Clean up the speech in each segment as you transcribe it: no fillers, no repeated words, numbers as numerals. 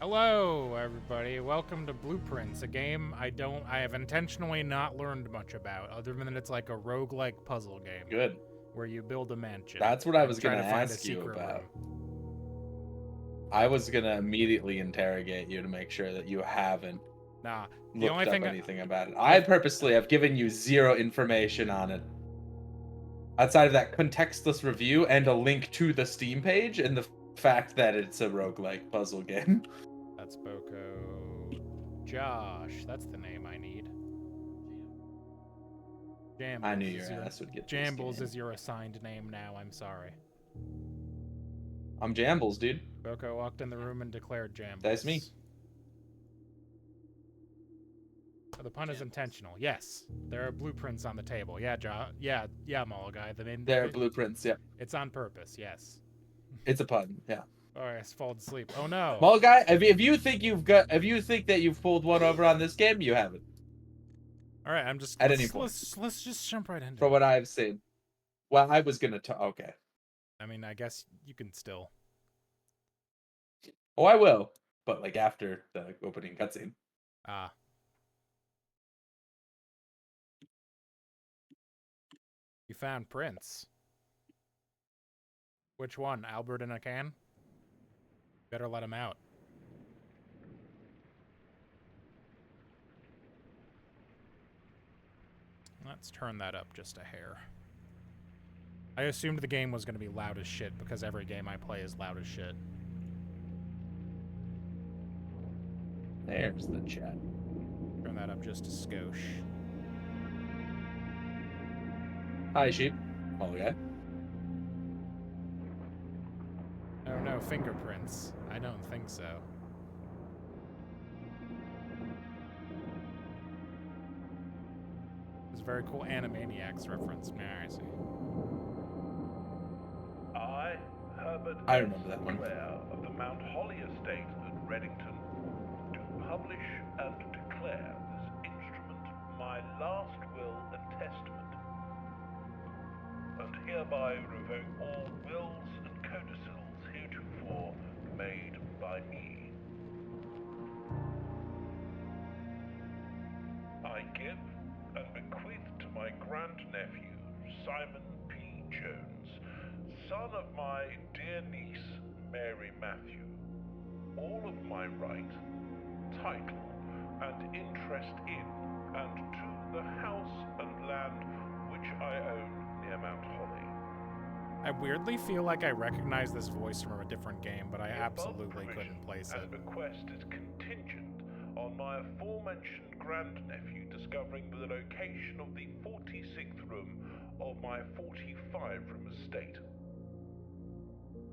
Hello, everybody. Welcome to Blueprints, a game I have intentionally not learned much about, other than it's like a roguelike puzzle game Good. where you build a mansion That's what I and was try gonna to find a ask you secret about. room. I was gonna immediately interrogate you to make sure that you haven't Nah, the only looked up thing anything about it. I purposely have given you zero information on it. Outside of that contextless review and a link to the Steam page and the fact that it's a roguelike puzzle game. That's Boko. Josh, that's the name I need. I knew Jambles your is your ass would get this Jambles game. is your assigned name now. I'm sorry. I'm Jambles, dude. Boko walked in the room and declared Jambles. That's me. The pun is intentional. Yes, there are blueprints on the table. Yeah, Mall guy. There are blueprints, yeah. It's on purpose. Yes. It's a pun, yeah. All right, I fallen asleep. Oh no. Well, guy, if you think that you've pulled one over on this game, you haven't. All right, I'm just At any point. let's just jump right into From it. what I've seen. Well, I was gonna talk. Okay. I mean, I guess you can still. Oh, I will, but like after the opening cutscene. Ah. You found prints. Which one? Albert in a can? Better let him out. Let's turn that up just a hair. I assumed the game was going to be loud as shit because every game I play is loud as shit. There's the chat. Turn that up just a skosh. Hi, sheep. Okay. Oh no, fingerprints. I don't think so. It's a very cool Animaniacs reference. Nah, I see. I, Herbert I remember that one. Clare of the Mount Holly estate at Reddington, do publish and declare this instrument my last will and testament, and hereby revoke all wills and codicils heretofore made by me. I give and bequeath to my grandnephew, Simon P. Jones, son of my dear niece, Mary Matthew, all of my right, title, and interest in and to the house and land which I own near Mount Holly. I weirdly feel like I recognize this voice from a different game, but I The above absolutely provision couldn't place and it. bequest is contingent on my aforementioned grandnephew discovering the location of the 46th room of my 45-room estate.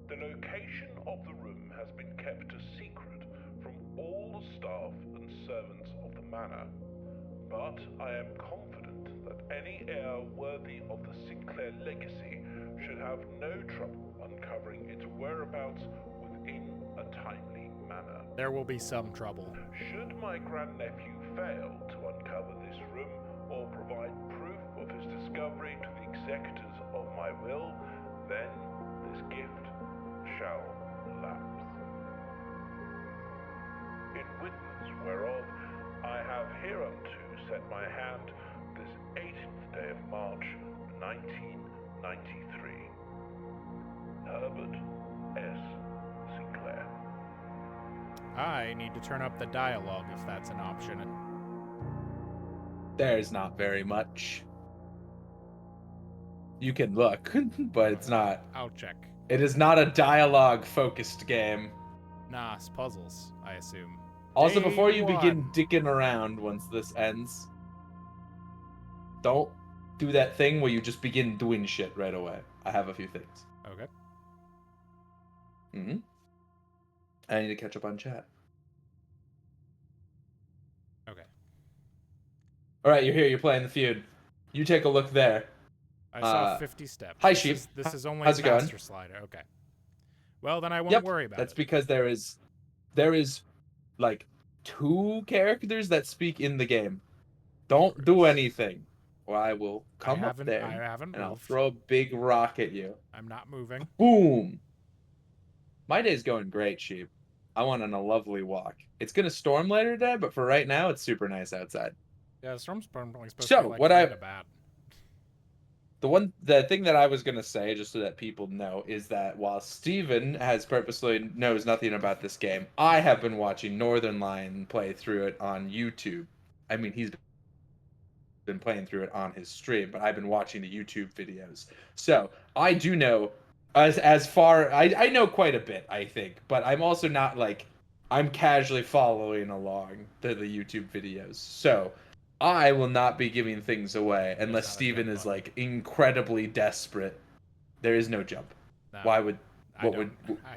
The location of the room has been kept a secret from all the staff and servants of the manor, but I am confident that any heir worthy of the Sinclair legacy should have no trouble uncovering its whereabouts within a timely manner. There will be some trouble. Should my grandnephew fail to uncover this room or provide proof of his discovery to the executors of my will, then this gift shall lapse. In witness whereof I have hereunto set my hand this 18th day of March, 1993. Herbert S. Sinclair. I need to turn up the dialogue if that's an option. There's not very much. You can look, but it's not. I'll check. It is not a dialogue-focused game. Nah, it's puzzles, I assume. Also, Day before you one. begin dicking around once this ends, don't do that thing where you just begin doing shit right away. I have a few things. Okay. I need to catch up on chat. Okay. All right, you're here. You're playing the feud. You take a look there. I saw 50 steps. Hi, Sheep. This is only How's a it going? master slider. Okay. Well, then I won't worry about That's it. because there is like 2 characters that speak in the game. Don't do anything, or I will come up there and I'll throw a big rock at you. I'm not moving. Boom. My day's going great, Sheep. I went on a lovely walk. It's gonna storm later today, but for right now, it's super nice outside. Yeah, the storm's probably supposed to So be like what kind of bad. the thing that I was gonna say, just so that people know, is that while Steven has purposely knows nothing about this game, I have been watching Northern Lion play through it on YouTube. I mean, he's been playing through it on his stream, but I've been watching the YouTube videos. So I do know as far I know quite a bit, I think, but I'm also not like I'm casually following along the YouTube videos. So I will not be giving things away unless not a Steven jump is button. like incredibly desperate. There is no jump. No, Why would I don't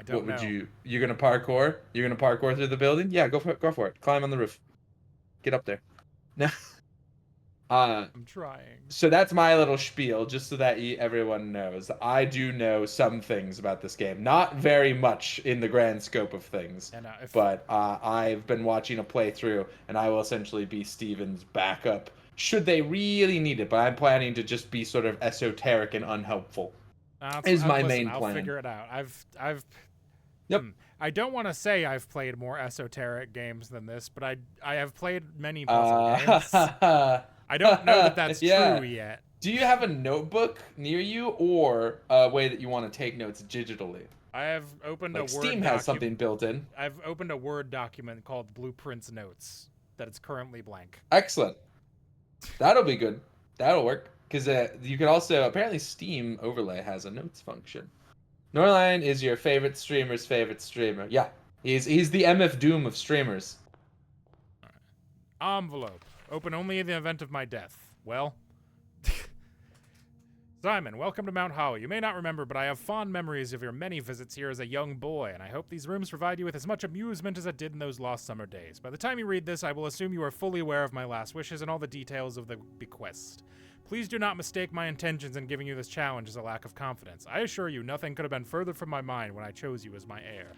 what would know. you're gonna parkour? You're gonna parkour through the building? Yeah, go for it. Climb on the roof. Get up there. No. I'm trying. So that's my little spiel, just so that everyone knows. I do know some things about this game. Not very much in the grand scope of things. And But I've been watching a playthrough, and I will essentially be Steven's backup, should they really need it. But I'm planning to just be sort of esoteric and unhelpful. Is my main plan. I'll figure it out. Yep. I don't want to say I've played more esoteric games than this, but I have played many puzzle games. I don't know that that's true yet. Do you have a notebook near you, or a way that you want to take notes digitally? I have opened a Word Steam has something built in. I've opened a Word document called Blueprints Notes that is currently blank. Excellent. That'll be good. That'll work. Because you can also, apparently Steam Overlay has a notes function. Norline is your favorite streamer's favorite streamer. Yeah, he's the MF Doom of streamers. Envelope. Open only in the event of my death. Well... Simon, welcome to Mount Holly. You may not remember, but I have fond memories of your many visits here as a young boy, and I hope these rooms provide you with as much amusement as it did in those lost summer days. By the time you read this, I will assume you are fully aware of my last wishes and all the details of the bequest. Please do not mistake my intentions in giving you this challenge as a lack of confidence. I assure you, nothing could have been further from my mind when I chose you as my heir.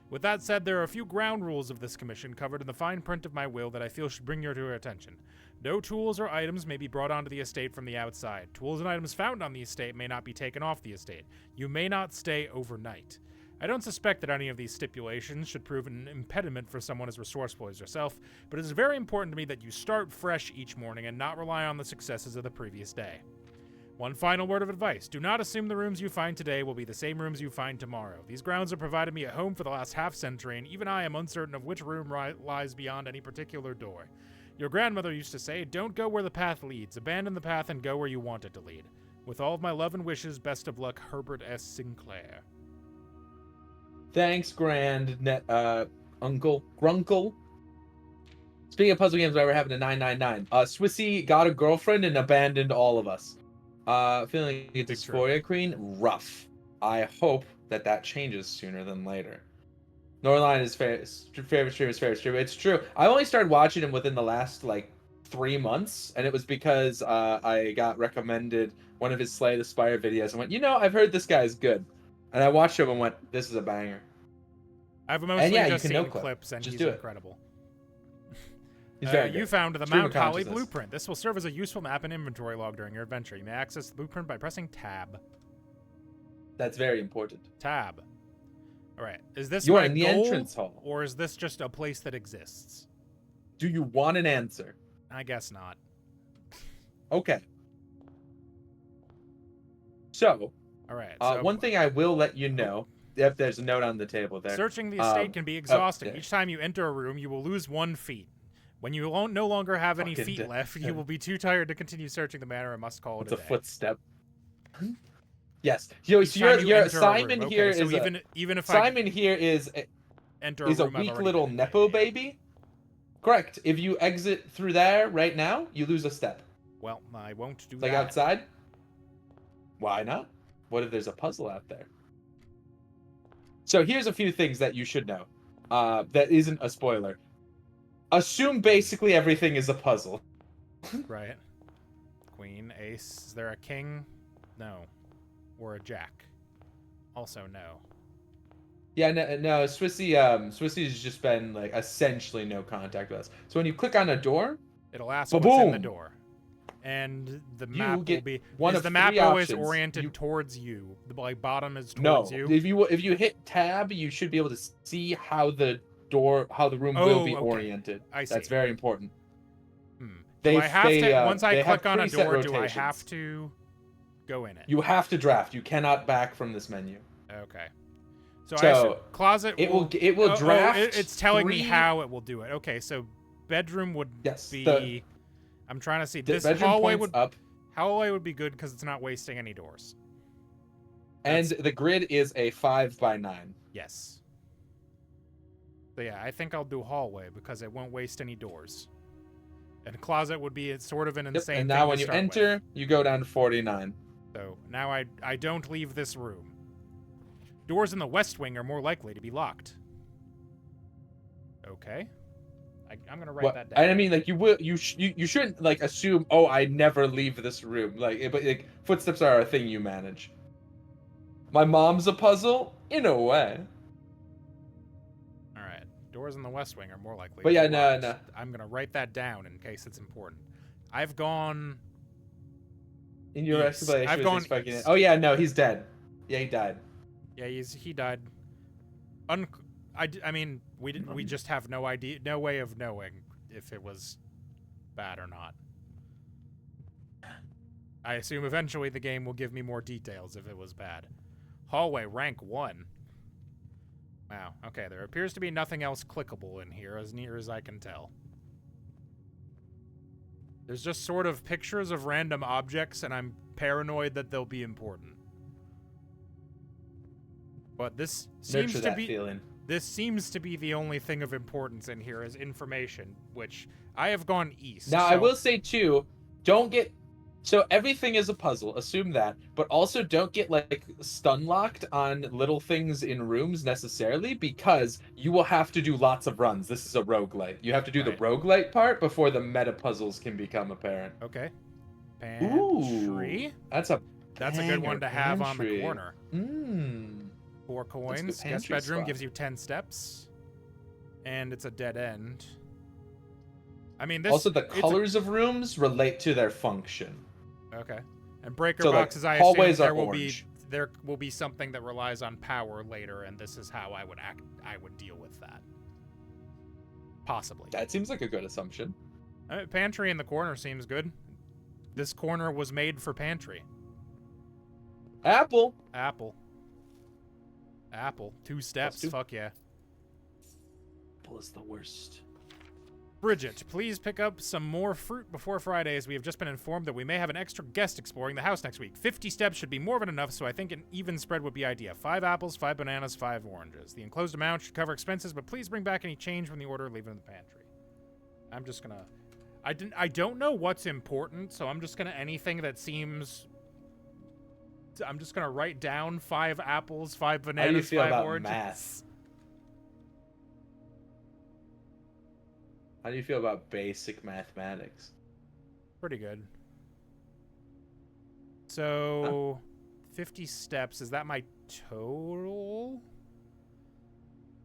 With that said, there are a few ground rules of this commission covered in the fine print of my will that I feel should bring your attention. No tools or items may be brought onto the estate from the outside. Tools and items found on the estate may not be taken off the estate. You may not stay overnight. I don't suspect that any of these stipulations should prove an impediment for someone as resourceful as yourself, but it is very important to me that you start fresh each morning and not rely on the successes of the previous day. One final word of advice. Do not assume the rooms you find today will be the same rooms you find tomorrow. These grounds have provided me a home for the last half-century, and even I am uncertain of which room lies beyond any particular door. Your grandmother used to say, don't go where the path leads. Abandon the path and go where you want it to lead. With all of my love and wishes, best of luck, Herbert S. Sinclair. Thanks, Uncle Grunkle. Speaking of puzzle games, why we're having a 999. Swissy got a girlfriend and abandoned all of us. Feeling like it's Dysphoria Queen? Rough. I hope that changes sooner than later. Norline is favorite streamer. It's true. I only started watching him within the last, 3 months, and it was because I got recommended one of his Slay the Spire videos and went, I've heard this guy's good. And I watched him and went, this is a banger. I've mostly just seen clips, and he's incredible. You found the Mount Holly blueprint. This will serve as a useful map and inventory log during your adventure. You may access the blueprint by pressing Tab. That's very important. Tab. All right. Is this You're my in the goal, entrance hall, or is this just a place that exists? Do you want an answer? I guess not. Okay. So, all right. One thing I will let you know, if there's a note on the table there. Searching the estate can be exhausting. Each time you enter a room, you will lose 1 feet. When you won't no longer have any feet left, you will be too tired to continue searching the manor and must call it a day. It's a footstep. Yes. Your Simon here is even if Simon here is a weak little nepo baby. Correct. If you exit through there right now, you lose a step. Well, I won't do that. Like outside? Why not? What if there's a puzzle out there? So here's a few things that you should know. That isn't a spoiler. Assume basically everything is a puzzle. Right. Queen, ace. Is there a king? No. Or a jack? Also no. Yeah, no. Swissy's just been essentially no contact with us. So when you click on a door, it'll ask what's in the door, and the map will be. Is the map always oriented towards you? The bottom is towards you. No. If you hit tab, you should be able to see how the the room will be Oh, okay. oriented. I That's see. very important. Do I have to, once I they have click on a preset door, do I rotations. have to go in it? You have to draft. You cannot back from this menu. Okay. So, I So closet it will draft. it's telling me 3 how it will do it. Okay, so bedroom would Yes, be. I'm trying to see. The This bedroom hallway points would up, hallway would be good because it's not wasting any doors. and the grid is a 5x9. Yes. So yeah, I think I'll do hallway because it won't waste any doors. And closet would be sort of an insane And thing now to when you start enter, with. you go down to 49. So now I don't leave this room. Doors in the west wing are more likely to be locked. Okay. I'm gonna write that down. I mean, like you shouldn't like assume. Oh, I never leave this room. But like footsteps are a thing you manage. My mom's a puzzle in a way. All right. Doors in the west wing are more likely. But to yeah, be locked. no. I'm gonna write that down in case it's important. I've gone. In your East. explanation, I've was gone expecting it. east. Oh yeah, no, he's dead. Yeah, he died. Yeah, he died. I mean, we just have no idea, no way of knowing if it was bad or not. I assume eventually the game will give me more details if it was bad. Hallway rank 1. Wow. Okay, there appears to be nothing else clickable in here, as near as I can tell. There's just sort of pictures of random objects, and I'm paranoid that they'll be important. But this seems to be feeling. This seems to be the only thing of importance in here is information, which I have gone east. Now so I will say too, don't get. So everything is a puzzle. Assume that, but also don't get like stun locked on little things in rooms necessarily, because you will have to do lots of runs. This is a roguelite. You have to do the roguelite part before the meta puzzles can become apparent. Okay. Pantry. Ooh, that's a good one to have on the corner. 4 That's coins. a good Guest pantry bedroom spot. gives you 10 steps. And it's a dead end. I mean, this Also, the colors of rooms relate to their function. Okay. And breaker So, like, boxes, I hallways assume are orange. there will be something that relies on power later, and this is how I would deal with that. Possibly. That seems like a good assumption. Pantry in the corner seems good. This corner was made for pantry. Apple. 2 steps. 2. Fuck yeah. Apple is the worst. Bridget, please pick up some more fruit before Friday, as we have just been informed that we may have an extra guest exploring the house next week. 50 steps should be more than enough, so I think an even spread would be ideal. 5 apples, 5 bananas, 5 oranges. The enclosed amount should cover expenses, but please bring back any change from the order and leave it in the pantry. I'm just gonna... I don't know what's important, so I'm just gonna... Anything that seems... I'm just gonna write down 5 apples, 5 bananas, How do you feel 5 about oranges. math? How do you feel about basic mathematics? Pretty good. So, 50 steps. Is that my total?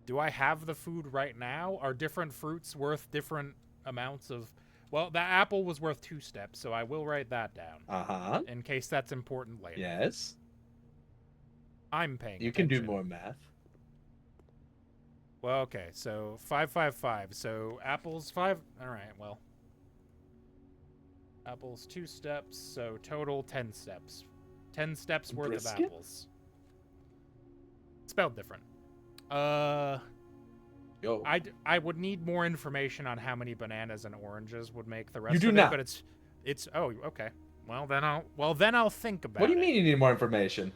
Do I have the food right now? Are different fruits worth different amounts of... Well, that apple was worth 2 steps, so I will write that down. Uh-huh. In case that's important later. Yes. I'm paying You can do attention. more math. Well, okay, so 5, 5, 5. So apples 5. All right, well. Apples 2 steps, so total 10 steps. 10 steps worth Brisket? of apples. Spelled different. Yo. I would need more information on how many bananas and oranges would make the rest You do of not. it, but it's oh, okay. Well, then I'll think about it. What do you mean you need more information?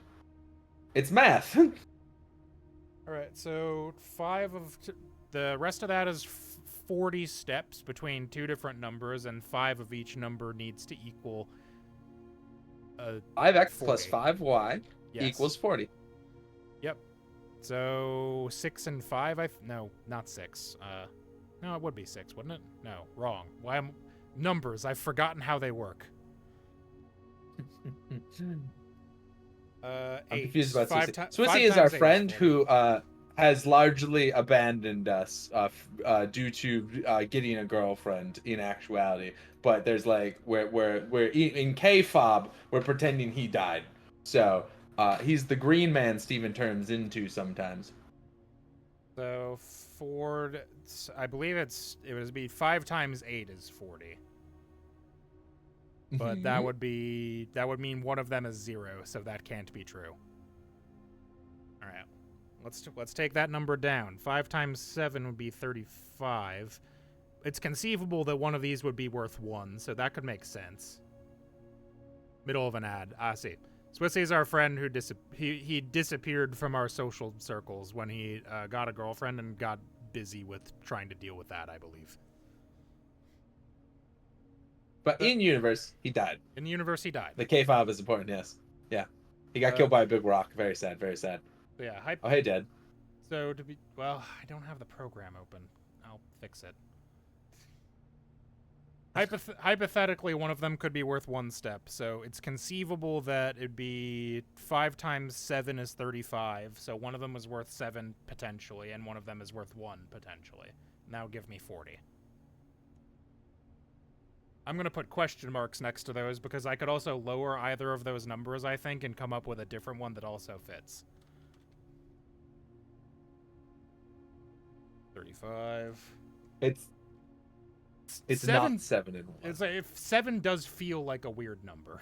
It's math. All right, so 5 of the rest of that is 40 steps between 2 different numbers, and 5 of each number needs to equal 5x 40. plus 5y Yes. equals 40. Yep. So 6 and 5. No, not 6. No, it would be 6, wouldn't it? No, wrong. Why am numbers? I've forgotten how they work. I'm 8. confused about Swissy. 5 Swissy is our times 8 friend 40. who has largely abandoned us due to getting a girlfriend in actuality. But there's like we're in K-fob, we're pretending he died. So he's the green man Steven turns into sometimes. So I believe it would be 5 times 8 is 40. But that would mean one of them is 0, so that can't be true. All right. Let's take that number down. 5 times 7 would be 35. It's conceivable that one of these would be worth 1, so that could make sense. Middle of an ad. I see. Swissy's our friend who he disappeared from our social circles when he got a girlfriend and got busy with trying to deal with that, I believe. But in universe, he died. In the universe, he died. The K-fob is important, yes. Yeah. He got killed by a big rock. Very sad, very sad. Yeah. Oh, hey, Dad. So, I don't have the program open. I'll fix it. Hypothetically, one of them could be worth 1 step, so it's conceivable that it'd be 5 times 7 is 35, so one of them is worth 7 potentially, and one of them is worth 1 potentially. Now give me 40. I'm going to put question marks next to those because I could also lower either of those numbers, I think, and come up with a different one that also fits. 35. It's seven, not 7 in 1. It's like, if 7 does feel like a weird number.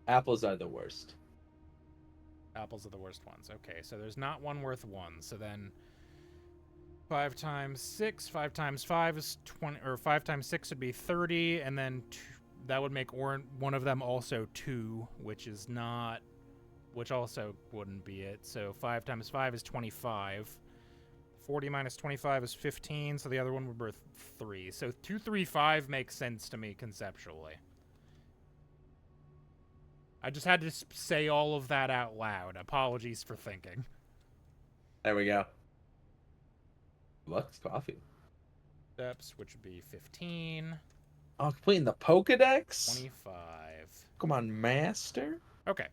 Apples are the worst. Apples are the worst ones. Okay, so there's not one worth 1. So then 5 times 6, 5 times 5 is 20, or 5 times 6 would be 30, and then that would make one of them also 2, which also wouldn't be it. So 5 times 5 is 25. 40 minus 25 is 15, so the other one would be worth 3. So 235 makes sense to me conceptually. I just had to say all of that out loud. Apologies for thinking. There we go. Lux coffee. Steps, which would be 15. Oh, completing the Pokedex? 25. Come on, master. Okay.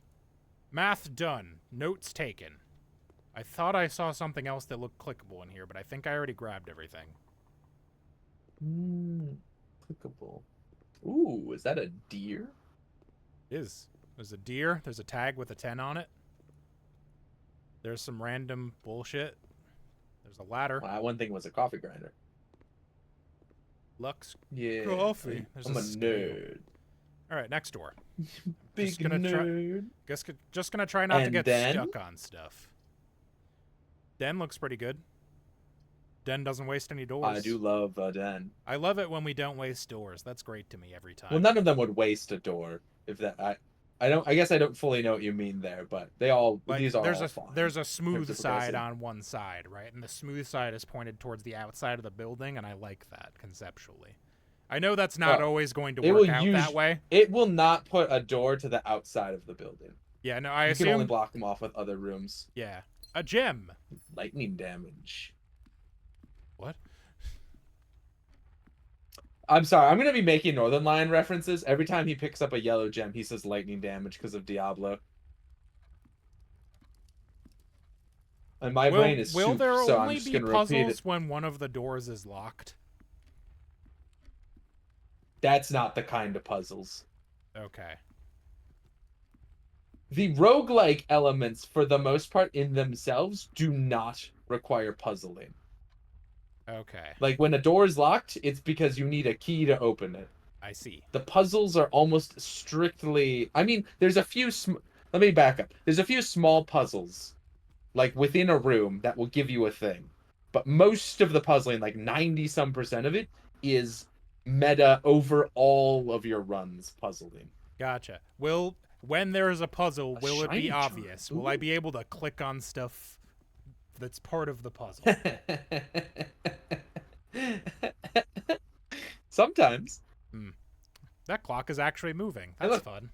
Math done. Notes taken. I thought I saw something else that looked clickable in here, but I think I already grabbed everything. Clickable. Ooh, is that a deer? It is. There's a deer. There's a tag with a 10 on it. There's some random bullshit. There's a ladder. Well, that one thing was a coffee grinder. Lux Yeah. coffee. There's I'm a scale. nerd. All right, next door. Big nerd. Just gonna try not to And get Den? stuck on stuff. Den looks pretty good. Den doesn't waste any doors. I do love Den. I love it when we don't waste doors. That's great to me every time. Well, none of them would waste a door. If that, I guess I don't fully know what you mean there, but these are all fine. There's a smooth There's a side progressive. on one side, right? And the smooth side is pointed towards the outside of the building, and I like that conceptually. I know that's not always going to work out that way. It will not put a door to the outside of the building. Yeah, no, I You assume. can only block them off with other rooms. Yeah, a gem. Lightning damage. What? I'm sorry, I'm gonna be making Northern Lion references. Every time he picks up a yellow gem, he says lightning damage because of Diablo. And my brain is Will soup, there so I'm only just be gonna repeat puzzles it. when one of the doors is locked? That's not the kind of puzzles. Okay. The roguelike elements, for the most part, in themselves, do not require puzzling. Okay. Like, when a door is locked, it's because you need a key to open it. I see. The puzzles are almost strictly... I mean, there's a few... Let me back up. There's a few small puzzles, like, within a room that will give you a thing. But most of the puzzling, like 90-some% of it, is meta over all of your runs puzzling. Gotcha. When there is a puzzle, will it be shiny obvious? charm. Will I be able to click on stuff that's part of the puzzle? Sometimes. That clock is actually moving. Hey, That's look. fun.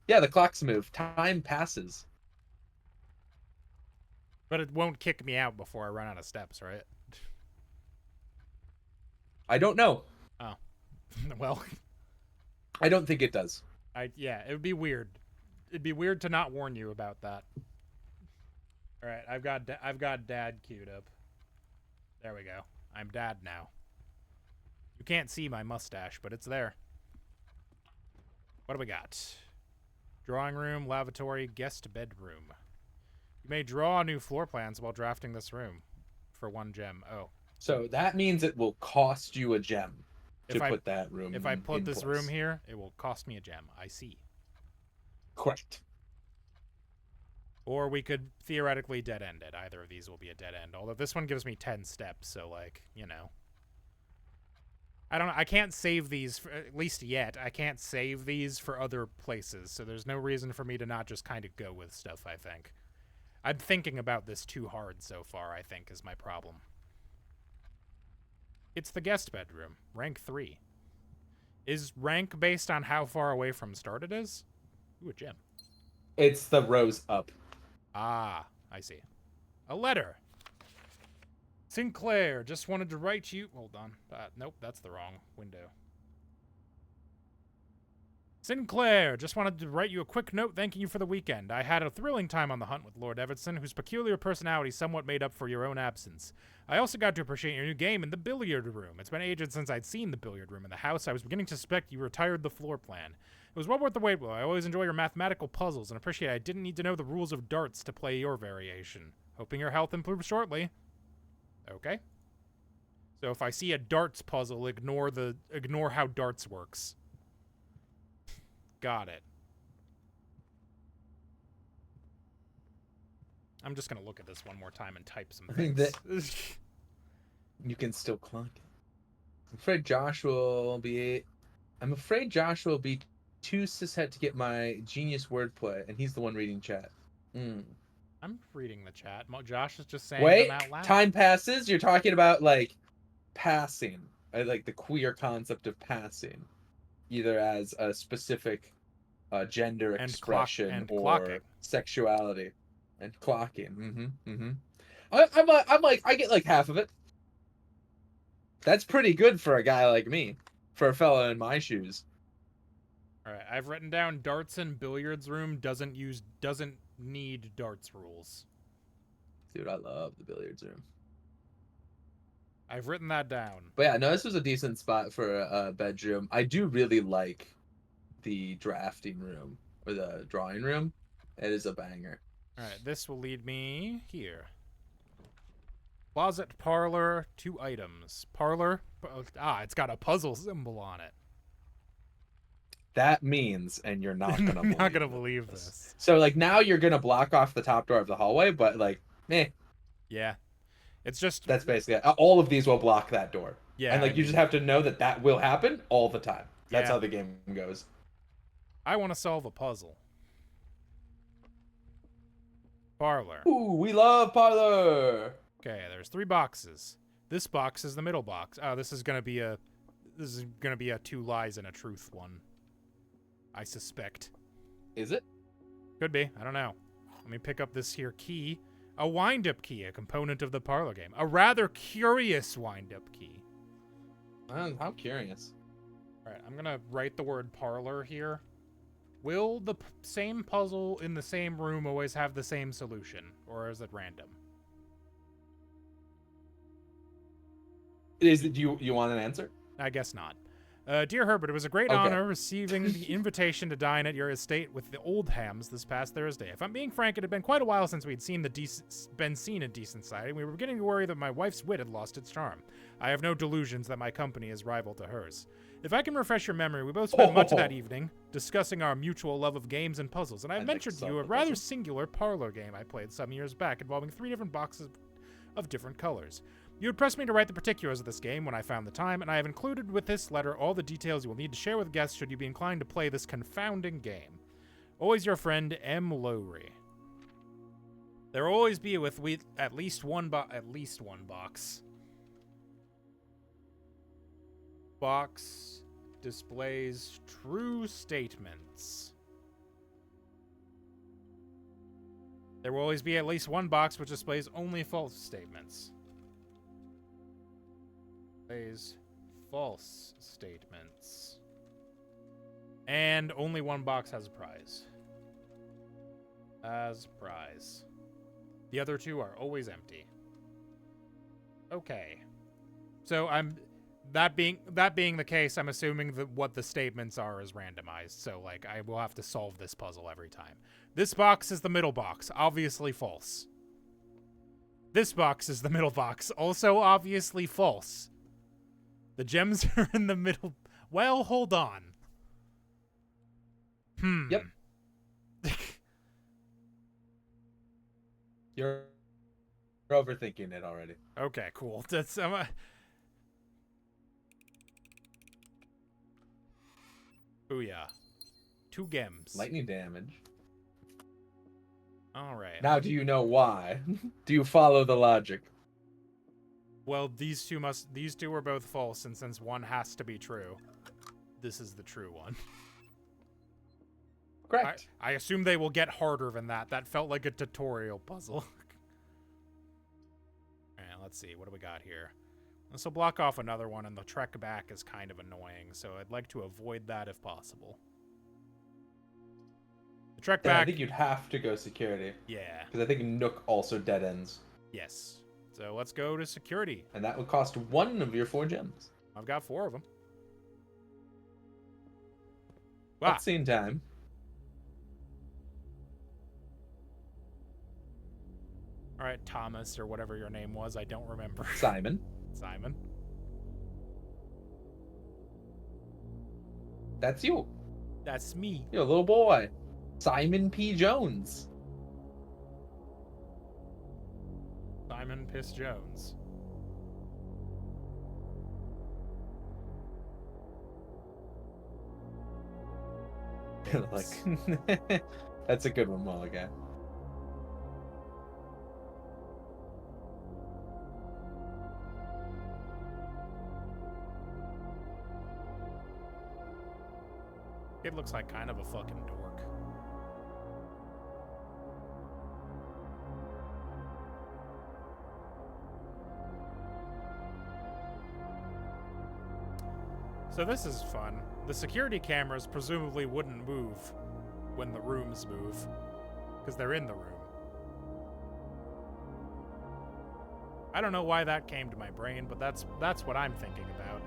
Yeah, the clocks move. Time passes. But it won't kick me out before I run out of steps, right? I don't know. Oh. Well, I don't think it does. yeah, it would be weird. It'd be weird to not warn you about that. All right, I've got Dad queued up. There we go. I'm Dad now. You can't see my mustache, but it's there. What do we got? Drawing room, lavatory, guest bedroom. You may draw new floor plans while drafting this room. for 1 gem. Oh. So that means it will cost you a gem to If I put that room If I put in this place. room here, it will cost me a gem. I see. Correct. Or we could theoretically dead end it. Either of these will be a dead end. Although this one gives me 10 steps, so like, you know. I don't know. I can't save these, at least yet. I can't save these for other places, so there's no reason for me to not just kind of go with stuff, I think. I'm thinking about this too hard so far, I think, is my problem. It's the guest bedroom, rank 3. Is rank based on how far away from start it is? Ooh, a gem. It's the rows up. Ah, I see. A letter. Sinclair, just wanted to write you... Hold on. Nope, that's the wrong window. Sinclair, just wanted to write you a quick note thanking you for the weekend. I had a thrilling time on the hunt with Lord Evertson, whose peculiar personality somewhat made up for your own absence. I also got to appreciate your new game in the billiard room. It's been ages since I'd seen the billiard room in the house. I was beginning to suspect you retired the floor plan. It was well worth the wait, Will. I always enjoy your mathematical puzzles and appreciate I didn't need to know the rules of darts to play your variation. Hoping your health improves shortly. Okay. So if I see a darts puzzle, ignore how darts works. Got it. I'm just gonna look at this one more time and type some things. I think that you can still clock it. I'm afraid Joshua will be too cishet to get my genius wordplay, and he's the one reading chat. I'm reading the chat. Josh is just saying Wait, them out loud. time passes. You're talking about like passing, like the queer concept of passing, either as a specific gender expression or clocking. sexuality, and clocking. I'm like, I get like half of it. That's pretty good for a guy like me, for a fellow in my shoes. All right, I've written down darts and billiards room doesn't need darts rules. Dude, I love the billiards room. I've written that down. But yeah, no, this was a decent spot for a bedroom. I do really like the drafting room or the drawing room. It is a banger. All right, this will lead me here. Closet, parlor, 2 items. Parlor, it's got a puzzle symbol on it. That means, and you're not gonna believe not gonna believe this. So like now you're gonna block off the top door of the hallway, but like, yeah, it's just that's basically it. All of these will block that door. Yeah, and like you just have to know that will happen all the time. That's how the game goes. I want to solve a puzzle. Parlor. Ooh, we love parlor. Okay, there's 3 boxes. This box is the middle box. Oh, this is gonna be a 2 lies and a truth one. I suspect. Is it? Could be. I don't know. Let me pick up this here key. A wind-up key, a component of the parlor game. A rather curious wind-up key. How curious. All right, I'm gonna write the word parlor here. Will the same puzzle in the same room always have the same solution, or is it random? Do you want an answer? I guess not. Dear Herbert, it was a great honor receiving the invitation to dine at your estate with the Oldhams this past Thursday. If I'm being frank, it had been quite a while since we'd been seen in decent society, and we were beginning to worry that my wife's wit had lost its charm. I have no delusions that my company is rival to hers. If I can refresh your memory, we both spent much of that evening discussing our mutual love of games and puzzles, and I mentioned to you a rather singular parlor game I played some years back involving 3 different boxes of different colors. You had pressed me to write the particulars of this game when I found the time, and I have included with this letter all the details you will need to share with guests should you be inclined to play this confounding game. Always your friend, M. Lowry. There will always be at least one box. Box displays true statements. There will always be at least one box which displays only false statements. False statements. And only one box has a prize. As prize. The other 2 are always empty. Okay. So that being the case, I'm assuming that what the statements are is randomized. So like I will have to solve this puzzle every time. This box is the middle box, obviously false. This box is the middle box, also obviously false. The gems are in the middle. Well, hold on. Yep. You're overthinking it already. Okay, cool. That's Booyah. 2 gems. Lightning damage. All right. Now, do you know why? Do you follow the logic? Well, these two were both false, and since one has to be true, this is the true one. Correct. I assume they will get harder than that. That felt like a tutorial puzzle. Alright, let's see. What do we got here? This will block off another one, and the trek back is kind of annoying, so I'd like to avoid that if possible. The trek Yeah, back... I think you'd have to go security. Yeah. Because I think Nook also dead ends. Yes. So let's go to security. And that would cost 1 of your 4 gems. I've got 4 of them. Wow. Cutscene time. All right, Thomas, or whatever your name was. I don't remember. Simon. Simon. That's you. That's me. You're a little boy. Simon P. Jones. Simon Piss Jones. Like, that's a good one, Mulligan. It looks like kind of a fucking dork. So this is fun. The security cameras presumably wouldn't move when the rooms move, because they're in the room. I don't know why that came to my brain, but that's what I'm thinking about.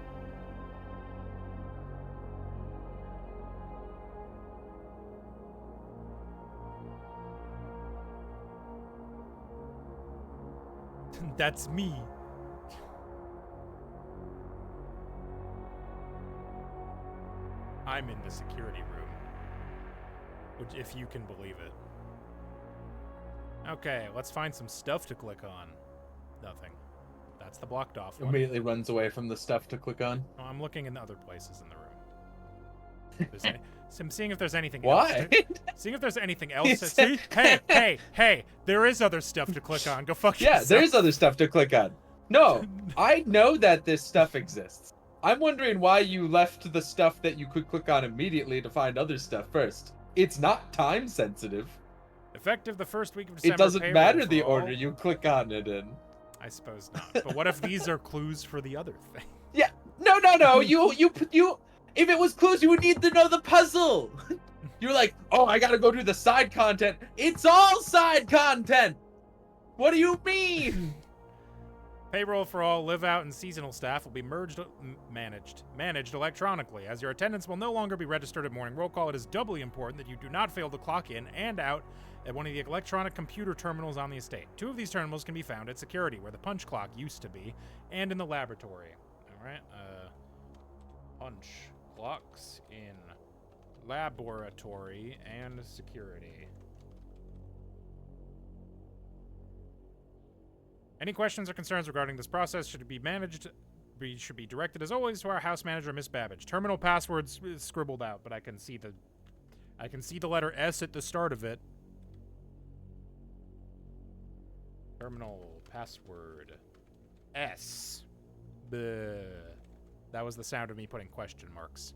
That's me. I'm in the security room. Which, if you can believe it. Okay, let's find some stuff to click on. Nothing. That's the blocked off one. Immediately runs away from the stuff to click on. Oh, I'm looking in other places in the room. So I'm seeing if there's anything Why? else. Seeing if there's anything else. See? Hey, there is other stuff to click on. Go fuck Yeah, yourself. there is other stuff to click on. No, I know that this stuff exists. I'm wondering why you left the stuff that you could click on immediately to find other stuff first. It's not time sensitive. Effective the first week of December. It doesn't payroll matter for the all. order you click on it in. I suppose not. But what if these are clues for the other thing? Yeah, no. You. If it was clues, you would need to know the puzzle. You're like, oh, I gotta go do the side content. It's all side content. What do you mean? Payroll for all live-out and seasonal staff will be managed electronically. As your attendance will no longer be registered at morning roll call, it is doubly important that you do not fail to clock in and out at one of the electronic computer terminals on the estate. 2 of these terminals can be found at security, where the punch clock used to be, and in the laboratory. All right, punch clocks in laboratory and security. Any questions or concerns regarding this process should be directed as always to our house manager, Miss Babbage. Terminal passwords scribbled out, but I can see the letter S at the start of it. Terminal password S. Bleh. That was the sound of me putting question marks.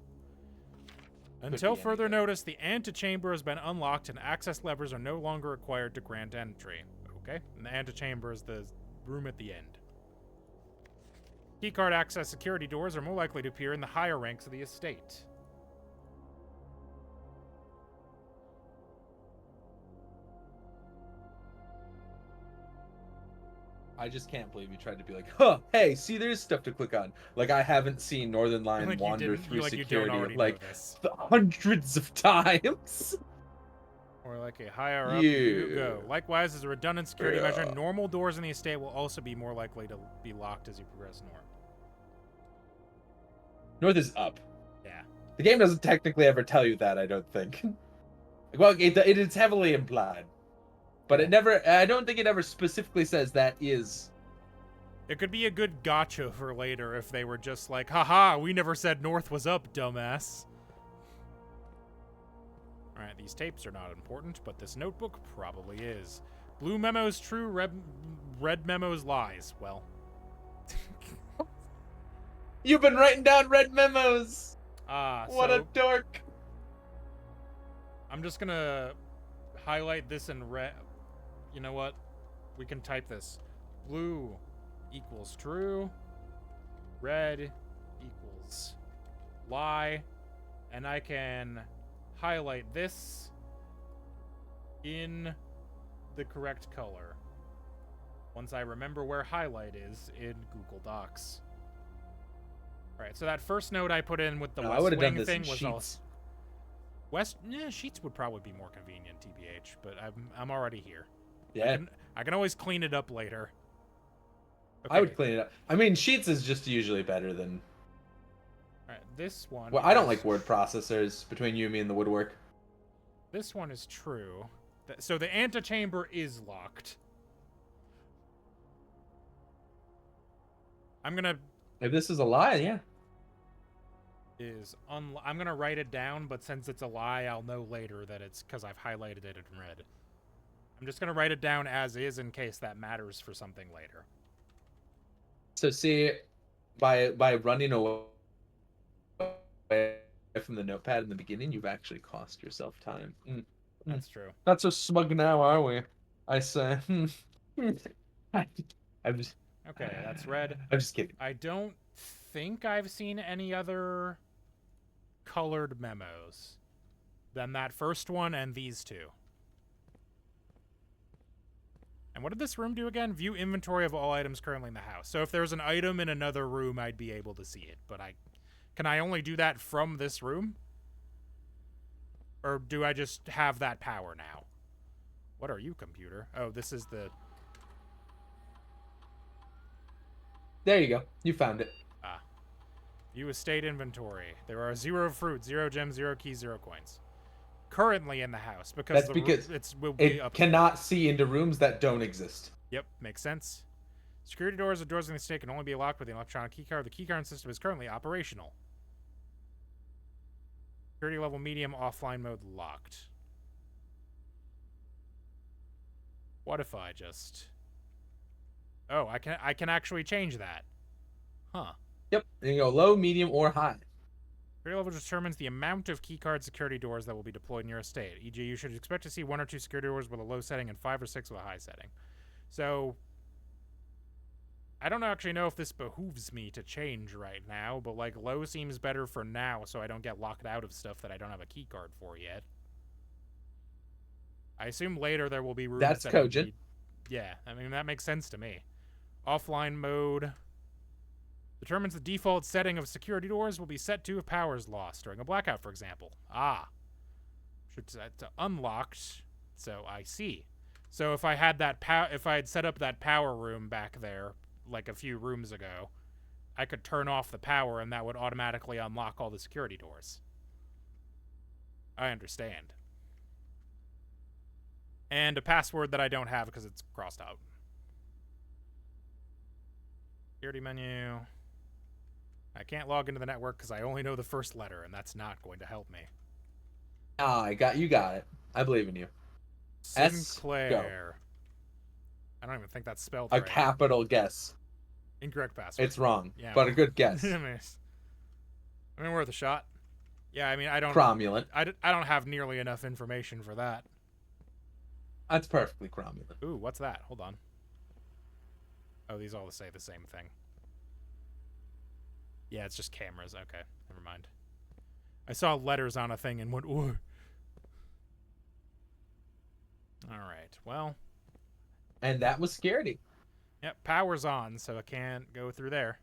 Until further notice, the antechamber has been unlocked and access levers are no longer required to grant entry. Okay, and the antechamber is the room at the end. Keycard access security doors are more likely to appear in the higher ranks of the estate. I just can't believe you tried to be like, huh, hey, see, there's stuff to click on. Like, I haven't seen Northern Line Like wander through you don't security already like know this. hundreds of times. Or like a higher up you go. Yeah. Likewise, as a redundant security measure, Yeah. normal doors in the estate will also be more likely to be locked as you progress north. North is up. Yeah. The game doesn't technically ever tell you that, I don't think. Well, it is heavily implied. But it never, I don't think it ever specifically says that is. It could be a good gotcha for later if they were just like, haha, we never said north was up, dumbass. Alright, these tapes are not important, but this notebook probably is. Blue memos true, red memos lies. Well. You've been writing down red memos! What so a dork! I'm just gonna highlight this in red. You know what? We can type this. Blue equals true. Red equals lie. And I can highlight this in the correct color once I remember where highlight is in Google Docs. Alright, so that first note I put in with the West Wing thing was all... Sheets would probably be more convenient, TBH, but I'm already here. Yeah. I can always clean it up later. Okay. I would clean it up. I mean, Sheets is just usually better than... Alright, this one... Well, I don't like word processors between you, me, and the woodwork. This one is true. So the antechamber is locked. I'm gonna... If this is a lie, yeah. I'm gonna write it down, but since it's a lie, I'll know later that it's because I've highlighted it in red. I'm just gonna write it down as is in case that matters for something later. So see, by running away from the notepad in the beginning, you've actually cost yourself time. That's true. Not so smug now, are we? I say. I'm just... Okay, that's red. I'm just kidding. I don't think I've seen any other colored memos than that first one and these two. And what did this room do again? View inventory of all items currently in the house. So if there's an item in another room, I'd be able to see it. But can I only do that from this room? Or do I just have that power now? What are you, computer? Oh, this is the... There you go. You found it. View estate inventory. There are 0 fruit, 0 gems, 0 keys, 0 coins. Currently in the house, because That's because it cannot see into rooms that don't exist. Yep, makes sense. Security doors or doors in the estate can only be locked with an electronic keycard. The keycard system is currently operational. Security level medium, offline mode locked. What if I just... Oh, I can actually change that. Huh. Yep. And you go low, medium, or high. Security level determines the amount of keycard security doors that will be deployed in your estate. E.g., you should expect to see 1 or 2 security doors with a low setting and 5 or 6 with a high setting. So, I don't actually know if this behooves me to change right now, but like low seems better for now so I don't get locked out of stuff that I don't have a keycard for yet. I assume later there will be rooms That's that cogent. Yeah, I mean, that makes sense to me. Offline mode determines the default setting of security doors will be set to if power is lost during a blackout, for example. Should set to unlocked. So I see. So if I had that if I had set up that power room back there like a few rooms ago, I could turn off the power and that would automatically unlock all the security doors. I understand. And a password that I don't have because it's crossed out. Security menu. I can't log into the network because I only know the first letter, and that's not going to help me. You got it. I believe in you. Sinclair. I don't even think that's spelled right. A capital guess. Incorrect password. It's wrong, yeah, but a good guess. I mean, worth a shot. Yeah, I mean, I don't... Cromulent. I don't have nearly enough information for that. That's perfectly cromulent. Ooh, what's that? Hold on. Oh, these all say the same thing. Yeah, it's just cameras. Okay, never mind. I saw letters on a thing and went, ooh. Alright, well. And that was scaredy. Yep, power's on, so I can't go through there.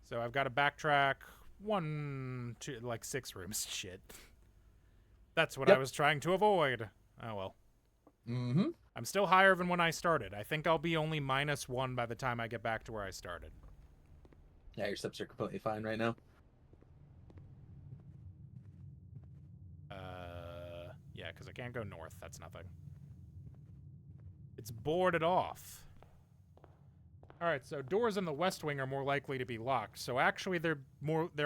So I've got to backtrack 1, 2, like 6 rooms. Shit. That's what I was trying to avoid. Oh well. Mm-hmm. I'm still higher than when I started. I think I'll be only -1 by the time I get back to where I started. Yeah, your steps are completely fine right now. Yeah, because I can't go north. That's nothing. It's boarded off. Alright, so doors in the west wing are more likely to be locked. So actually they're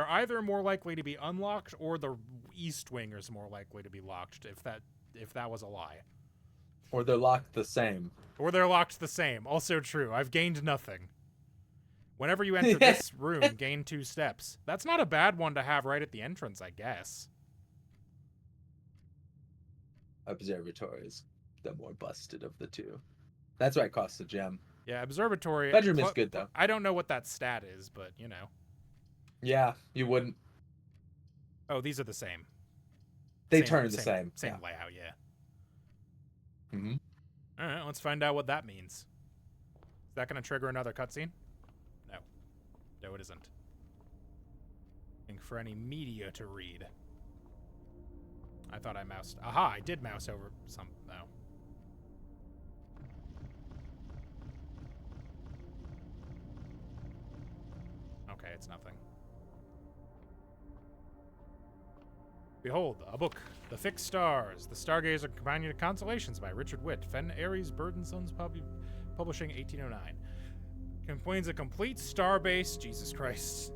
either more likely to be unlocked or the east wing is more likely to be locked, if that was a lie. Or they're locked the same. Or they're locked the same. Also true. I've gained nothing. Whenever you enter this room, gain 2 steps. That's not a bad one to have right at the entrance, I guess. Observatory is the more busted of the two. That's why it costs a gem. Yeah, observatory. Bedroom is good, though. I don't know what that stat is, but, you know. Yeah, you wouldn't. Oh, these are the same. They turn the same. Same Yeah. layout, yeah. Mm-hmm. All right, let's find out what that means. Is that going to trigger another cutscene? No. No, it isn't. Looking for any media to read. I thought I moused. Aha, I did mouse over some. No. Okay, it's nothing. Behold, a book. The Fixed Stars. The Stargazer Companion to Constellations by Richard Witt. Fenn Aries Bird and Sons Publishing 1809. Contains a complete star-based... Jesus Christ.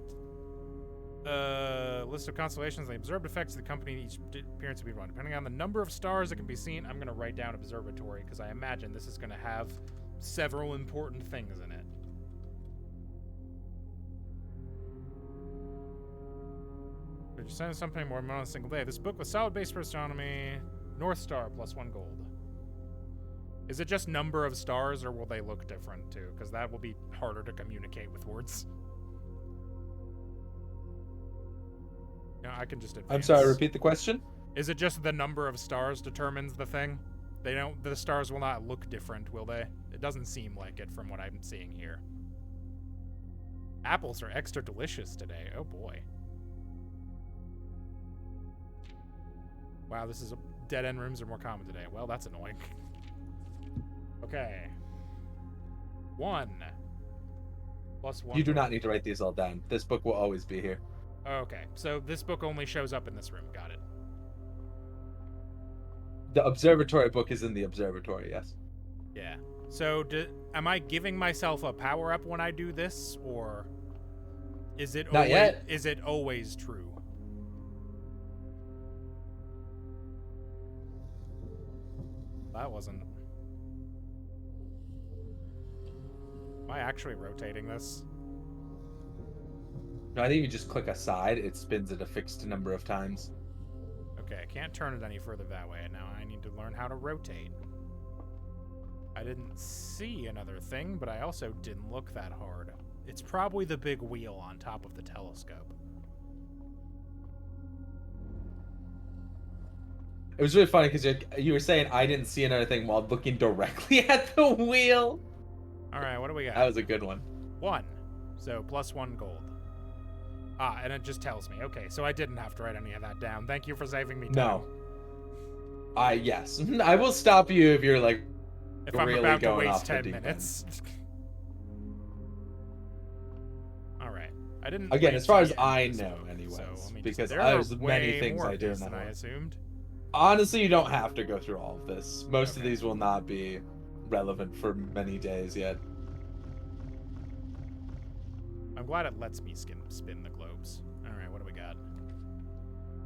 List of constellations and the observed effects of the company each appearance to be run. Depending on the number of stars that can be seen, I'm going to write down observatory because I imagine this is going to have several important things in it. Did you send something more than on a single day? This book with solid base for astronomy. North Star +1 gold. Is it just number of stars or will they look different too? Because that will be harder to communicate with words. No, I can just advance. I'm sorry, repeat the question? Is it just the number of stars determines the thing? The stars will not look different, will they? It doesn't seem like it from what I'm seeing here. Apples are extra delicious today. Oh boy. Wow, this is dead-end rooms are more common today. Well, that's annoying. Okay. 1. +1. You do not need to write these all down. This book will always be here. Okay, so this book only shows up in this room. Got it. The observatory book is in the observatory, yes. Yeah. So, am I giving myself a power-up when I do this, or is it Not yet. Is it always true? That wasn't... Am I actually rotating this? No, I think you just click aside. It spins it a fixed number of times. Okay, I can't turn it any further that way. Now I need to learn how to rotate. I didn't see another thing, but I also didn't look that hard. It's probably the big wheel on top of the telescope. It was really funny because you were saying I didn't see another thing while looking directly at the wheel. All right, what do we got? That was a good one. 1. So +1 gold. Ah, and it just tells me. Okay, so I didn't have to write any of that down. Thank you for saving me time. No. Yes. I will stop you if you're like if I'm really about to going waste off the 10 deep end. minutes. All right. I didn't. Again, wait as far till as the I end, know, so anyways, let me because there are there's many way things more I of do these than know. I assumed. Honestly, you don't have to go through all of this. Most of Okay. these will not be relevant for many days yet. I'm glad it lets me spin the globes. All right, what do we got?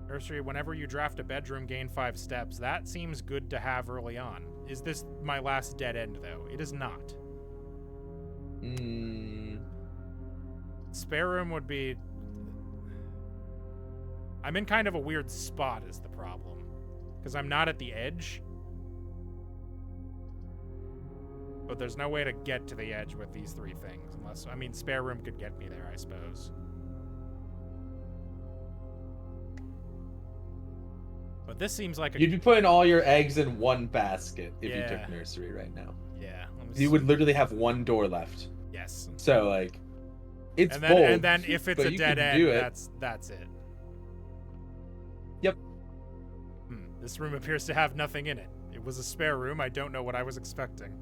Nursery, whenever you draft a bedroom, gain 5 steps. That seems good to have early on. Is this my last dead end, though? It is not. Spare room would be... I'm in kind of a weird spot is the problem. Because I'm not at the edge. But there's no way to get to the edge with these 3 things. Unless, I mean, spare room could get me there, I suppose. But this seems like a... You'd be putting all your eggs in one basket if you Yeah. took nursery right now. Yeah. You would literally have one door left. Yes. So, like, it's And bold. then if it's but a you dead can end, do it. that's it. Yep. This room appears to have nothing in it. was a spare room. I don't know what I was expecting.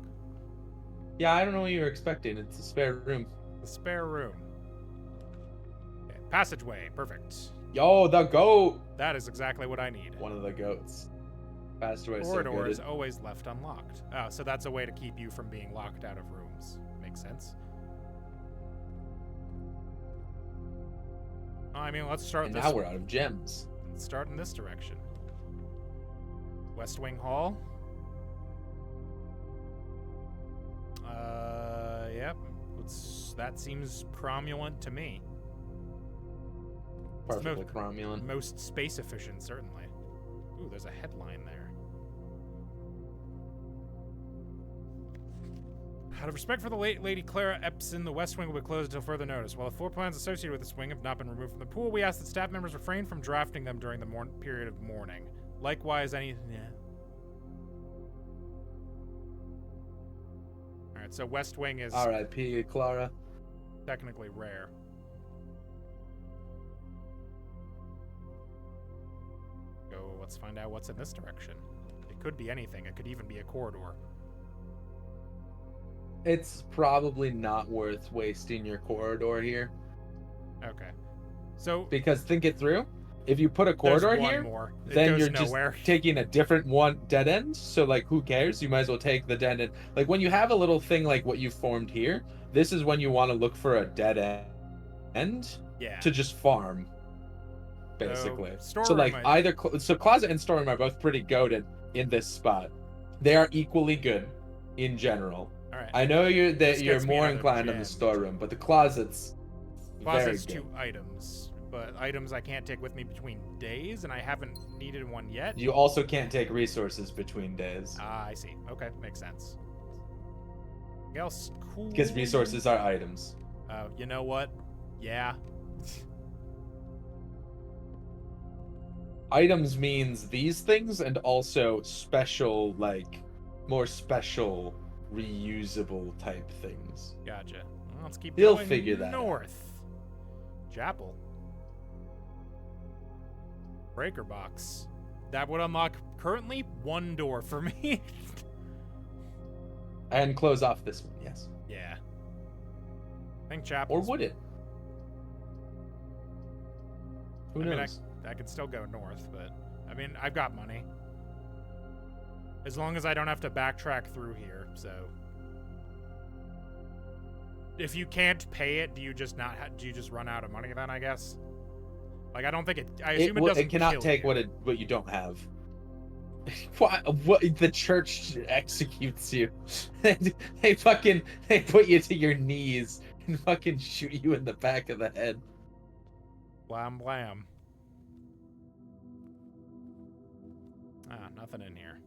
Yeah, I don't know what you were expecting. It's a spare room. The spare room. Okay, passageway. Perfect. Yo, the goat! That is exactly what I need. One of the goats. Passageway so Corridor good. is always left unlocked. Oh, so that's a way to keep you from being locked out of rooms. Makes sense. I mean, let's start And this. now we're out of gems. Let's start in this direction. West Wing Hall. Yep. That seems cromulent to me. It's the Perfectly cromulent. most space efficient, certainly. Ooh, there's a headline there. Out of respect for the late Lady Clara Epson, the West Wing will be closed until further notice. While the floor plans associated with this wing have not been removed from the pool, we ask that staff members refrain from drafting them during the period of mourning. Likewise, Alright, so West Wing is R.I.P. Clara. technically rare. Go, let's find out what's in this direction. It could be anything. It could even be a corridor. It's probably not worth wasting your corridor here. Okay. So Because think it through. If you put a corridor there's one here, more. It then goes you're nowhere. just taking a different one dead end. So like, who cares? You might as well take the dead end. Like when you have a little thing like what you formed here, this is when you want to look for a dead end Yeah. to just farm, basically. So storeroom like I- either so closet and storeroom are both pretty goated in this spot. They are equally good in general. All right. I know you're This you're gets me more another inclined on the gem. storeroom, but the closet's Closet's very good. 2 items, but items I can't take with me between days, and I haven't needed one yet. You also can't take resources between days Ah, I see. Okay, makes sense. Anything else cool? because resources are items. You know what? Yeah. Items means these things and also special, like more special reusable type things. Gotcha. Well, let's keep He'll going figure that out. north. Chapel. Breaker box. That would unlock currently 1 door for me. And close off this one, yes. Yeah. I think chapel. Or would it? Who I mean, knows? I could still go north, but I mean, I've got money. As long as I don't have to backtrack through here, so. If you can't pay it, do you just run out of money then, I guess? Like, I don't think it. I assume it doesn't. It cannot kill take you. what you don't have. What the church executes you. They put you to your knees and fucking shoot you in the back of the head. Blam blam. Ah, nothing in here.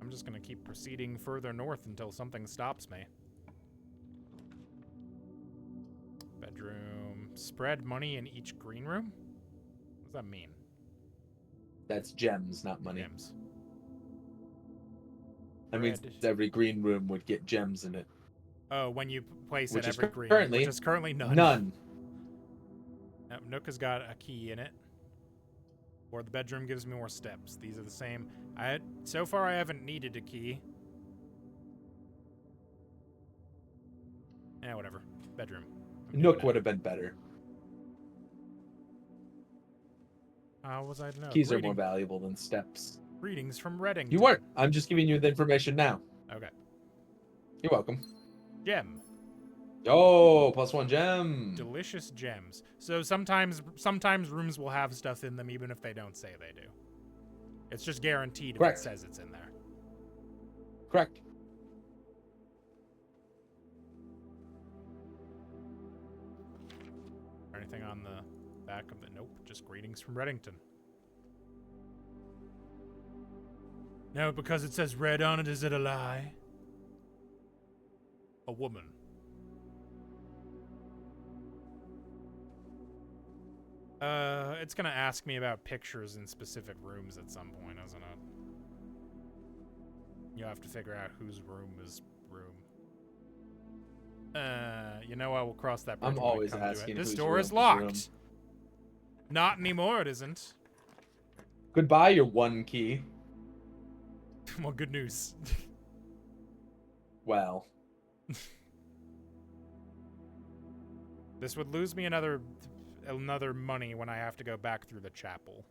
I'm just gonna keep proceeding further north until something stops me. Bedroom. Spread money in each green room? What does that mean? That's gems, not money. Gems. That means Red. every green room would get gems in it. Oh, when you place Which it is every green, currently which is currently none. None. Nook has got a key in it. Or the bedroom gives me more steps. These are the same. So far I haven't needed a key. Whatever. Bedroom. Nook would have been better. How was I to know? Keys are more valuable than steps. Greetings from Reddington. You weren't. I'm just giving you the information now. Okay. You're welcome. Gem. Yo, +1 gem. Delicious gems. So sometimes rooms will have stuff in them even if they don't say they do. It's just guaranteed if Correct. it says it's in there. Correct. Anything on the back of the... Nope, just greetings from Reddington. No, because it says red on it, is it a lie? A woman. It's gonna ask me about pictures in specific rooms at some point, isn't it? You have to figure out whose room is room. You know, I will cross that bridge. I'm when we always come to it. asking This whose door room is is locked. room. Not anymore, it isn't. Goodbye, your one key. Well, good news. Well, This would lose me another money when I have to go back through the chapel.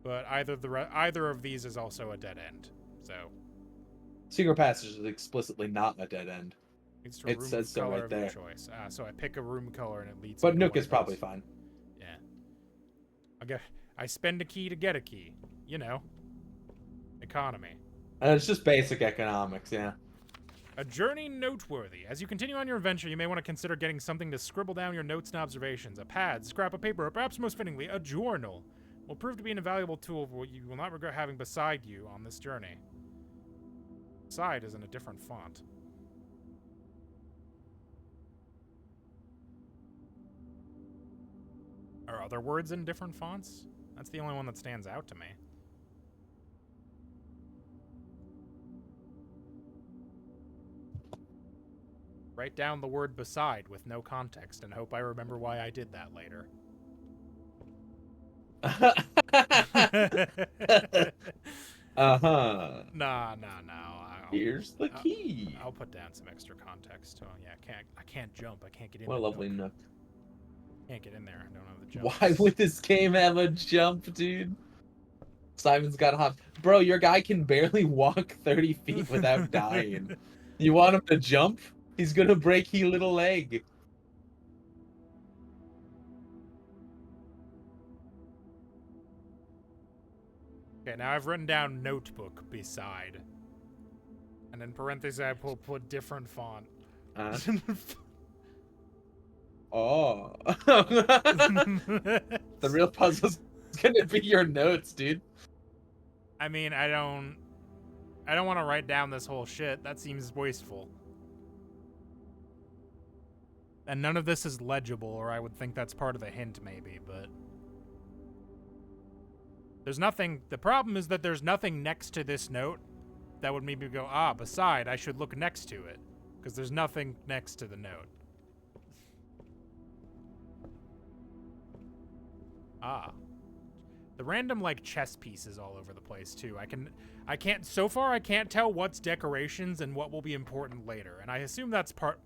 But either of these is also a dead end. So secret passage is explicitly not a dead end. it's to a It room says so color right of your there. choice. So I pick a room color and it leads. But me to Nook one is of probably those. fine. Yeah. I spend a key to get a key. You know. Economy. And it's just basic economics, yeah. A journey noteworthy. As you continue on your adventure, you may want to consider getting something to scribble down your notes and observations. A pad, scrap of paper, or perhaps most fittingly, a journal will prove to be an invaluable tool for what you will not regret having beside you on this journey. Beside is in a different font. Are other words in different fonts? That's the only one that stands out to me. Write down the word beside with no context and hope I remember why I did that later. Uh-huh. Nah. Here's the key. I'll put down some extra context. Oh yeah, I can't jump. I can't get in. What a lovely Nook. Can't get in there. I don't have the jump. Why would this game have a jump, dude? Simon's got to hop. Bro, your guy can barely walk 30 feet without dying. You want him to jump? He's gonna break his little leg. Okay, now I've written down notebook beside. And in parentheses I will put different font. Oh. The real puzzle's gonna be your notes, dude. I mean, I don't want to write down this whole shit. That seems wasteful. And none of this is legible, or I would think that's part of the hint, maybe, but... There's nothing... The problem is that there's nothing next to this note that would make me go, beside, I should look next to it. Because there's nothing next to the note. The random, chess pieces all over the place, too. So far, I can't tell what's decorations and what will be important later. And I assume that's part...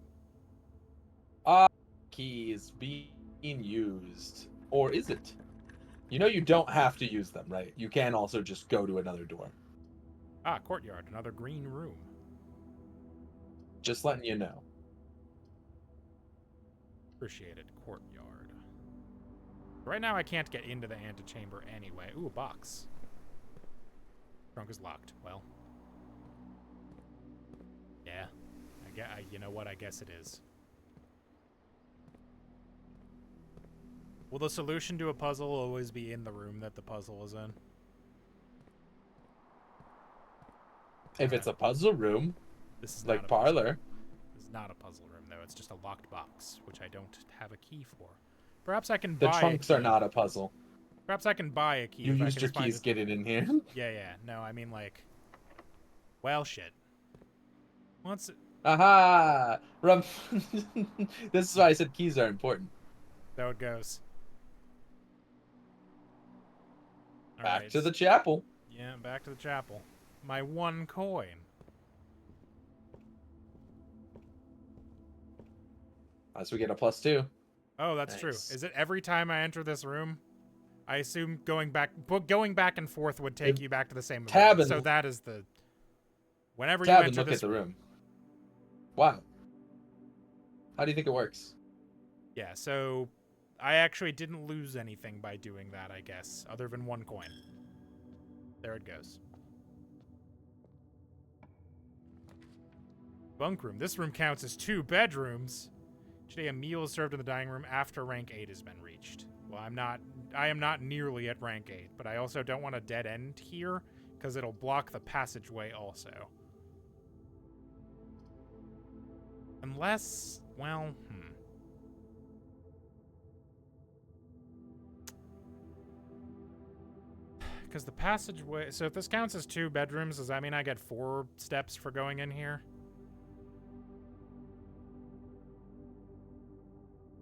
Keys being used. Or is it? You know you don't have to use them, right? You can also just go to another door. Courtyard. Another green room. Just letting you know. Appreciated. Courtyard. Right now, I can't get into the antechamber anyway. Ooh, a box. Trunk is locked. Well. Yeah. You know what? I guess it is. Will the solution to a puzzle always be in the room that the puzzle is in? If it's a puzzle room, This is like parlor. This is not a puzzle room, though. It's just a locked box, which I don't have a key for. Perhaps I can The buy trunks a key. are not a puzzle. Perhaps I can buy a key. You if I used can your find keys, get it in here. Yeah. No, I mean, well, shit. Once... Aha! This is why I said keys are important. So it goes. Back to the chapel. Yeah, back to the chapel. My one coin. As we get a +2. Oh, that's true. Nice. Is it every time I enter this room? I assume going back and forth would take you back to the same Tab room. and- So that is the... Whenever you Tab and enter look this at the room. Wow. How do you think it works? Yeah, so I actually didn't lose anything by doing that, I guess, other than one coin. There it goes. Bunk room. This room counts as 2 bedrooms. Today a meal is served in the dining room after rank 8 has been reached. Well, I am not nearly at rank 8, but I also don't want a dead end here, because it'll block the passageway also. Unless, well, Because the passageway... So if this counts as 2 bedrooms, does that mean I get 4 steps for going in here?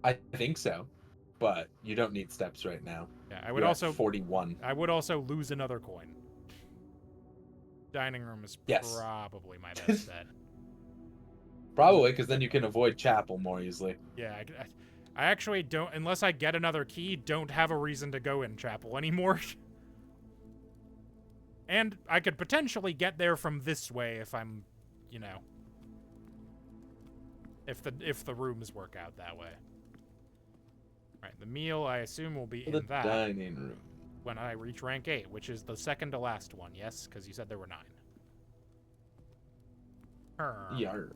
I think so. but you don't need steps right now. Yeah, I would You're also at 41. I would also lose another coin. Dining room is Yes. probably my best bet. Probably, because then you can avoid chapel more easily. Yeah, I actually don't, unless I get another key, don't have a reason to go in chapel anymore. And I could potentially get there from this way if I'm, you know, if the rooms work out that way. Right, the meal I assume will be The in that dining room. when I reach rank 8, which is the second to last one. Yes, because you said there were 9. Yar.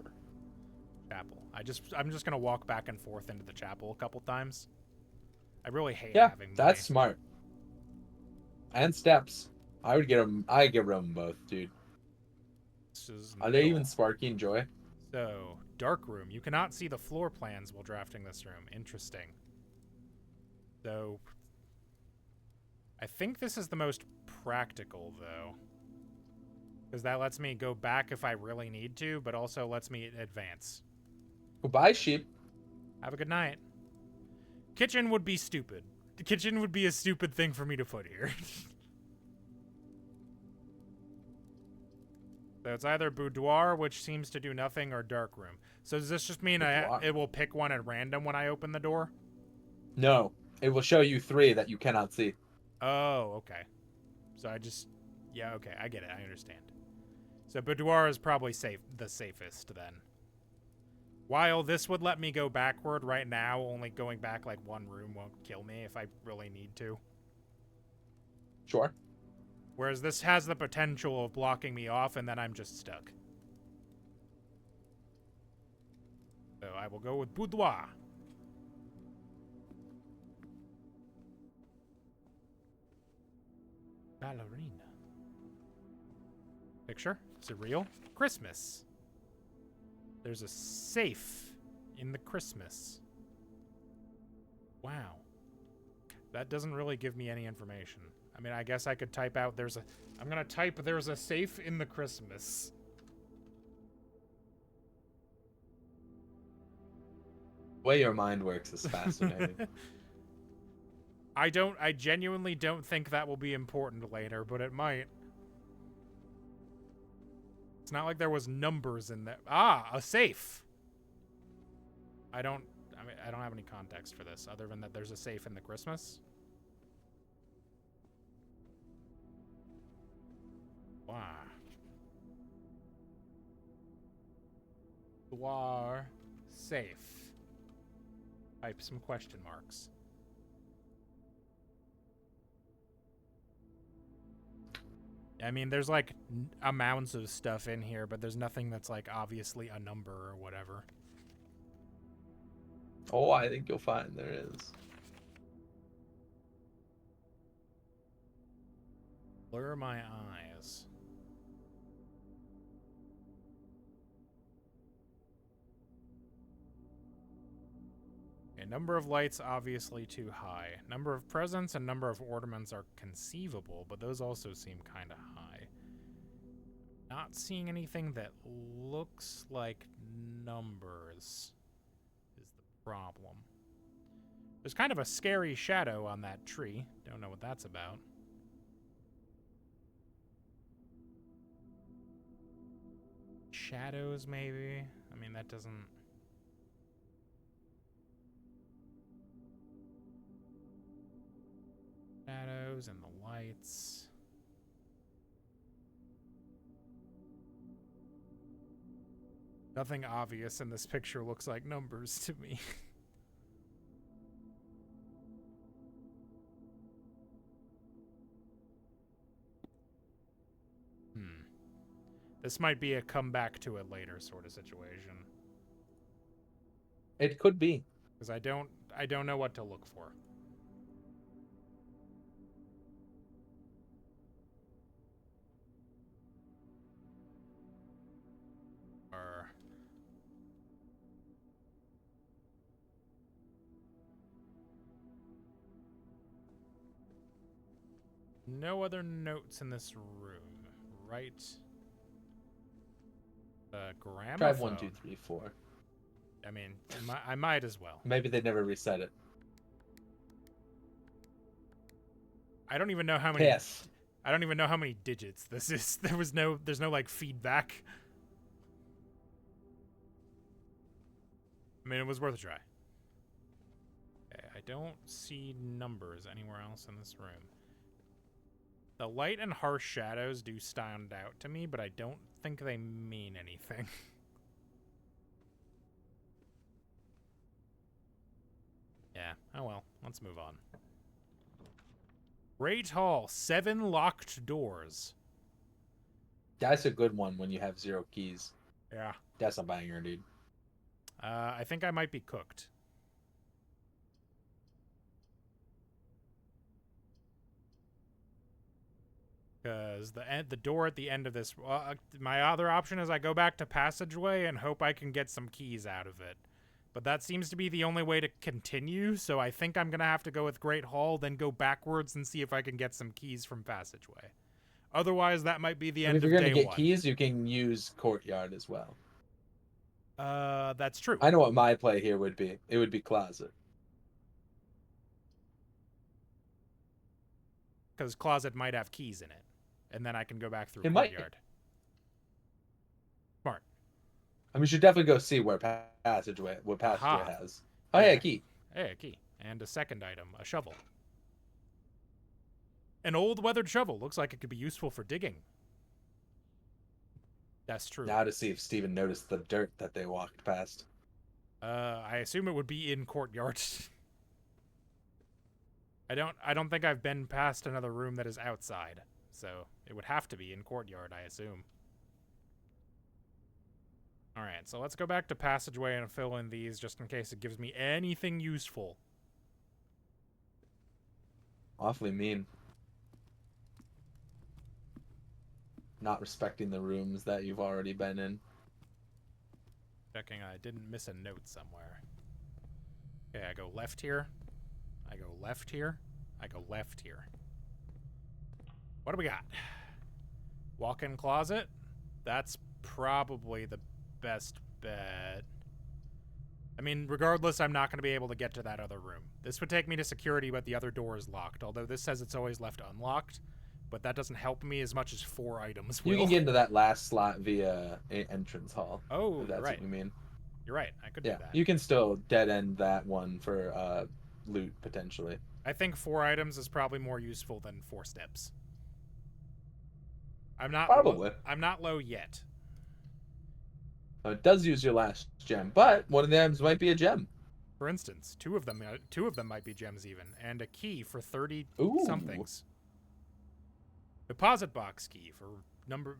Chapel. I'm just gonna walk back and forth into the chapel a couple times. I really hate Yeah, having money. that's smart. And steps. I would get them. I get them both, dude. This is Are they middle. even Sparky and Joy? So, dark room. You cannot see the floor plans while drafting this room. Interesting. So, I think this is the most practical, though. Because that lets me go back if I really need to, but also lets me advance. Goodbye, sheep. Have a good night. Kitchen would be stupid. The kitchen would be a stupid thing for me to put here. So it's either boudoir, which seems to do nothing, or dark room. So does this just mean it will pick one at random when I open the door? No, it will show you 3 that you cannot see. Oh, okay. So yeah, okay, I get it. I understand. So boudoir is probably the safest then. While this would let me go backward right now, only going back like one room won't kill me if I really need to. Sure. Whereas this has the potential of blocking me off, and then I'm just stuck. So I will go with boudoir. Ballerina. Picture? Is it real? Christmas. There's a safe in the Christmas. Wow. That doesn't really give me any information. I mean, I guess I could type out I'm gonna type there's a safe in the Christmas. The way your mind works is fascinating. I genuinely don't think that will be important later, but it might. It's not like there was numbers in there. Ah, a safe. I don't have any context for this other than that there's a safe in the Christmas. Wow. Boudoir safe. Type some question marks. I mean, there's like amounts of stuff in here, but there's nothing that's like obviously a number or whatever. Oh, I think you'll find there is. Blur my eyes. Okay, number of lights obviously too high. Number of presents and number of ornaments are conceivable, but those also seem kind of high. Not seeing anything that looks like numbers is the problem. There's kind of a scary shadow on that tree. Don't know what that's about. Shadows, maybe? I mean, that doesn't... Shadows and the lights. Nothing obvious in this picture looks like numbers to me. This might be a comeback to it later sort of situation. It could be. Because I don't know what to look for. No other notes in this room, right? Gramophone. Drive 1, 2, 3, 4. I mean, I might as well. Maybe they never reset it. I don't even know how many. Yes. I don't even know how many digits this is. There's no like feedback. I mean, it was worth a try. Okay, I don't see numbers anywhere else in this room. The light and harsh shadows do stand out to me, but I don't think they mean anything. Yeah, oh well, let's move on. Great Hall, 7 locked doors. That's a good one when you have 0 keys. Yeah. That's a banger, dude. I think I might be cooked. Because the door at the end of this... my other option is I go back to passageway and hope I can get some keys out of it. But that seems to be the only way to continue, so I think I'm going to have to go with Great Hall, then go backwards and see if I can get some keys from passageway. Otherwise, that might be the end of day 1. If you're going to get keys, you can use Courtyard as well. That's true. I know what my play here would be. It would be Closet. Because Closet might have keys in it. And then I can go back through It Courtyard. Smart. I mean, you should definitely go see what passageway has. Oh, yeah, a key. Hey, a key. And a second item, a shovel. An old weathered shovel. Looks like it could be useful for digging. That's true. Now to see if Steven noticed the dirt that they walked past. I assume it would be in Courtyard. I don't think I've been past another room that is outside. So it would have to be in Courtyard, I assume. Alright, so let's go back to passageway and fill in these just in case it gives me anything useful. Awfully mean. Not respecting the rooms that you've already been in. Checking I didn't miss a note somewhere. Okay, I go left here. I go left here. I go left here. What do we got? Walk-in closet. That's probably the best bet. I mean, regardless, I'm not going to be able to get to that other room. This would take me to security, but the other door is locked. Although this says it's always left unlocked. But that doesn't help me as much as 4 items will. You can get into that last slot via entrance hall. Oh, if that's right. what you mean. You're right. I could do that. You can still dead end that one for loot, potentially. I think 4 items is probably more useful than 4 steps. I'm not Probably. I'm not low yet. It does use your last gem, but one of the items might be a gem. For instance, two of them might be gems even, and a key for 30 somethings. Deposit box key for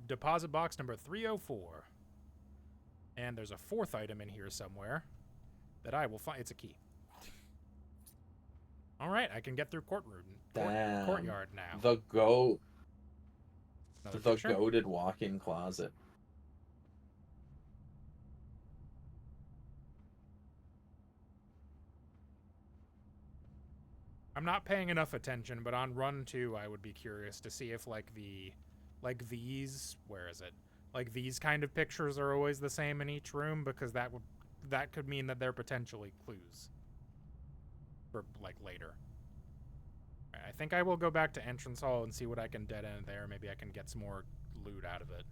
deposit box number 304. And there's a 4th item in here somewhere that I will find. It's a key. All right, I can get through courtyard now. The goated walk-in closet. I'm not paying enough attention, but on run 2, I would be curious to see if these, where is it? Like these kind of pictures are always the same in each room, because that could mean that they're potentially clues for like later. I think I will go back to entrance hall and see what I can dead end there. Maybe I can get some more loot out of it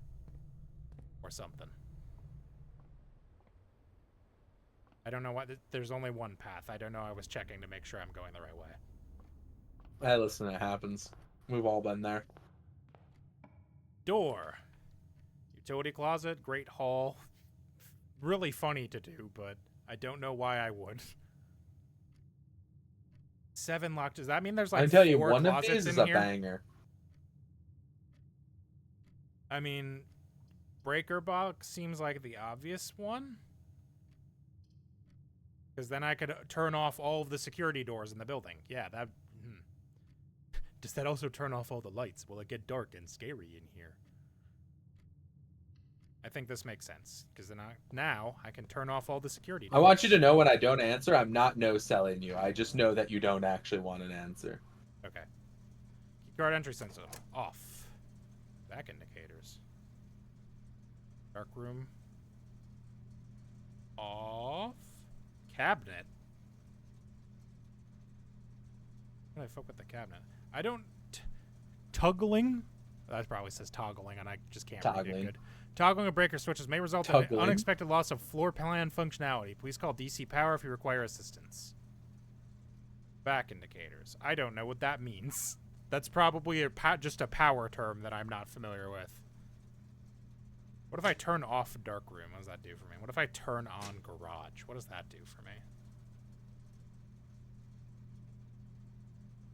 or something. I don't know why. There's only one path. I don't know. I was checking to make sure I'm going the right way. Hey, listen, it happens. We've all been there. Door. Utility closet. Great hall. Really funny to do, but I don't know why I would. 7 locked. Does that mean there's like I tell you, 4 one of closets these is in a here? banger. I mean, breaker box seems like the obvious one. Because then I could turn off all of the security doors in the building. Yeah, that... Does that also turn off all the lights? Will it get dark and scary in here? I think this makes sense. Because then now I can turn off all the security doors. I want you to know when I don't answer, I'm not no-selling you. I just know that you don't actually want an answer. Okay. Keycard entry sensor. Off. Back indicators. Dark room. Off. Cabinet. How do I fuck with the cabinet? I don't Tuggling? That probably says toggling, and I just can't read it Toggling. good. Toggling a breaker switches may result in Tuggling. an unexpected loss of floor plan functionality. Please call DC Power if you require assistance. Back indicators. I don't know what that means. That's probably just a power term that I'm not familiar with. What if I turn off dark room? What does that do for me? What if I turn on garage? What does that do for me?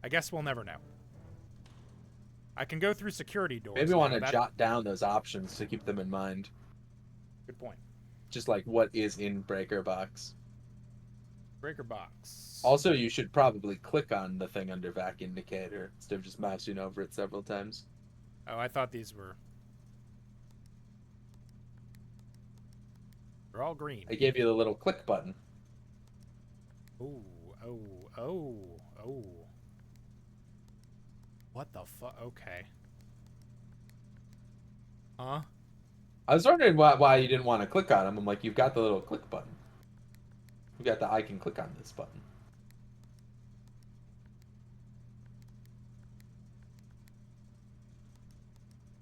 I guess we'll never know. I can go through security doors. Maybe you want to now. jot down those options to keep them in mind. Good point. Just like what is in breaker box. Breaker box. Also, you should probably click on the thing under vac indicator instead of just mousing over it several times. Oh, I thought these were... They're all green. I gave you the little click button. Ooh, oh. What the fuck? Okay. Huh? I was wondering why you didn't want to click on them. I'm like, you've got the little click button. You got the I can click on this button.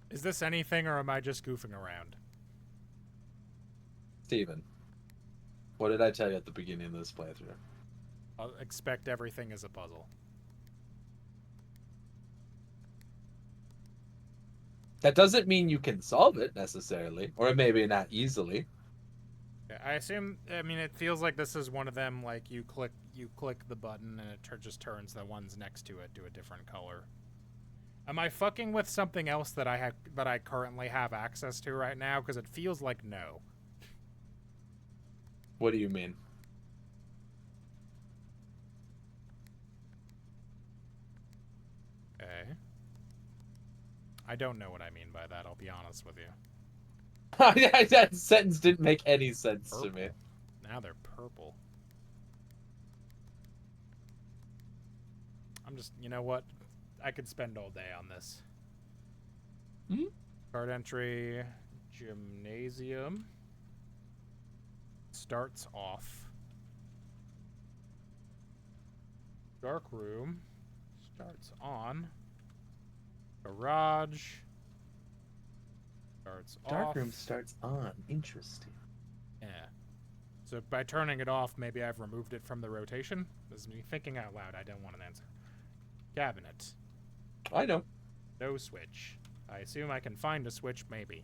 Is this anything, or am I just goofing around? Steven, what did I tell you at the beginning of this playthrough? I'll expect everything is a puzzle. That doesn't mean you can solve it necessarily, or maybe not easily. Yeah, I assume. I mean, it feels like this is one of them. Like you click the button, and it just turns the ones next to it to a different color. Am I fucking with something else that I currently have access to right now? Because it feels like no. What do you mean? Okay. I don't know what I mean by that. I'll be honest with you. That sentence didn't make any sense to me. Now they're purple. I'm just, you know what? I could spend all day on this. Hmm? Card entry, gymnasium. Starts off. Dark room. Starts on. Garage. Starts off. Dark room starts on. Interesting. Yeah. So by turning it off, maybe I've removed it from the rotation? This is me thinking out loud. I don't want an answer. Cabinet. I know. No switch. I assume I can find a switch, maybe.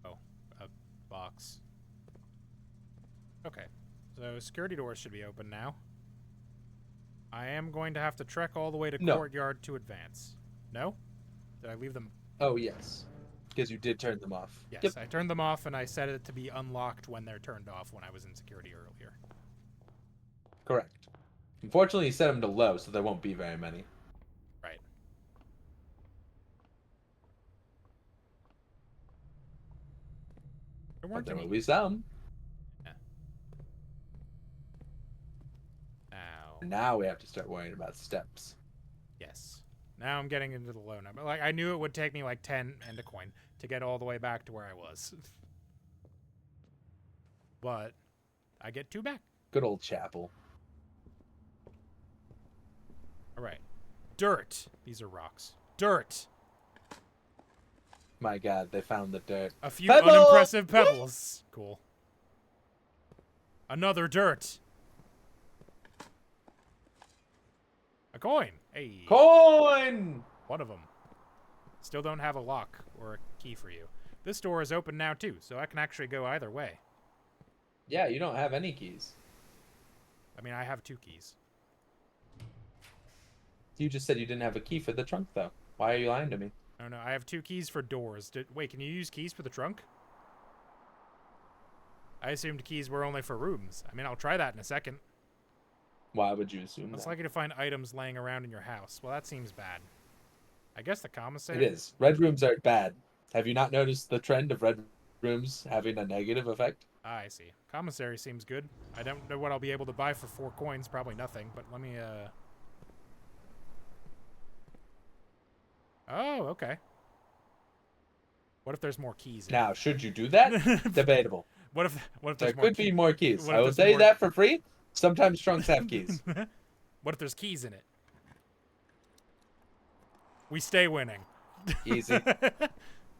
Oh, a box. Okay. So security doors should be open now. I am going to have to trek all the way to No. courtyard to advance. No? Did I leave them? Oh, yes. Because you did turn them off. Yes, Yep. I turned them off, and I set it to be unlocked when they're turned off when I was in security earlier. Correct. Unfortunately, you set them to low, so there won't be very many. Right. There But weren't there any. will be some. Now. Now we have to start worrying about steps. Yes. Now I'm getting into the low number. Like, I knew it would take me like 10 and a coin to get all the way back to where I was. But I get 2 back. Good old chapel. All right. Dirt. These are rocks. Dirt. My God, they found the dirt. A few Pebble! unimpressive pebbles. Cool. Another dirt. A coin. Hey. Coin! One of them. Still don't have a lock or a key for you. This door is open now too, so I can actually go either way. Yeah, you don't have any keys. I mean, I have 2 keys. You just said you didn't have a key for the trunk, though. Why are you lying to me? No, I have 2 keys for doors. Wait, can you use keys for the trunk? I assumed keys were only for rooms. I mean, I'll try that in a second. Why would you assume It's that? likely to find items laying around in your house. Well, that seems bad. I guess the commissary... It is. Red rooms are bad. Have you not noticed the trend of red rooms having a negative effect? Ah, I see. Commissary seems good. I don't know what I'll be able to buy for 4 coins. Probably nothing, but let me, Oh, okay. What if there's more keys in Now, should you do that? it? Debatable. What if There there's more could be more keys. what I if will there's tell you more- that for free. Sometimes trunks have keys. What if there's keys in it? We stay winning. Easy.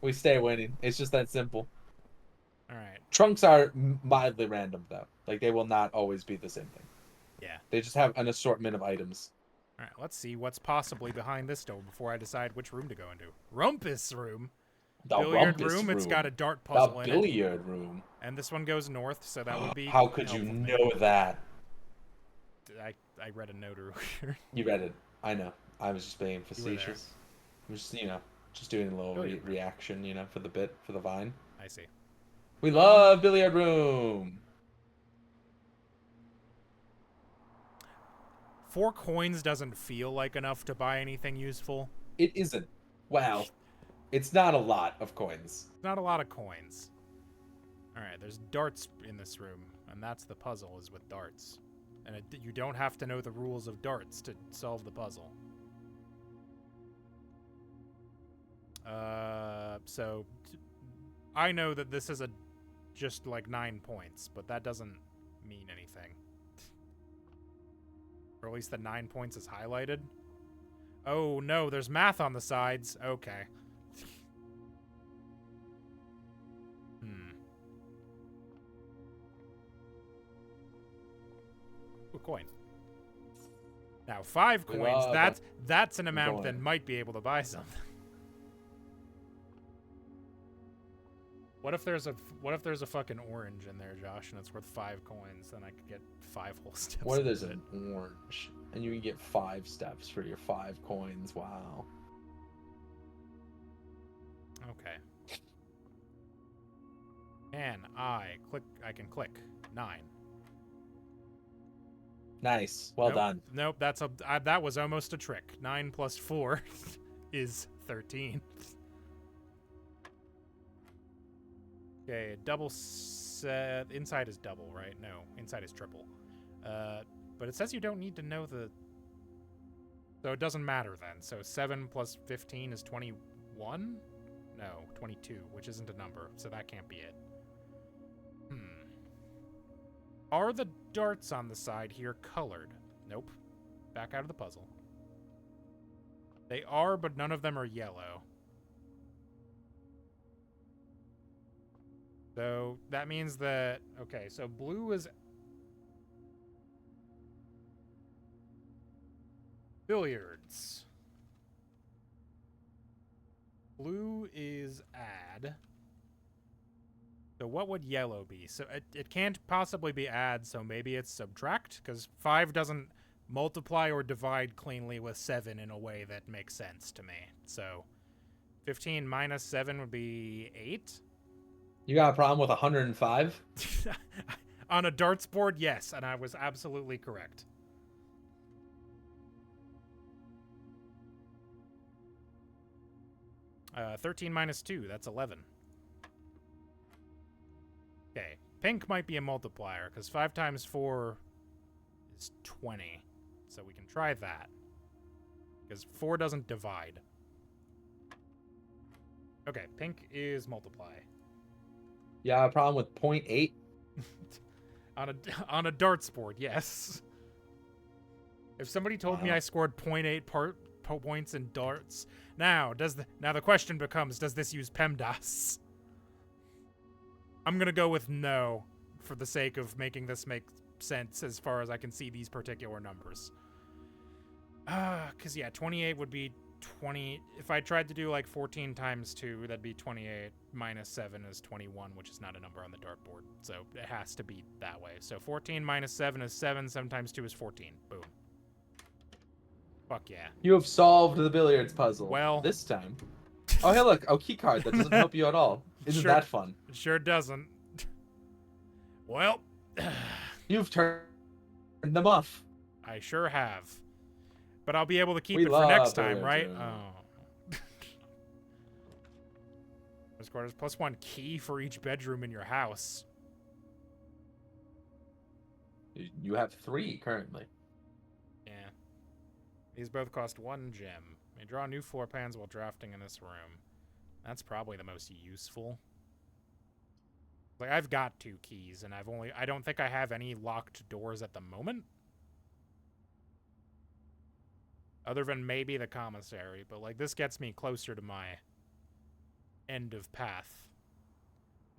We stay winning. It's just that simple. All right. Trunks are mildly random, though. Like, they will not always be the same thing. Yeah. They just have an assortment of items. All right. Let's see what's possibly behind this door before I decide which room to go into. Rumpus room. The Billiard rumpus room. room. It's got a dart The puzzle in it. billiard room. And this one goes north, so that would be. How could you helpful, maybe. know that? I read a note earlier. You read it. I know. I was just being You were there. facetious. I'm just, just doing a little Billiard room. reaction, for the bit, for the vine. I see. We love billiard room. 4 coins doesn't feel like enough to buy anything useful. It isn't. Wow. It's not a lot of coins. Not a lot of coins. All right, there's darts in this room, and that's the puzzle is with darts. And you don't have to know the rules of darts to solve the puzzle. So I know that this is just like 9 points, but that doesn't mean anything. Or at least the 9 points is highlighted. Oh no, there's math on the sides. Okay. A coin. Now 5 coins. That's an amount that might be able to buy something. What if there's a fucking orange in there, Josh, and it's worth 5 coins? Then I could get 5 whole steps. What if there's an orange and you can get 5 steps for your 5 coins? Wow. Okay. I can click 9. Nice. Well Nope, done. Nope, that was almost a trick. 9 plus 4 is 13. Okay, double set. Inside is double, right? No, inside is triple. But it says you don't need to know the. So it doesn't matter then. So 7 plus 15 is 21? No, 22, which isn't a number, so that can't be it. Are the darts on the side here colored? Nope. Back out of the puzzle. They are, but none of them are yellow. So that means that, okay, so blue is billiards. Blue is add. So what would yellow be? So it can't possibly be add, so maybe it's subtract, because 5 doesn't multiply or divide cleanly with 7 in a way that makes sense to me. So 15 minus 7 would be 8. You got a problem with 105? On a darts board, yes, and I was absolutely correct. Uh, 13 minus 2, that's 11. Okay, pink might be a multiplier, because 5 times 4 is 20. So we can try that. Because 4 doesn't divide. Okay, pink is multiply. You got a problem with 0.8? on a darts board, yes. If somebody told me I scored 0.8 points in darts, now the question becomes, does this use PEMDAS? I'm gonna go with no, for the sake of making this make sense as far as I can see these particular numbers. Cause yeah, 28 would be 20. If I tried to do like 14 times 2, that'd be 28 minus 7 is 21, which is not a number on the dartboard. So it has to be that way. So 14 minus 7 is 7. 7 times 2 is 14. Boom. Fuck yeah. You have solved the billiards puzzle. Well. This time. Oh, hey, look. A key card. That doesn't help you at all. Isn't that fun? It sure doesn't. Well. You've turned them off. I sure have. But I'll be able to keep it for next time, right? Oh. There's +1 key for each bedroom in your house. You have 3 currently. Yeah. These both cost 1 gem. May draw new floor plans while drafting in this room. That's probably the most useful. Like, I've got 2 keys, and I don't think I have any locked doors at the moment. Other than maybe the commissary, but, like, this gets me closer to my end of path.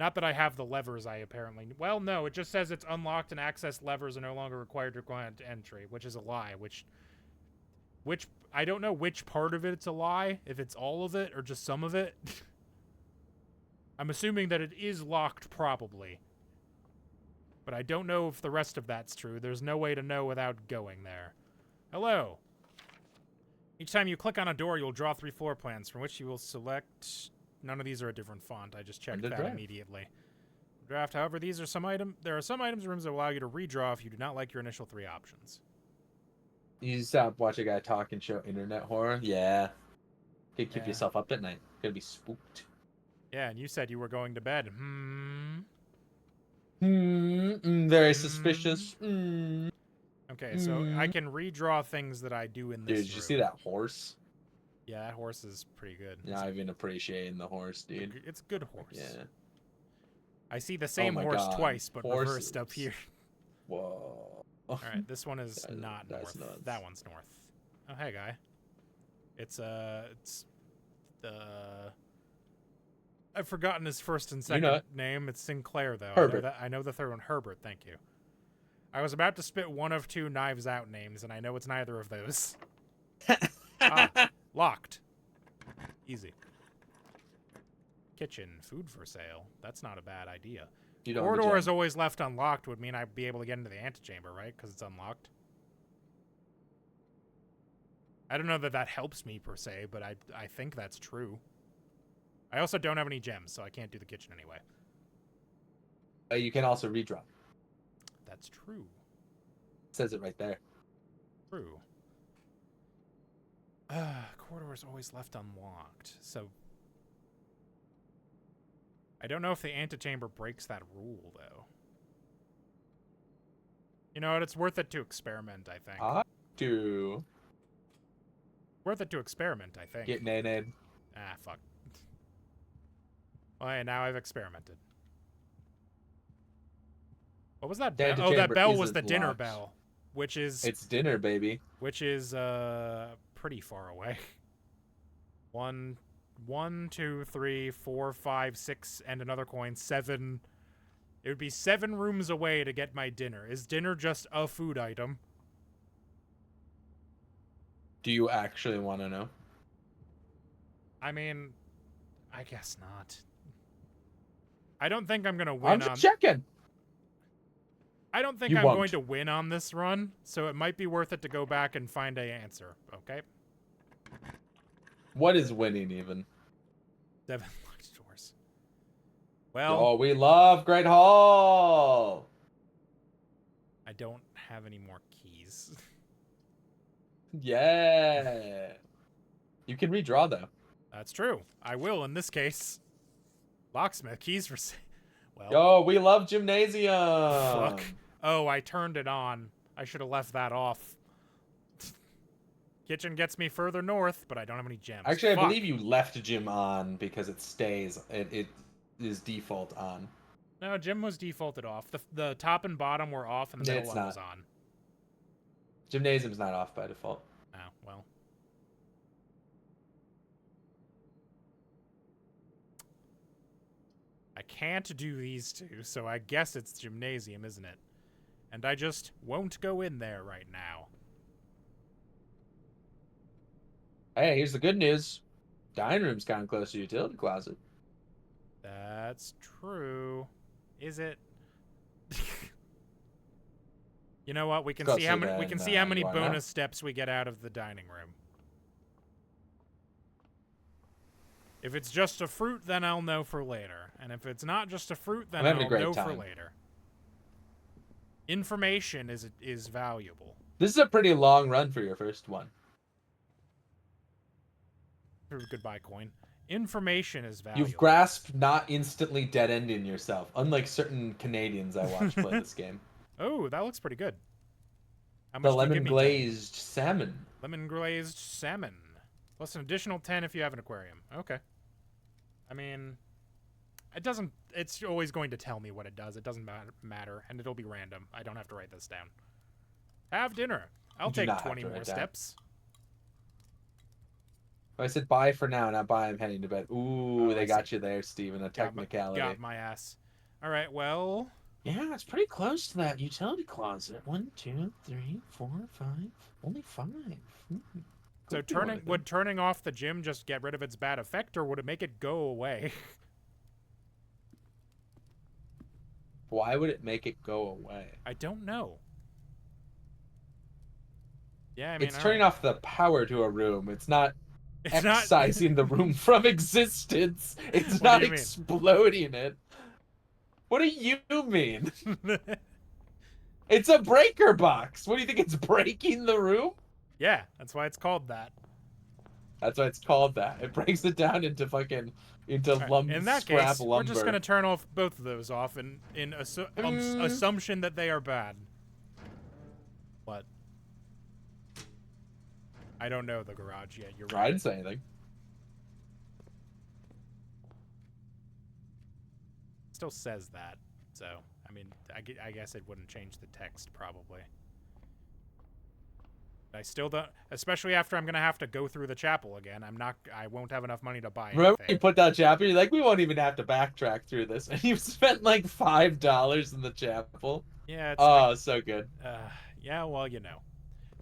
Not that I have the levers I apparently... Well, no, it just says it's unlocked and access levers are no longer required to grant entry, which is a lie, which... I don't know which part of it's a lie, if it's all of it or just some of it. I'm assuming that it is locked, probably. But I don't know if the rest of that's true. There's no way to know without going there. Hello. Each time you click on a door, you'll draw 3 floor plans, from which you will select... None of these are a different font. I just checked that immediately. Draft, however, there are some items in rooms that allow you to redraw if you do not like your initial 3 options. You stop watch a guy talk and show internet horror? Yeah. Could keep yourself up at night. Gonna be spooked. Yeah, and you said you were going to bed. Very suspicious. Okay, so I can redraw things that I do in this Dude, did you see that horse? Yeah, that horse is pretty good. Yeah, I've been appreciating the horse, dude. It's a good horse. Yeah. I see the same horse twice, but reversed up here. Whoa. Alright, this one is not north. Nuts. That one's north. Oh, hey, guy. It's I've forgotten his first and second name. It's Sinclair, though. Herbert. I know the third one. Herbert, thank you. I was about to spit one of 2 Knives Out names, and I know it's neither of those. Locked. Easy. Kitchen. Food for sale. That's not a bad idea. Corridor is always left unlocked would mean I'd be able to get into the antechamber, right? Because it's unlocked. I don't know that that helps me, per se, but I think that's true. I also don't have any gems, so I can't do the kitchen anyway. You can also redraw. That's true. It says it right there. True. Corridor is always left unlocked, so... I don't know if the antechamber breaks that rule, though. You know what? It's worth it to experiment, I think. I do. Worth it to experiment, I think. Get nated. Ah, fuck. Well, hey, now I've experimented. What was that bell? Oh, that bell was the dinner bell, which is... It's dinner, baby. Which is, pretty far away. 1, 2, 3, 4, 5, 6, and another coin. 7. It would be 7 rooms away to get my dinner. Is dinner just a food item? Do you actually want to know? I mean, I guess not. I don't think I'm gonna win I'm just checking. I don't think I'm going to win on this run, so it might be worth it to go back and find an answer, okay? What is winning, even? 7 locked doors. Well... Oh, we love Great Hall! I don't have any more keys. Yeah! You can redraw, though. That's true. I will, in this case. Locksmith, keys for... Well... Yo, we love Gymnasium! Fuck. Oh, I turned it on. I should have left that off. Kitchen gets me further north, but I don't have any gems. Actually, I believe you left Gym on because it stays. It is default on. No, Gym was defaulted off. The top and bottom were off, and the middle one was on. Gymnasium's not off by default. Oh, well. I can't do these 2, so I guess it's Gymnasium, isn't it? And I just won't go in there right now. Hey, here's the good news. Dining room's kind of close to utility closet. That's true. Is it? You know what? We can see how many bonus steps we get out of the dining room. If it's just a fruit, then I'll know for later. And if it's not just a fruit, then I'll know for later. Information is valuable. This is a pretty long run for your first one. Goodbye, coin. Information is valuable. You've grasped not instantly dead-ending yourself, unlike certain Canadians I watch play this game. Oh, that looks pretty good. How much The lemon glazed salmon. Lemon glazed salmon. Plus an additional 10 if you have an aquarium. Okay. I mean, it doesn't. It's always going to tell me what it does. It doesn't matter, and it'll be random. I don't have to write this down. Have dinner. I'll You do take not have 20 to more write that. steps. I said bye for now, not bye. I'm heading to bed. Ooh, Oh, they I got see. you there, Steven. A Got technicality. my ass. All right. Well, Yeah, it's pretty close to that utility closet. 1, 2, 3, 4, 5. Only 5. so Could be one of them. would turning off the gym just get rid of its bad effect, or would it make it go away? Why would it make it go away? I don't know. Yeah, I mean, It's turning off the power to a room. It's not It's not. excising the room from existence. It's What not do you mean? exploding it. What do you mean? It's a breaker box. What do you think? It's breaking the room? Yeah, that's why it's called that. That's why it's called that. It breaks it down into All right, in that scrap case, lumber. we're just gonna turn off both of those off in assumption that they are bad. What? I don't know the garage yet. You're I right. didn't say anything. It still says that, so I mean, I guess it wouldn't change the text probably. I still don't, especially after I'm gonna have to go through the chapel again. I won't have enough money to buy Remember when you anything. put that chapel? You're like, we won't even have to backtrack through this. And you spent like $5 in the chapel. Yeah, it's Oh, so good. yeah, well, you know,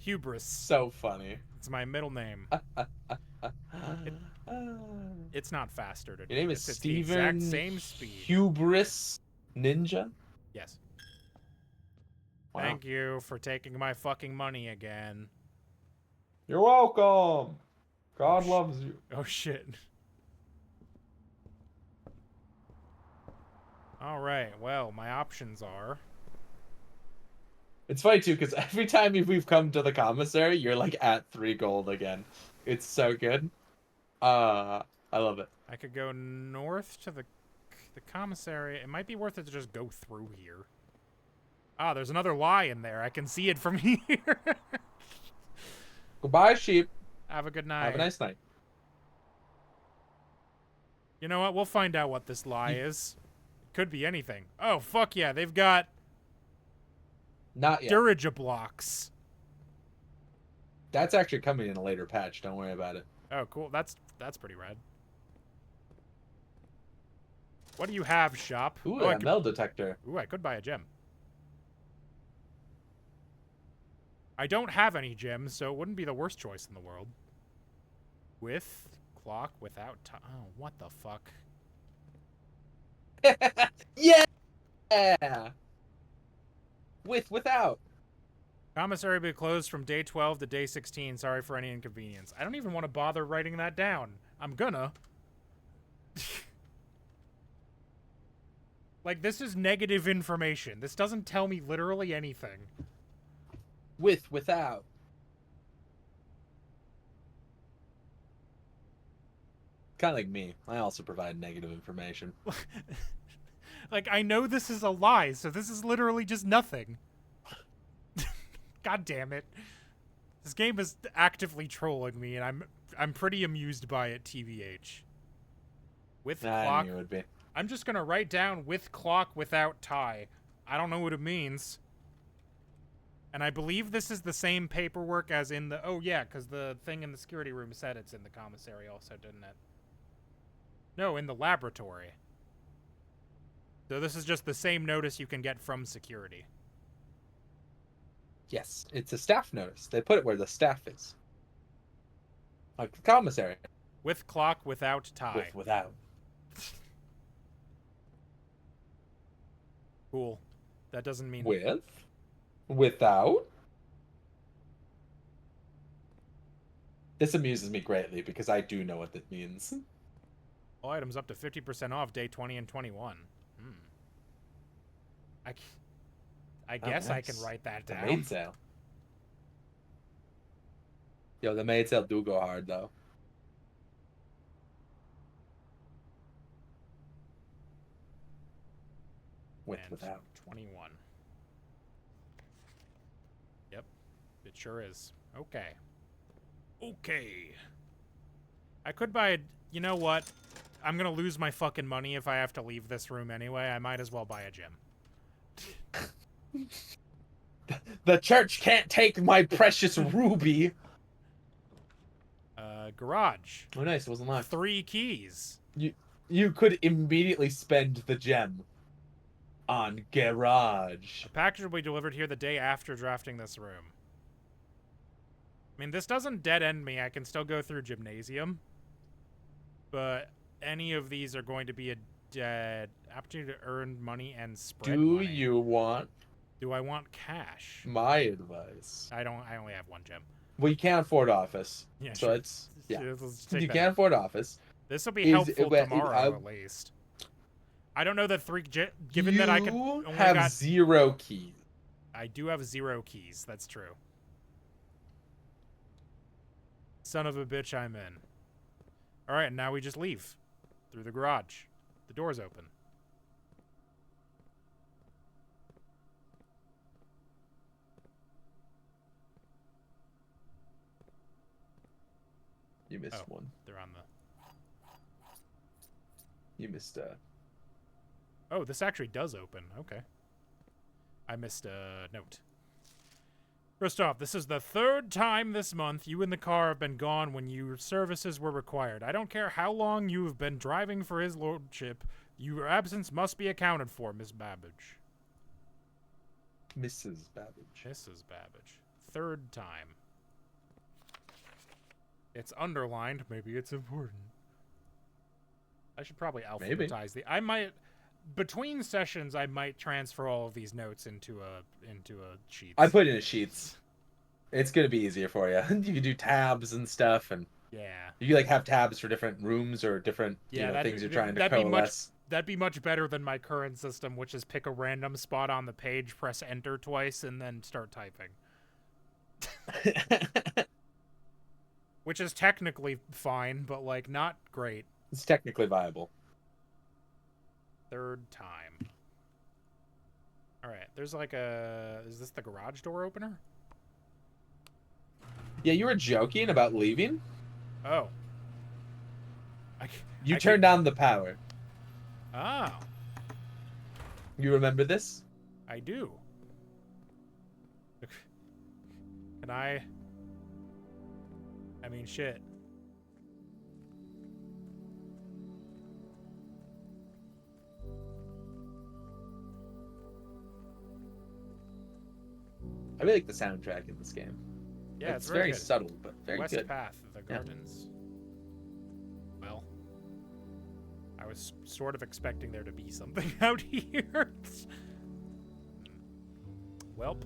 hubris. So funny. It's my middle name. It's not faster to do. Your name is It's the exact Steven same speed. Hubris Ninja? Yes. Wow. Thank you for taking my fucking money again. You're welcome. God Oh, loves you. Oh shit. All right. Well, my options are. It's funny too, because every time we've come to the commissary, you're like at 3 gold again. It's so good. I love it. I could go north to the commissary. It might be worth it to just go through here. Ah, there's another lie in there. I can see it from here. Goodbye, sheep. Have a good night. Have a nice night. You know what? We'll find out what this lie is. Could be anything. Oh, fuck yeah. They've got Not yet. Dirigiblocks. That's actually coming in a later patch. Don't worry about it. Oh, cool. That's pretty rad. What do you have, shop? Ooh, Oh, a metal detector. I could buy a gem. I don't have any gems, so it wouldn't be the worst choice in the world. With clock, without time. Oh, what the fuck? Yeah. Without. Commissary will be closed from day 12 to day 16. Sorry for any inconvenience. I don't even want to bother writing that down. I'm gonna. Like, this is negative information. This doesn't tell me literally anything. Without. Kind of like me. I also provide negative information. Like, I know this is a lie, so this is literally just nothing. God damn it. This game is actively trolling me, and I'm pretty amused by it, TBH. With I clock. knew it would be. I'm just gonna write down with clock without tie. I don't know what it means. And I believe this is the same paperwork as in the... Oh, yeah, because the thing in the security room said it's in the commissary also, didn't it? No, in the laboratory. So this is just the same notice you can get from security. Yes, it's a staff notice. They put it where the staff is. Like the commissary. With clock without tie. Without. Cool. That doesn't mean... Without? This amuses me greatly because I do know what that means. All items up to 50% off day 20 and 21. I guess I can nice. write that The down. maid sale. Yo, the maid sale do go hard though. And Without. 21. Yep. It sure is. Okay. Okay. I could buy a... You know what? I'm gonna lose my fucking money if I have to leave this room anyway. I might as well buy a gym. The church can't take my precious ruby. Garage. Oh, nice. It wasn't locked. 3 keys. You could immediately spend the gem on garage. A package will be delivered here the day after drafting this room. I mean, this doesn't dead-end me. I can still go through gymnasium. But any of these are going to be a dead opportunity to earn money and spread money. Do I want cash? my advice? I only have 1 gem. Well, you can't afford office. Yeah, So sure. it's... Yeah. Let's take You that can't out. afford office. This will be helpful well, tomorrow, at least. I don't know that given that I could You only have got 0 keys. I do have 0 keys. That's true. Son of a bitch, I'm in. All right, now we just leave through the garage. The door's open. You missed Oh. one. They're on the... You missed Oh, this actually does open. Okay. I missed a note. First off, this is the 3rd time this month you and the car have been gone when your services were required. I don't care how long you have been driving for his lordship. Your absence must be accounted for, Miss Babbage. Mrs. Babbage. Mrs. Babbage. 3rd time. It's underlined. Maybe it's important. I should probably alphabetize the... I might... Between sessions, I might transfer all of these notes into a sheet. I put it in sheets. It's gonna be easier for you. You can do tabs and stuff, and Yeah. you can, like, have tabs for different rooms or different things you're trying to coalesce. That'd be much better than my current system, which is pick a random spot on the page, press enter twice, and then start typing. Which is technically fine, but, like, not great. It's technically viable. 3rd time. Alright, there's like a... Is this the garage door opener? Yeah, you were joking about leaving? Oh. You turned down the power. Oh. You remember this? I do. Can I mean, shit. I really like the soundtrack in this game. Yeah, it's very very good. subtle, but very West good. Path, the gardens. Well, I was sort of expecting there to be something out here. Welp.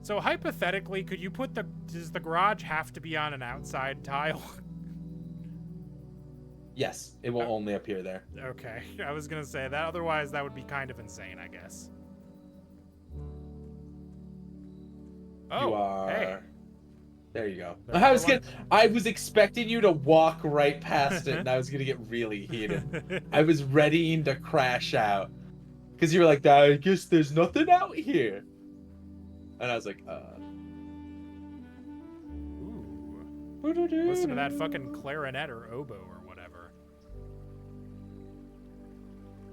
So hypothetically, could you put does the garage have to be on an outside tile? Yes, it will only appear there. Okay, I was gonna say that. Otherwise, that would be kind of insane, I guess. Oh, You are. hey. There you go. The I was expecting you to walk right past it, and I was gonna get really heated. I was ready to crash out, because you were like, "I guess there's nothing out here," and I was like, Ooh. Listen to that fucking clarinet or oboe or whatever.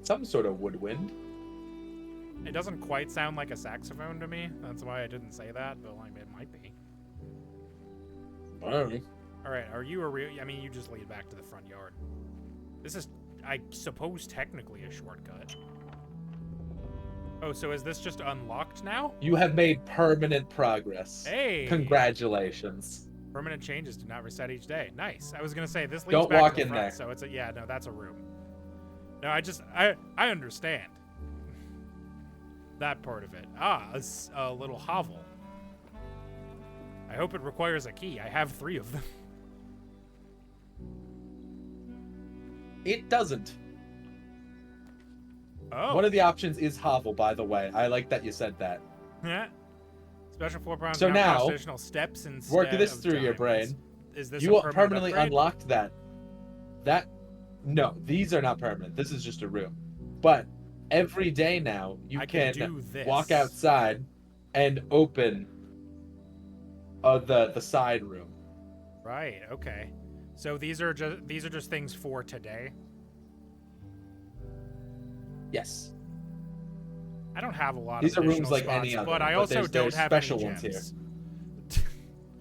Some sort of woodwind. It doesn't quite sound like a saxophone to me. That's why I didn't say that, but like, it might be. I don't know. All right, are you a real... I mean, you just lead back to the front yard. This is, I suppose, technically a shortcut. Oh, so is this just unlocked now? You have made permanent progress. Hey! Congratulations. Permanent changes do not reset each day. Nice. I was gonna say, this leads Don't back walk to the in front, there. so it's a... Yeah, no, that's a room. No, I understand. That part of it. Ah, a little hovel. I hope it requires a key. I have 3 of them. It doesn't. Oh. One of the options is hovel, by the way. I like that you said that. Yeah. Special floor plans So now, constitutional steps instead work this of through your diamonds. brain. Is this You a permanently upgrade? unlocked that. No, these are not permanent. This is just a room. But every day now, you I can do this. walk outside and open the side room. Right. Okay. So these are just things for today. Yes. I don't have a lot These of are rooms additional like spots, any other, but I but also there's don't have special any ones here. gems.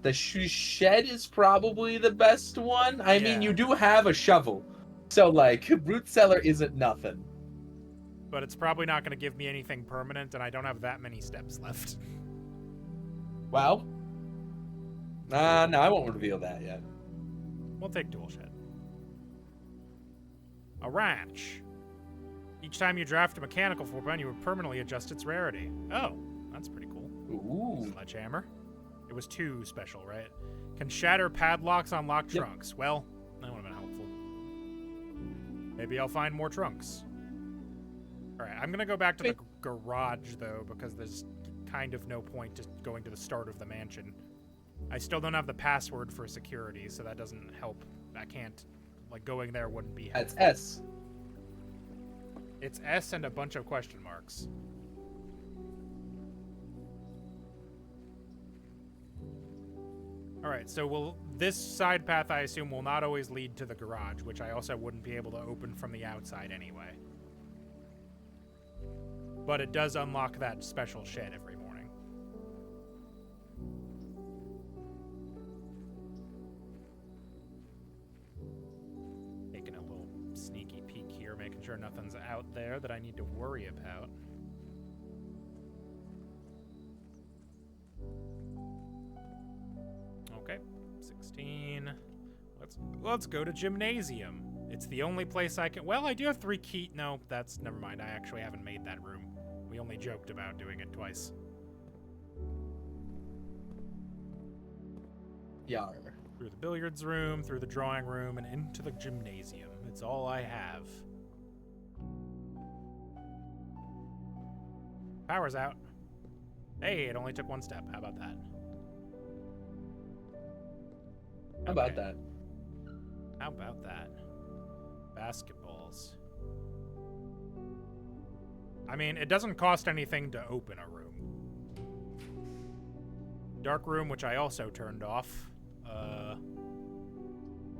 The shed is probably the best one. I mean, Yeah. you do have a shovel. So, like, root cellar isn't nothing. But it's probably not going to give me anything permanent, and I don't have that many steps left. Well, no, I won't reveal that yet. We'll take dual shed. A ranch. Each time you draft a mechanical weapon, you would permanently adjust its rarity. Oh, that's pretty cool. Ooh. Sledgehammer. It was 2 special, right? Can shatter padlocks on locked Yep. trunks. Well, that would have been helpful. Maybe I'll find more trunks. Alright, I'm gonna go back to the garage, though, because there's kind of no point to going to the start of the mansion. I still don't have the password for security, so that doesn't help. I can't... Like, going there wouldn't be helpful. That's S. It's S and a bunch of question marks. Alright, so this side path, I assume, will not always lead to the garage, which I also wouldn't be able to open from the outside anyway. But it does unlock that special shed every morning. Taking a little sneaky peek here, making sure nothing's out there that I need to worry about. Okay, 16. Let's go to gymnasium. It's the only place I can... Well, I do have 3 key... No, that's... Never mind. I actually haven't made that room. We only joked about doing it twice. Yar. Through the billiards room, through the drawing room, and into the gymnasium. It's all I have. Power's out. Hey, it only took 1 step. How about that? How about that? How about that? Basketballs. I mean, it doesn't cost anything to open a room. Dark room, which I also turned off.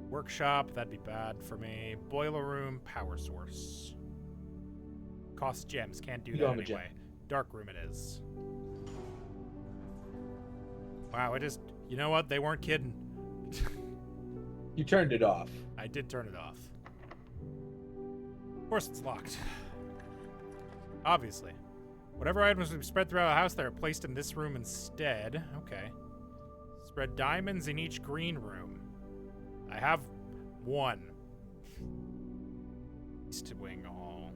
Workshop, that'd be bad for me. Boiler room, power source. Cost gems, can't do You that don't have a gem. anyway. Dark room it is. Wow, it just... You know what? They weren't kidding. You turned it off. I did turn it off. Of course it's locked. Obviously. Whatever items we spread throughout the house, they are placed in this room instead. Okay. Spread diamonds in each green room. I have 1. East wing hall.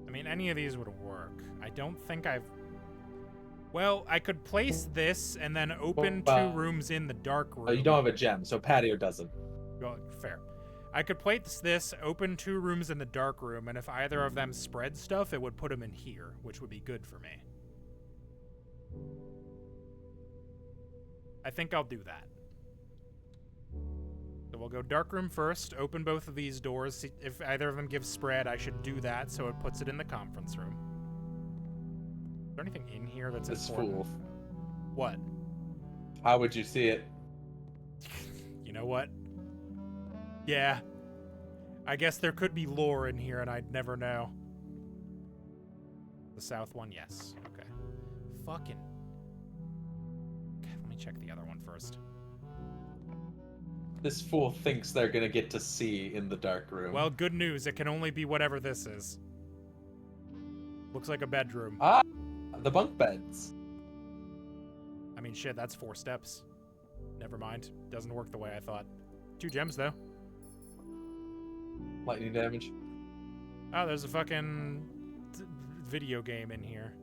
I mean, any of these would work. I don't think I've... Well, I could place this and then open 2 rooms in the dark room. Oh, you don't have a gem, so patio doesn't. Well, fair. I could place this, open 2 rooms in the dark room, and if either of them spread stuff, it would put them in here, which would be good for me. I think I'll do that. So we'll go dark room first, open both of these doors. See if either of them gives spread, I should do that, so it puts it in the conference room. Is there anything in here that's This important? fool. What? How would you see it? You know what? Yeah. I guess there could be lore in here and I'd never know. The south one, yes. Okay. Fucking... Okay, let me check the other one first. This fool thinks they're gonna get to see in the dark room. Well, good news. It can only be whatever this is. Looks like a bedroom. Ah, the bunk beds. I mean, shit, that's 4 steps. Never mind. Doesn't work the way I thought. 2 gems, though. Lightning damage. Oh, there's a fucking video game in here.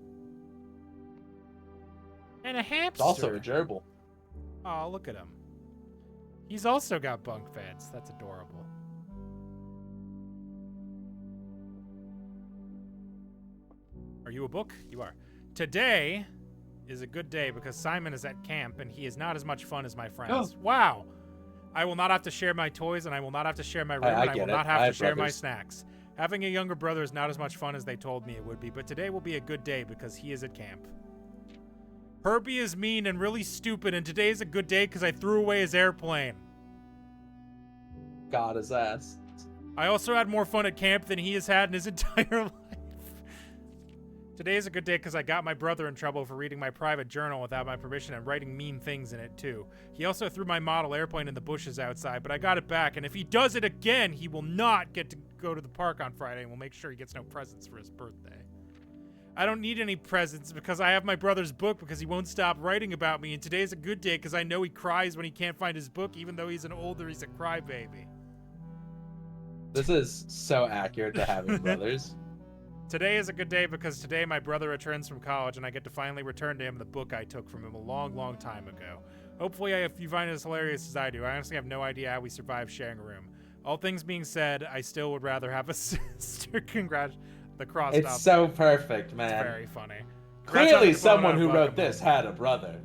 And a hamster. It's also a gerbil. Oh, look at him. He's also got bunk beds. That's adorable. Are you a book? You are. Today is a good day because Simon is at camp and he is not as much fun as my friends. Wow. I will not have to share my toys and I will not have to share my room and I will not have to share my snacks. Having a younger brother is not as much fun as they told me it would be, but today will be a good day because he is at camp. Herbie is mean and really stupid, and today is a good day because I threw away his airplane. Got his ass. I also had more fun at camp than he has had in his entire life. Today is a good day because I got my brother in trouble for reading my private journal without my permission and writing mean things in it, too. He also threw my model airplane in the bushes outside, but I got it back, and if he does it again, he will not get to go to the park on Friday, and we'll make sure he gets no presents for his birthday. I don't need any presents because I have my brother's book because he won't stop writing about me, and today's a good day because I know he cries when he can't find his book, even though he's a crybaby. This is so accurate to having brothers. Today is a good day because today my brother returns from college and I get to finally return to him the book I took from him a long, long time ago. Hopefully, if you find it as hilarious as I do, I honestly have no idea how we survived sharing a room. All things being said, I still would rather have a sister. Congrats. The cross It's stop. so perfect, man. It's very funny. Congrats on Clearly, the diploma someone who of wrote welcome. this had a brother.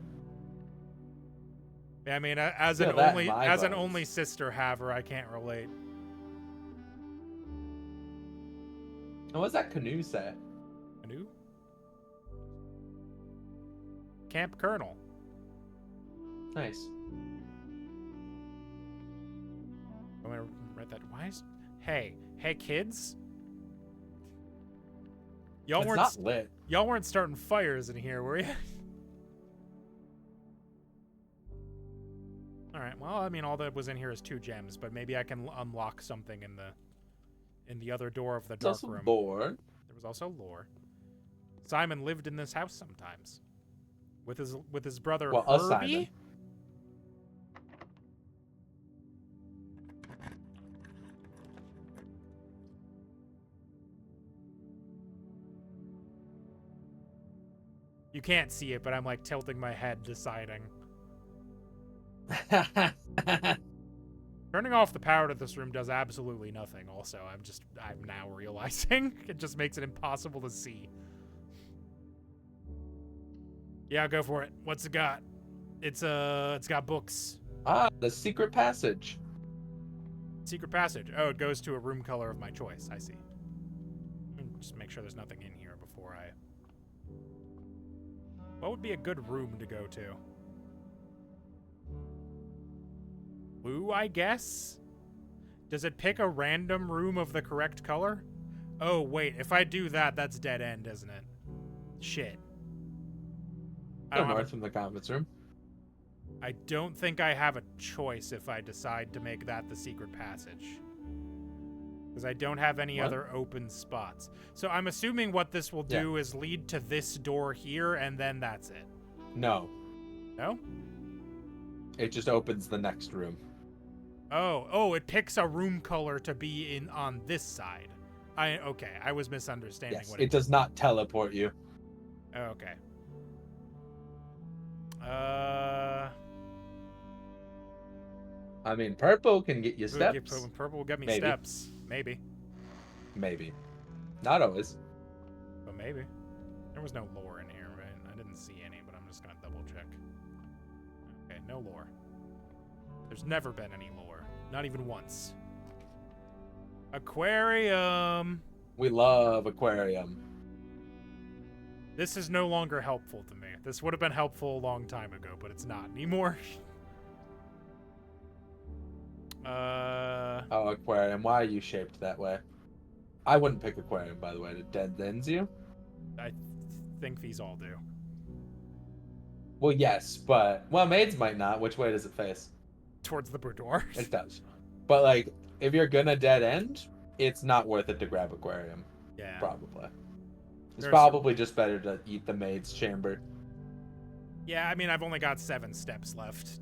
Yeah, I mean, as Feel an that in only my as an bones. only sister haver, I can't relate. And what's that canoe say? Canoe? Camp Colonel. Nice. I'm gonna write that. Why is? Hey, kids. It's not lit. Y'all weren't starting fires in here, were you? All right. Well, I mean, all that was in here is 2 gems, but maybe I can unlock something in the other door of the dark It's also room. lore. There was also lore. Simon lived in this house sometimes with his brother Well, Herbie. Simon. You can't see it, but I'm like tilting my head, deciding. Turning off the power to this room does absolutely nothing. Also, I'm now realizing it just makes it impossible to see. Yeah, go for it. What's it got? It's got books. Ah, the secret passage. Secret passage. Oh, it goes to a room color of my choice. I see. Just make sure there's nothing in here before I. What would be a good room to go to? Blue, I guess? Does it pick a random room of the correct color? Oh, wait. If I do that, that's dead end, isn't it? Shit. Go north from the conference room. I don't think I have a choice if I decide to make that the secret passage. Because I don't have any other open spots. So I'm assuming what this will do is lead to this door here, and then that's it. No. No? It just opens the next room. Oh, it picks a room color to be on this side. Okay, I was misunderstanding Yes, what it does not teleport you. Okay. I mean, purple can get you steps. Purple will get me Maybe. steps. Maybe. Maybe. Not always. But maybe. There was no lore in here, right? I didn't see any, but I'm just gonna double check. Okay, no lore. There's never been any lore. Not even once. Aquarium. We love aquarium. This is no longer helpful to me. This would have been helpful a long time ago, but it's not anymore. Oh, aquarium. Why are you shaped that way? I wouldn't pick aquarium, by the way. It dead ends you. I think these all do. Well, yes, but maids might not. Which way does it face? Towards the boudoir. It does. But like, if you're gonna dead end, it's not worth it to grab aquarium. Yeah. Probably. It's There's- probably just better to eat the maid's chamber. Yeah, I mean, I've only got 7 steps left.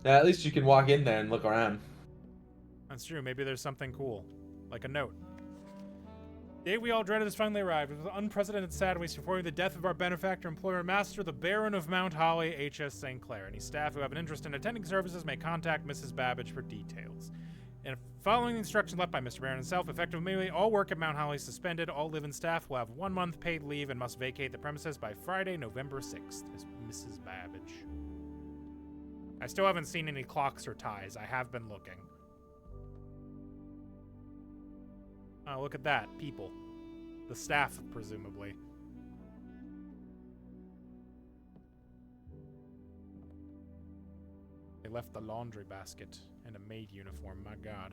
Now, at least you can walk in there and look around. That's true. Maybe there's something cool. Like a note. The day we all dreaded has finally arrived. With unprecedented sadness reporting the death of our benefactor, employer, and master, the Baron of Mount Holly, H.S. St. Clair. Any staff who have an interest in attending services may contact Mrs. Babbage for details. And following the instructions left by Mr. Baron himself, effective immediately, all work at Mount Holly is suspended. All live-in staff will have 1 month paid leave and must vacate the premises by Friday, November 6th. Mrs. Babbage. I still haven't seen any clocks or ties. I have been looking. Oh, look at that. People. The staff, presumably. They left the laundry basket and a maid uniform. My God.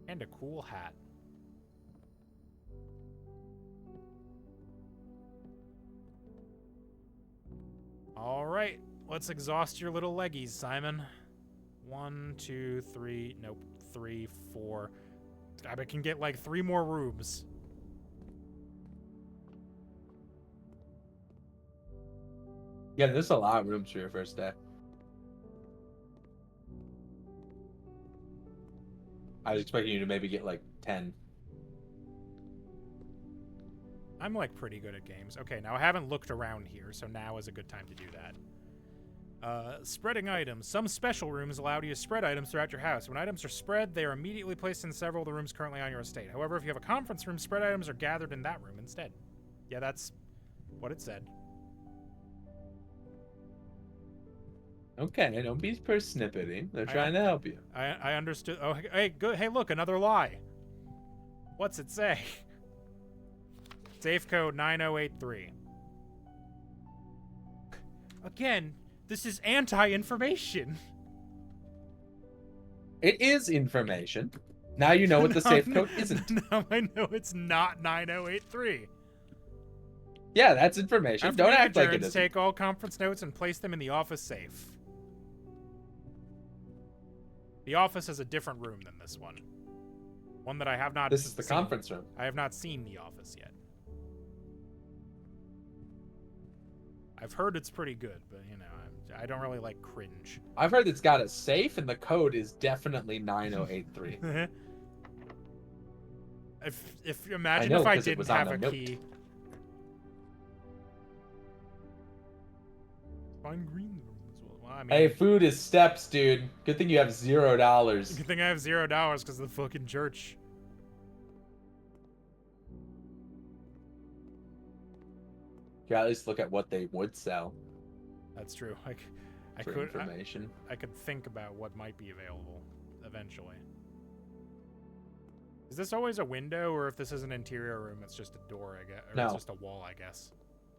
And a cool hat. All right, let's exhaust your little leggies, Simon. 1, 2, 3, nope, 3, 4. I can get like 3 more rooms. Yeah, there's a lot of rooms for your first day. I was expecting you to maybe get like 10. I'm like pretty good at games. Okay, now I haven't looked around here, so now is a good time to do that. Spreading items. Some special rooms allow you to spread items throughout your house. When items are spread, they are immediately placed in several of the rooms currently on your estate. However, if you have a conference room, spread items are gathered in that room instead. Yeah, that's what it said. Okay, don't be per snippety. They're trying to help you. I understood. Oh, hey, good. Hey, look, another lie. What's it say? Safe code 9083. Again, this is anti-information. It is information. Now you know what the safe code isn't. Now I know it's not 9083. Yeah, that's information. After Don't the act like it adjourns, isn't. take all conference notes and place them in the office safe. The office is a different room than this one. One that I have not This is the seen. conference room. I have not seen the office yet. I've heard it's pretty good, but you know, I don't really like cringe. I've heard it's got a safe, and the code is definitely 9083. If imagine I know, if I 'cause it didn't was on have a a note. key. Find green room as well. I mean, Hey, food is steps, dude. Good thing you have $0. good thing I have $0 because of the fucking church. You gotta at least look at what they would sell That's true. I for could information. I could think about what might be available eventually. Is this always a window, or if this is an interior room, it's just a door, I guess, or No. it's just a wall, I guess.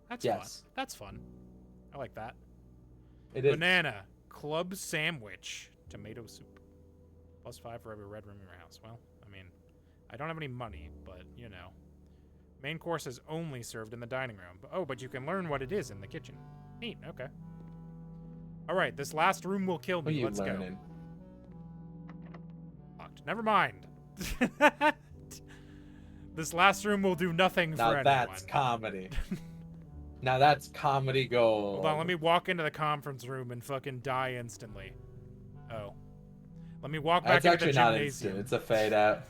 That's Yes. fun. That's fun. I like that. It is. Banana, club sandwich, tomato soup. +5 for every red room in your house. Well, I mean, I don't have any money, but, you know. Main course is only served in the dining room. Oh, but you can learn what it is in the kitchen. Neat, okay. Alright, this last room will kill What are me. you Let's learning? go. Fucked. Never mind. This last room will do nothing Now for anyone. that's comedy. Now that's comedy gold. Hold on, let me walk into the conference room and fucking die instantly. Oh. Let me walk back That's into the actually not gymnasium. instant. It's a fade out.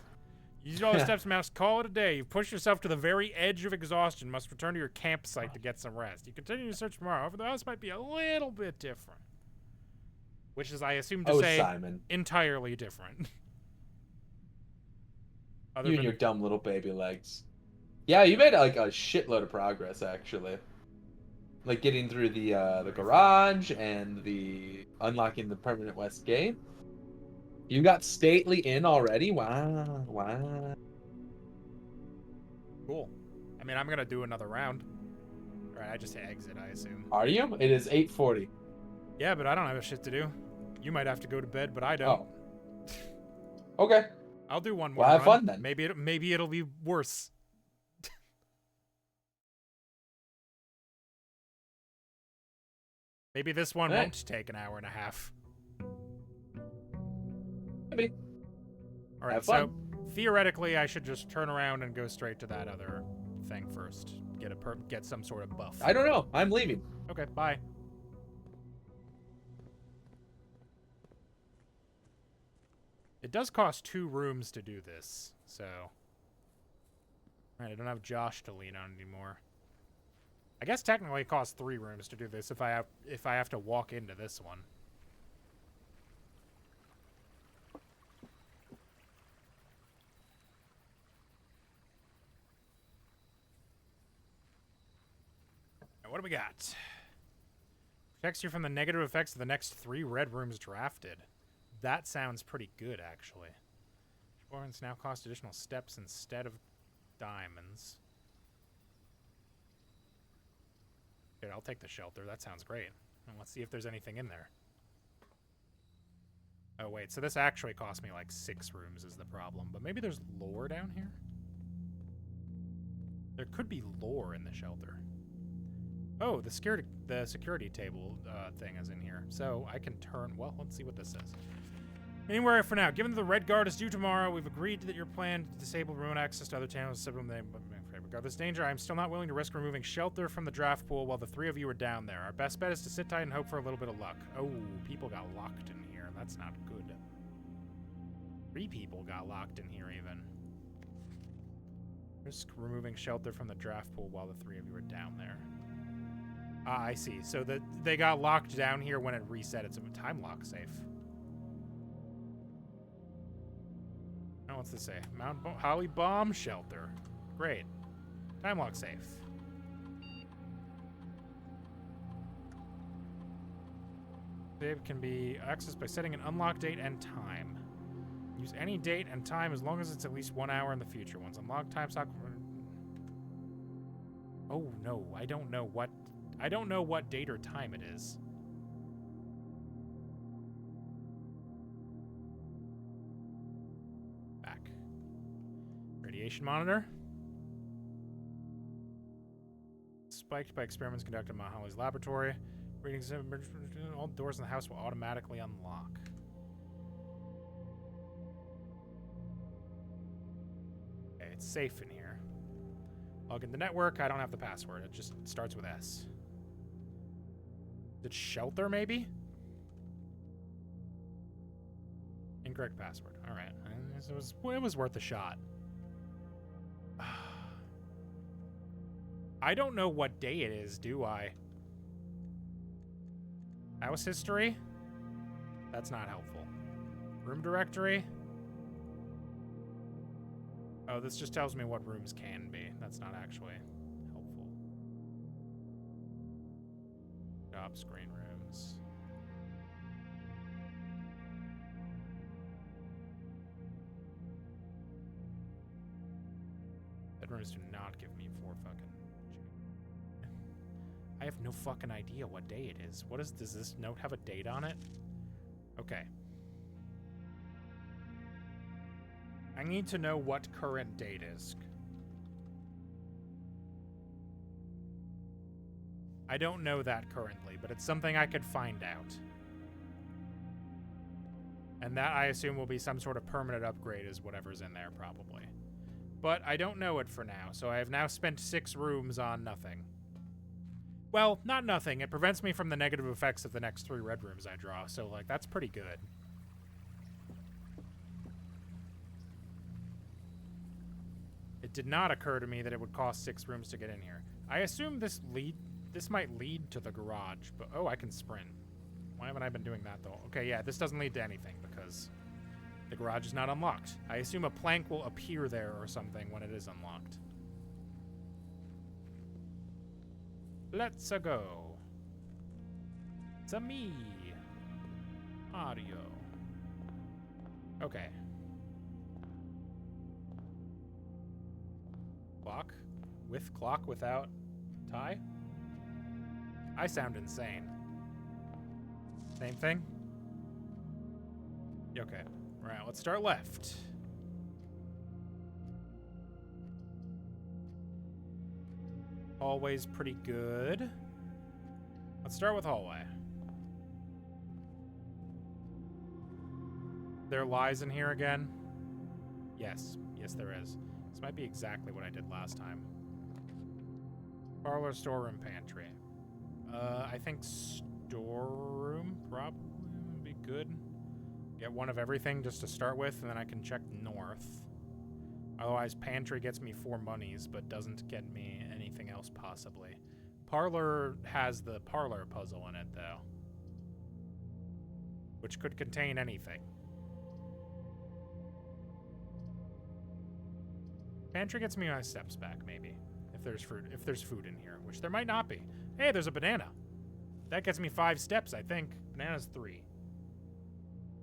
Use all the steps, mouse. Call it a day. You've pushed yourself to the very edge of exhaustion. Must return to your campsite to get some rest. You continue to search tomorrow. However, the house might be a little bit different. Which is, I assume, to say Simon. entirely different. Other You and than your dumb little baby legs. Yeah, you made like a shitload of progress, actually. Like getting through the garage and the unlocking the permanent west gate. You got stately in already? Wow, wow. Cool. I mean, I'm gonna do another round. Alright, I just hit exit, I assume. Are you? It is 8:40. Yeah, but I don't have shit to do. You might have to go to bed, but I don't. Oh. Okay. I'll do one more. Well, have run. fun then. Maybe it'll be worse. Maybe this one Hey. won't take an hour and a half. Maybe. All right, Have so fun. theoretically, I should just turn around and go straight to that other thing first. Get some sort of buff. I don't know. I'm leaving. Okay, bye. It does cost 2 rooms to do this, so. Alright, I don't have Josh to lean on anymore. I guess technically it costs 3 rooms to do this if I have to walk into this one. Now, what do we got? Protects you from the negative effects of the next 3 red rooms drafted. That sounds pretty good, actually. Points now cost additional steps instead of diamonds. Good, I'll take the shelter. That sounds great. And let's see if there's anything in there. Oh, wait, so this actually cost me like 6 rooms is the problem. But maybe there's lore down here? There could be lore in the shelter. Oh, the security table thing is in here. So I can turn... Well, let's see what this says. Anywhere for now. Given that the Red Guard is due tomorrow, we've agreed that your plan to disable remote access to other channels. Regardless of danger, I'm still not willing to risk removing shelter from the draft pool while the 3 of you are down there. Our best bet is to sit tight and hope for a little bit of luck. Oh, people got locked in here. That's not good. 3 people got locked in here, even. Risk removing shelter from the draft pool while the 3 of you are down there. Ah, I see. So they got locked down here when it reset. It's a time lock safe. Oh, what's this say? Mount Holly Bomb Shelter. Great. Time lock safe. Save can be accessed by setting an unlocked date and time. Use any date and time as long as it's at least 1 hour in the future. Once unlocked, time stock. Oh no, I don't know what date or time it is. Back. Radiation monitor. Spiked by experiments conducted in Mount Holly's laboratory. Readings of all doors in the house will automatically unlock. Okay, it's safe in here. Log in the network. I don't have the password. It just starts with S. Is it shelter, maybe? Incorrect password. All right. It was worth a shot. I don't know what day it is, do I? House history? That's not helpful. Room directory? Oh, this just tells me what rooms can be. That's not actually helpful. Job screen rooms. Bedrooms do not give me 4 fucking... I have no fucking idea what day it is. Does this note have a date on it? Okay. I need to know what current date is. I don't know that currently, but it's something I could find out. And that, I assume, will be some sort of permanent upgrade is whatever's in there, probably. But I don't know it for now, so I have now spent 6 rooms on nothing. Well, not nothing. It prevents me from the negative effects of the next 3 red rooms I draw, so, like, that's pretty good. It did not occur to me that it would cost 6 rooms to get in here. I assume this might lead to the garage, but... Oh, I can sprint. Why haven't I been doing that, though? Okay, yeah, this doesn't lead to anything, because the garage is not unlocked. I assume a plank will appear there or something when it is unlocked. Let's go. It's a me. Audio. Okay. Clock? With clock without tie? I sound insane. Same thing? Okay. Right, let's start left. Hallway's pretty good. Let's start with hallway. There lies in here again? Yes. Yes, there is. This might be exactly what I did last time. Parlor, storeroom, pantry. I think storeroom probably would be good. Get one of everything just to start with, and then I can check north. Otherwise, pantry gets me 4 monies, but doesn't get me anything else possibly. Parlor has the parlor puzzle in it, though. Which could contain anything. Pantry gets me my steps back, maybe. If there's food in here, which there might not be. Hey, there's a banana. That gets me 5 steps, I think. Banana's 3.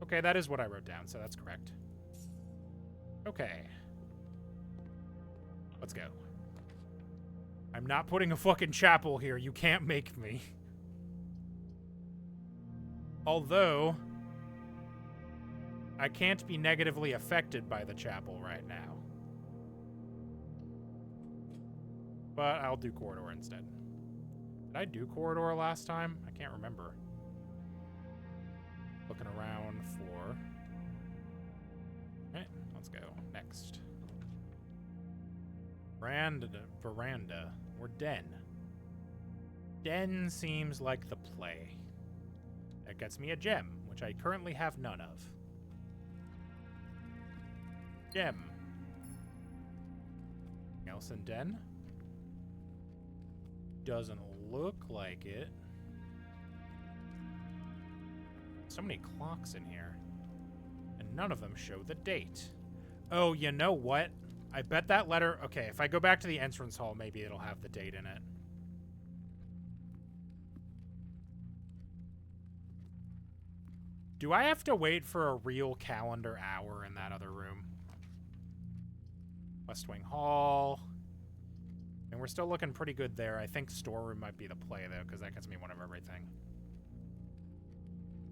Okay, that is what I wrote down, so that's correct. Okay. Let's go. I'm not putting a fucking chapel here. You can't make me. Although, I can't be negatively affected by the chapel right now. But I'll do corridor instead. Did I do corridor last time? I can't remember. Looking around for... Okay, let's go. Next. Veranda. Or den. Den seems like the play. That gets me a gem, which I currently have none of. Gem. Anything else in den? Doesn't look like it. So many clocks in here. And none of them show the date. Oh, you know what? I bet that letter... Okay, if I go back to the entrance hall, maybe it'll have the date in it. Do I have to wait for a real calendar hour in that other room? West Wing Hall. And we're still looking pretty good there. I think storeroom might be the play, though, because that gets me one of everything.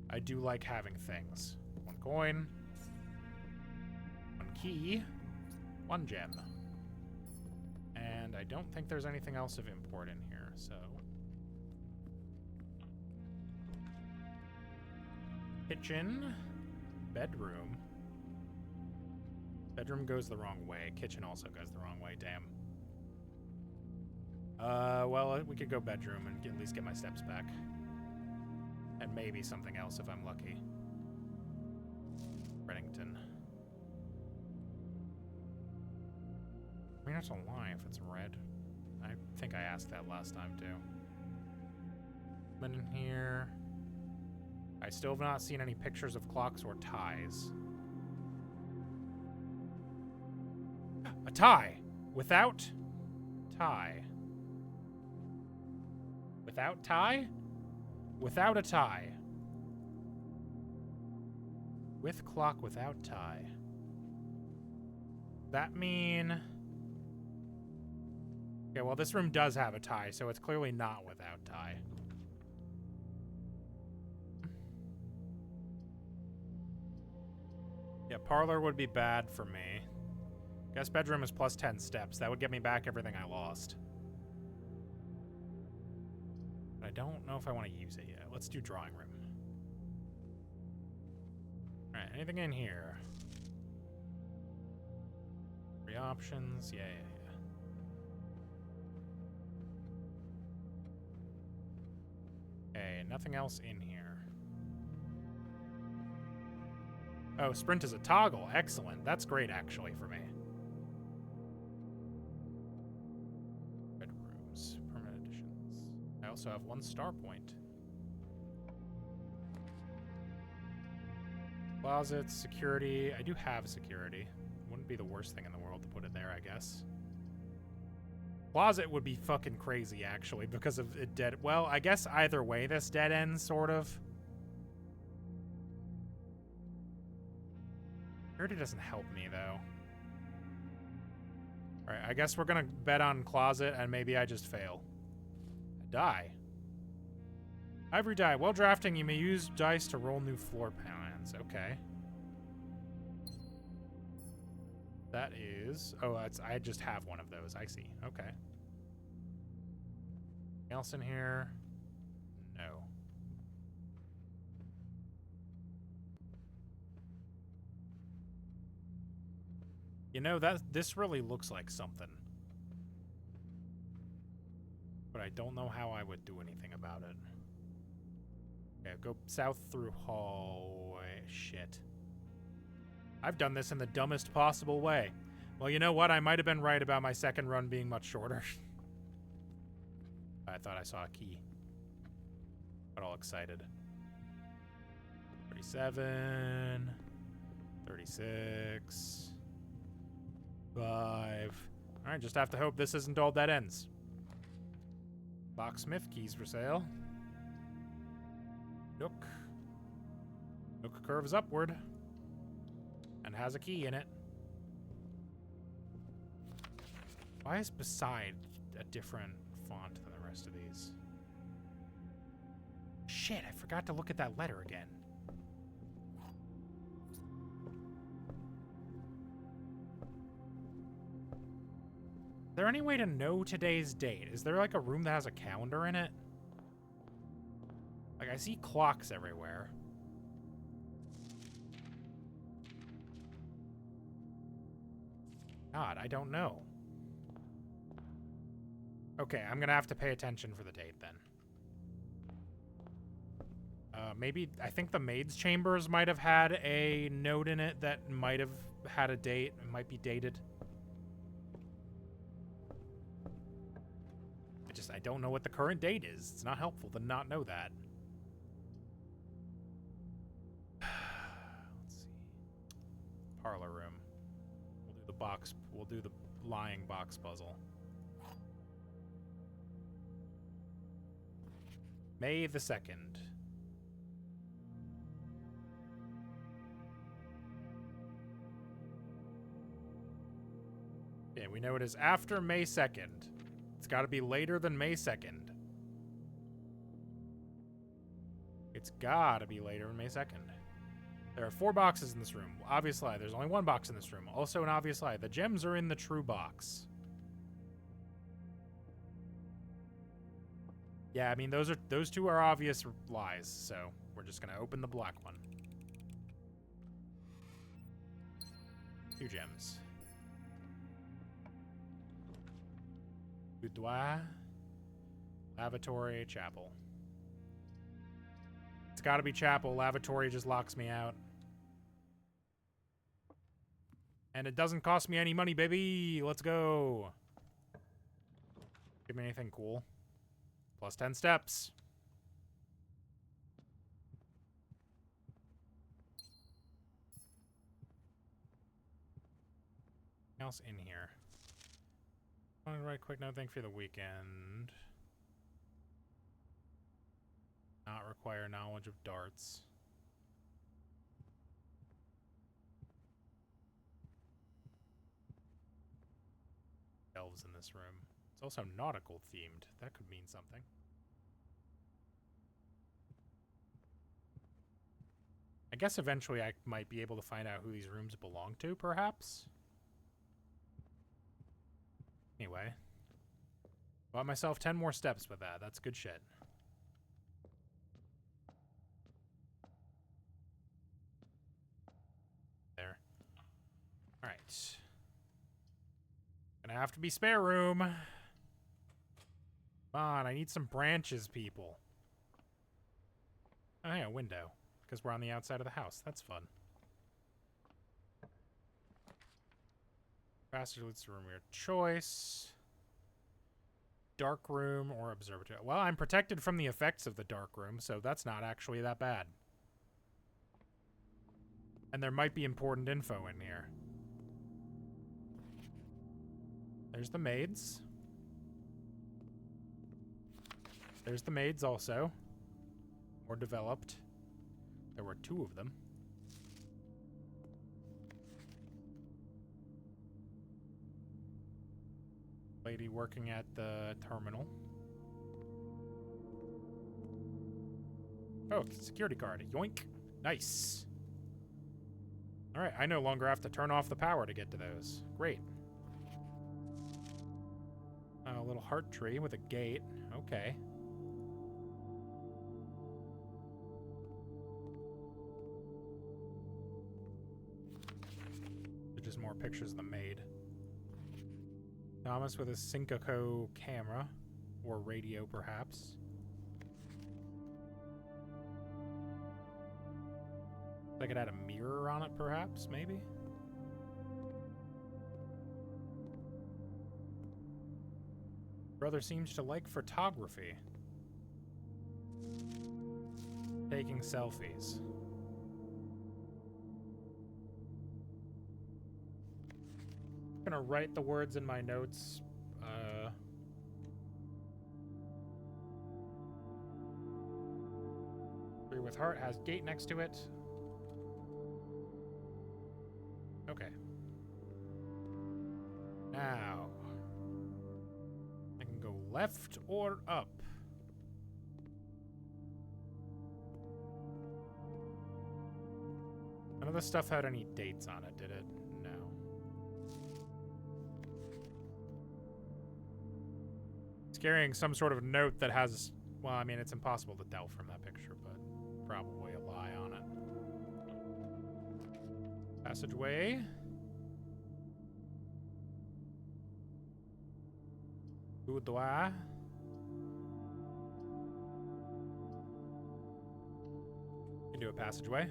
I do like having things. 1 coin. 1 key. 1 gem. And I don't think there's anything else of import in here, so... Kitchen. Bedroom. Bedroom goes the wrong way. Kitchen also goes the wrong way, damn. Well, we could go bedroom and at least get my steps back. And maybe something else if I'm lucky. Reddington. I mean, that's a lie if it's red. I think I asked that last time, too. But in here... I still have not seen any pictures of clocks or ties. A tie! Without tie. Without tie? Without a tie. With clock without tie. That mean... Okay, well this room does have a tie, so it's clearly not without tie. Yeah, parlor would be bad for me. Guest bedroom is plus 10 steps. That would get me back everything I lost. But I don't know if I want to use it yet. Let's do drawing room. Alright, anything in here? 3 options. Yeah. Okay, nothing else in here. Oh, sprint is a toggle. Excellent. That's great, actually, for me. Bedrooms. Permanent additions. I also have 1 star point. Closets, security. I do have security. Wouldn't be the worst thing in the world to put it there, I guess. Closet would be fucking crazy, actually, because of it dead... Well, I guess either way this dead ends, sort of. Security doesn't help me, though. Alright, I guess we're gonna bet on closet, and maybe I just fail. I die. Ivory die. While drafting, you may use dice to roll new floor plans. Okay. That is... Oh, I just have one of those. I see. Okay. Anything else in here? No. You know, this really looks like something. But I don't know how I would do anything about it. Okay, go south through hallway. Shit. I've done this in the dumbest possible way. Well, you know what? I might have been right about my second run being much shorter. I thought I saw a key. Got all excited. 37. 36. 5. Alright, just have to hope this isn't all dead ends. Locksmith, keys for sale. Nook. Nook curves upward. And has a key in it. Why is beside a different font than the rest of these? Shit, I forgot to look at that letter again. there any way to know today's date? Is there like a room that has a calendar in it? Like, I see clocks everywhere. God, I don't know. Okay, I'm gonna have to pay attention for the date then. Maybe, I think the maid's chambers might have had a note in it that might have had a date. It might be dated. I don't know what the current date is. It's not helpful to not know that. Let's see. Parlor room. We'll do the box. We'll do the lying box puzzle. May the 2nd. Okay, we know it is after May 2nd. It's got to be later than May 2nd. It's got to be later than May 2nd. There are 4 boxes in this room. Obvious lie. There's only 1 box in this room. Also an obvious lie. The gems are in the true box. Yeah, I mean, those 2 are obvious lies, so we're just going to open the black one. 2 gems. Boudoir, lavatory, chapel. It's gotta be chapel. Lavatory just locks me out. And it doesn't cost me any money, baby. Let's go. Give me anything cool. Plus 10 steps. Anything else in here? I want to write a quick note. Thank you for the weekend. Not require knowledge of darts. Elves in this room. It's also nautical themed. That could mean something. I guess eventually I might be able to find out who these rooms belong to, perhaps? Anyway. Bought myself 10 more steps with that. That's good shit. There. Alright. Gonna have to be spare room. Come on, I need some branches, people. Oh, yeah, a window. Because we're on the outside of the house. That's fun. Faster leads to room of your choice. Dark room or observatory. Well, I'm protected from the effects of the dark room, so that's not actually that bad. And there might be important info in here. There's the maids. There's the maids also. More developed. There were 2 of them. Lady working at the terminal. Oh, security card. Yoink. Nice. Alright, I no longer have to turn off the power to get to those. Great. A little heart tree with a gate. Okay. Just more pictures of the maid. Thomas with a Syncoco camera. Or radio, perhaps. I could add a mirror on it, perhaps, maybe? Brother seems to like photography. Taking selfies. I'm gonna write the words in my notes. Tree with heart has gate next to it. Okay. Now, I can go left or up. None of this stuff had any dates on it, did it? No. carrying some sort of note that has... Well, I mean, it's impossible to tell from that picture, but probably a lie on it. Passageway. Boudoir. Do a passageway.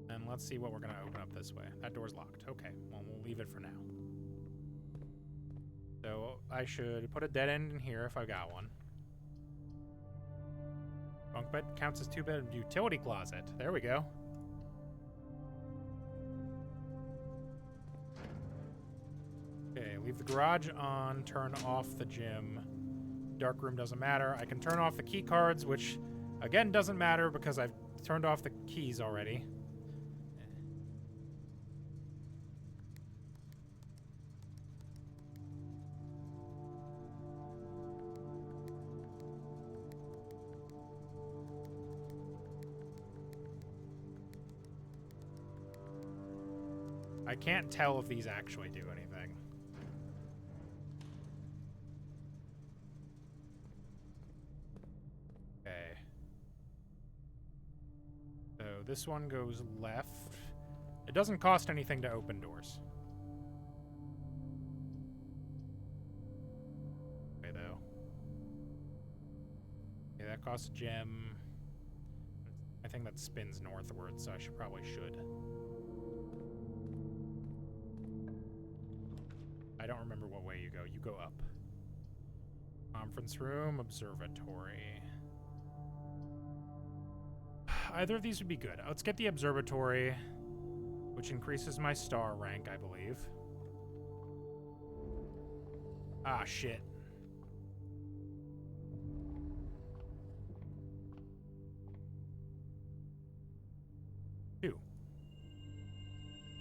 And let's see what we're going to open up this way. That door's locked. Okay, well, we'll leave it for now. So I should put a dead end in here if I got one. Bunk bed counts as 2-bed utility closet. There we go. Okay, leave the garage on, turn off the gym. Dark room doesn't matter. I can turn off the key cards, which again doesn't matter because I've turned off the keys already. I can't tell if these actually do anything. Okay. So this one goes left. It doesn't cost anything to open doors. Okay, though. Okay, that costs a gem. I think that spins northward, so I probably should. I don't remember what way you go. You go up. Conference room, observatory. Either of these would be good. Let's get the observatory, which increases my star rank, I believe. Ah, shit.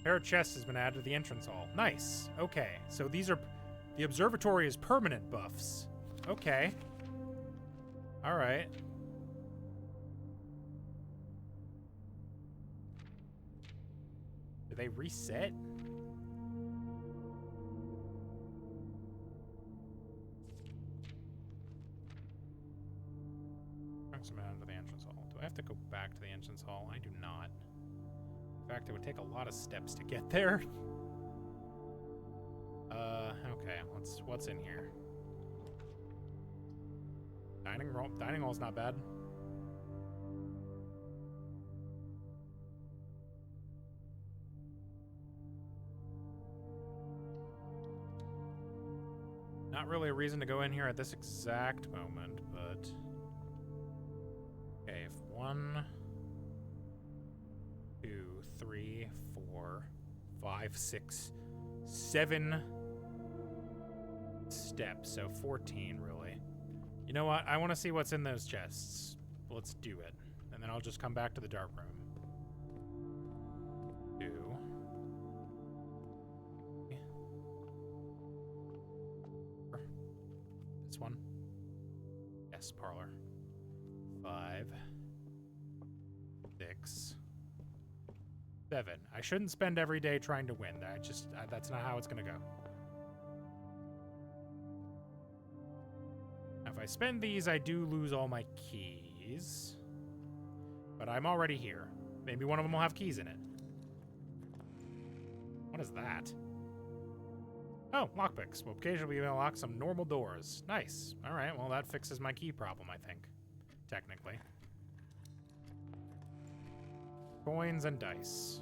Pair of chests has been added to the entrance hall. Nice. Okay, so these are... The observatory is permanent buffs. Okay. Alright. Do they reset? Trunks have been added to the entrance hall. Do I have to go back to the entrance hall? I do not. In fact, it would take a lot of steps to get there. Okay, what's in here? Dining hall's not bad. Not really a reason to go in here at this exact moment, but... Okay, if 1, 2, 3, 4, 5, 6, 7 steps, so 14 really. You know what? I want to see what's in those chests. Let's do it. And then I'll just come back to the dark room. 2. This one. Yes, parlor. 5. 6. 7. I shouldn't spend every day trying to win. That's not how it's gonna go. Now, if I spend these, I do lose all my keys. But I'm already here. Maybe one of them will have keys in it. What is that? Oh, lockpicks. Will occasionally unlock some normal doors. Nice. All right, well, that fixes my key problem, I think. Technically. Coins and dice.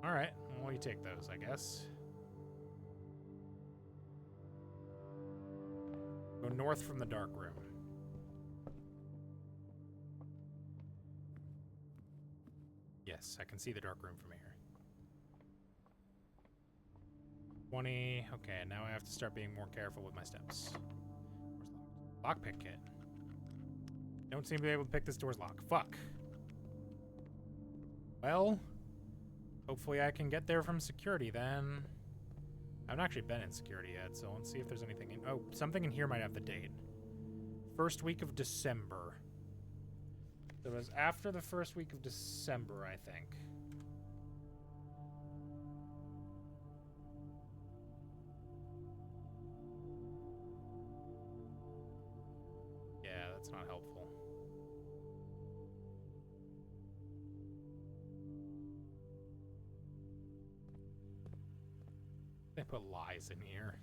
Alright, well, you take those, I guess. Go north from the dark room. Yes, I can see the dark room from here. 20. Okay, now I have to start being more careful with my steps. Door's locked. Lockpick kit. Don't seem to be able to pick this door's lock. Fuck. Well, hopefully I can get there from security then. I haven't actually been in security yet, so let's see if there's anything in... Oh, something in here might have the date. First week of December. So it was after the first week of December, I think. That's not helpful. They put lies in here.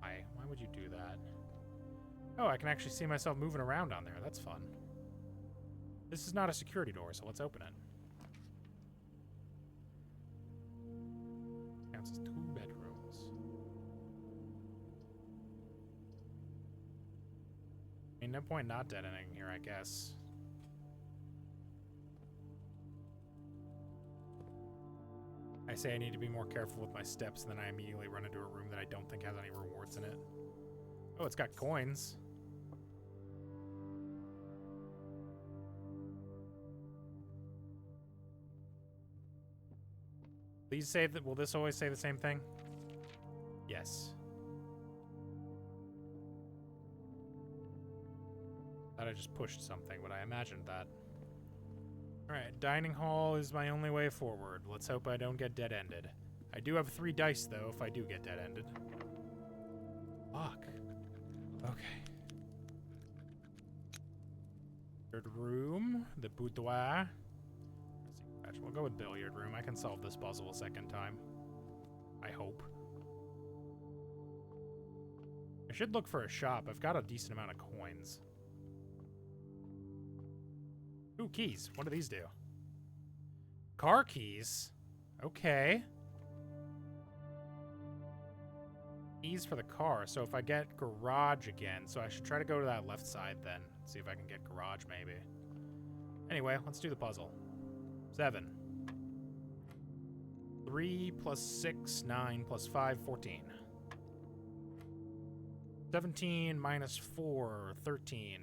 Why would you do that? Oh, I can actually see myself moving around on there. That's fun. This is not a security door, so let's open it. Counts as 2 bedrooms. I mean, no point not dead ending here, I guess. I say I need to be more careful with my steps, and then I immediately run into a room that I don't think has any rewards in it. Oh, it's got coins. Please say that. Will this always say the same thing? Yes. Thought I just pushed something, but I imagined that. Alright, dining hall is my only way forward. Let's hope I don't get dead-ended. I do have 3 dice, though, if I do get dead-ended. Fuck. Okay. Third room, the boudoir. We'll go with billiard room. I can solve this puzzle a second time. I hope. I should look for a shop. I've got a decent amount of coins. Ooh, keys. What do these do? Car keys? Okay. Keys for the car. So if I get garage again, so I should try to go to that left side then. See if I can get garage maybe. Anyway, let's do the puzzle. 7. 3 plus 6, 9 plus 5, 14. 17 minus 4, 13.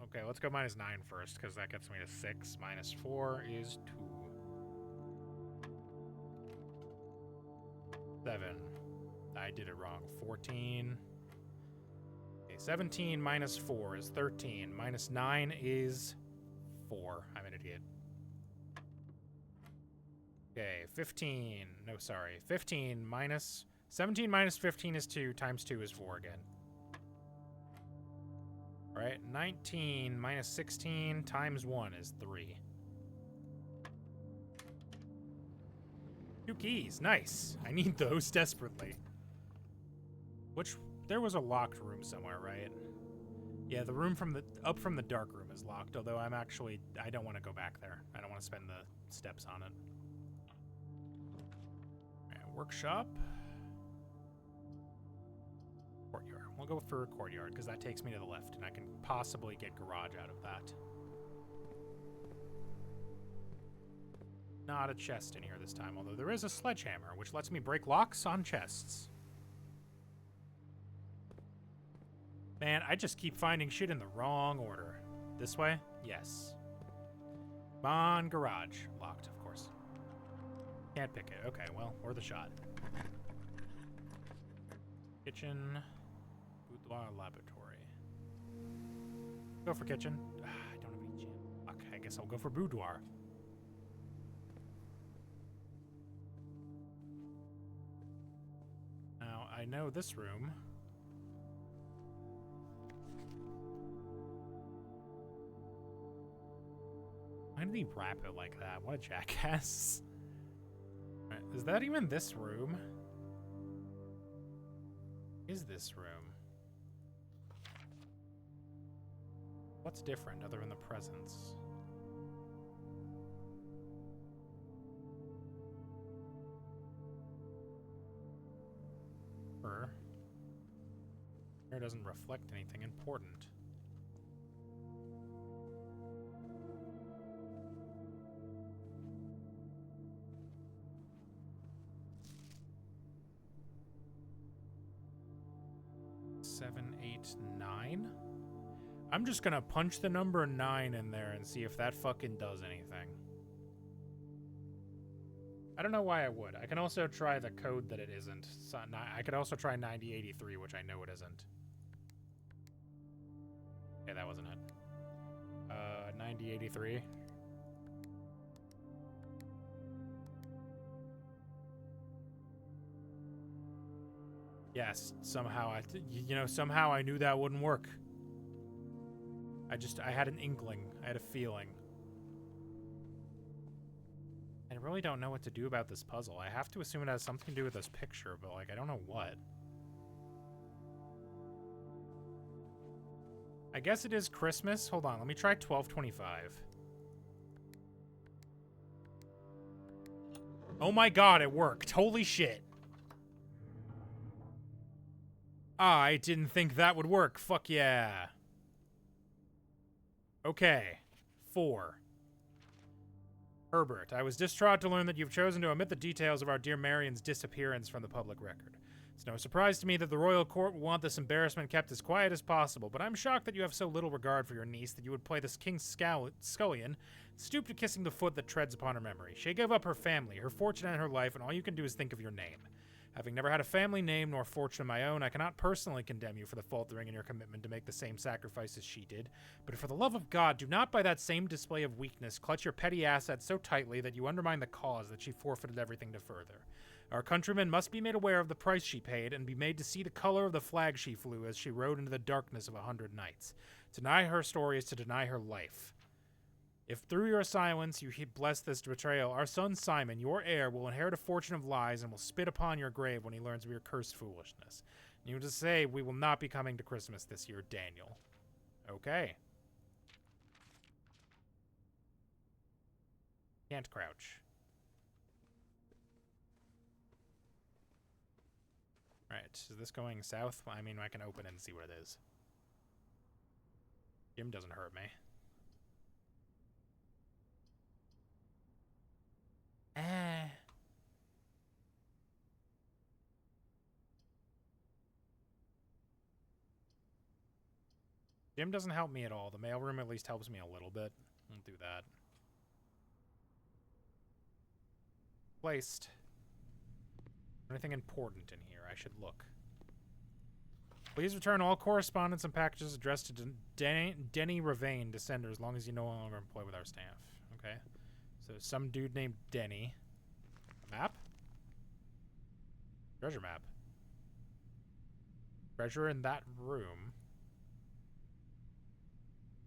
Okay, let's go minus 9 first, because that gets me to 6. Minus 4 is 2. 7. I did it wrong. 14. Okay, 17 minus 4 is 13. Minus 9 is 4. I'm an idiot. Okay, 15. No, sorry. 15 minus... 17 minus 15 is 2, times 2 is 4 again. Alright, 19 minus 16 times 1 is 3. 2 keys, nice. I need those desperately. Which, there was a locked room somewhere, right? Yeah, the room from the, up from the dark room is locked, although I don't want to go back there. I don't want to spend the steps on it. Alright, workshop. Courtyard. We'll go for a courtyard, because that takes me to the left, and I can possibly get garage out of that. Not a chest in here this time, although there is a sledgehammer, which lets me break locks on chests. Man, I just keep finding shit in the wrong order. This way? Yes. Come on, garage. Locked, of course. Can't pick it. Okay, well, worth a shot. Kitchen. Boudoir laboratory. Go for kitchen. I don't have any gym. Okay, I guess I'll go for boudoir. Now, I know this room. Why did he wrap it like that? What a jackass. Right, is that even this room? Is this room? What's different other than the presence? Mirror doesn't reflect anything important. Seven, 8, 9. I'm just gonna punch the number 9 in there and see if that fucking does anything. I don't know why I would. I can also try the code that it isn't. So I could also try 9083, which I know it isn't. Okay, that wasn't it. 9083. Yes, somehow somehow I knew that wouldn't work. I had an inkling. I had a feeling. I really don't know what to do about this puzzle. I have to assume it has something to do with this picture, but, like, I don't know what. I guess it is Christmas. Hold on, let me try 1225. Oh my god, it worked. Holy shit. I didn't think that would work. Fuck yeah. Okay. 4. Herbert, I was distraught to learn that you've chosen to omit the details of our dear Marion's disappearance from the public record. It's no surprise to me that the royal court will want this embarrassment kept as quiet as possible, but I'm shocked that you have so little regard for your niece that you would play this King Scullion, stoop to kissing the foot that treads upon her memory. She gave up her family, her fortune, and her life, and all you can do is think of your name. Having never had a family name nor fortune of my own, I cannot personally condemn you for the faltering in your commitment to make the same sacrifice as she did. But for the love of God, do not by that same display of weakness clutch your petty assets so tightly that you undermine the cause that she forfeited everything to further. Our countrymen must be made aware of the price she paid and be made to see the color of the flag she flew as she rode into the darkness of 100 nights. To deny her story is to deny her life. If through your silence you bless this betrayal, our son Simon, your heir, will inherit a fortune of lies and will spit upon your grave when he learns of your cursed foolishness. Needless to say, we will not be coming to Christmas this year, Daniel. Okay. Can't crouch. Alright, is this going south? I mean, I can open it and see what it is. Jim doesn't hurt me. Jim doesn't help me at all. The mailroom at least helps me a little bit. I'll do that. Placed. Anything important in here? I should look. Please return all correspondence and packages addressed to Denny Ravane, descender, as long as you no longer employ with our staff. Okay. So some dude named Denny. Map? Treasure map. Treasure in that room.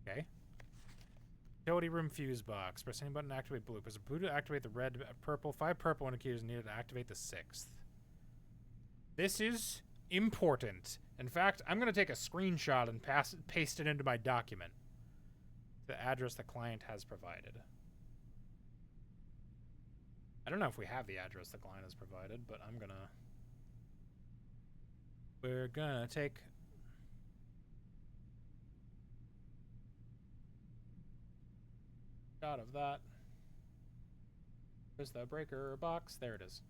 Okay. Utility room fuse box. Press any button to activate blue. Press a blue to activate the red, purple. 5 purple indicators needed to activate the 6th. This is important. In fact, I'm going to take a screenshot and paste it into my document. The address the client has provided. I don't know if we have the address the client has provided, but we're gonna take a shot of that. There's the breaker box. There it is.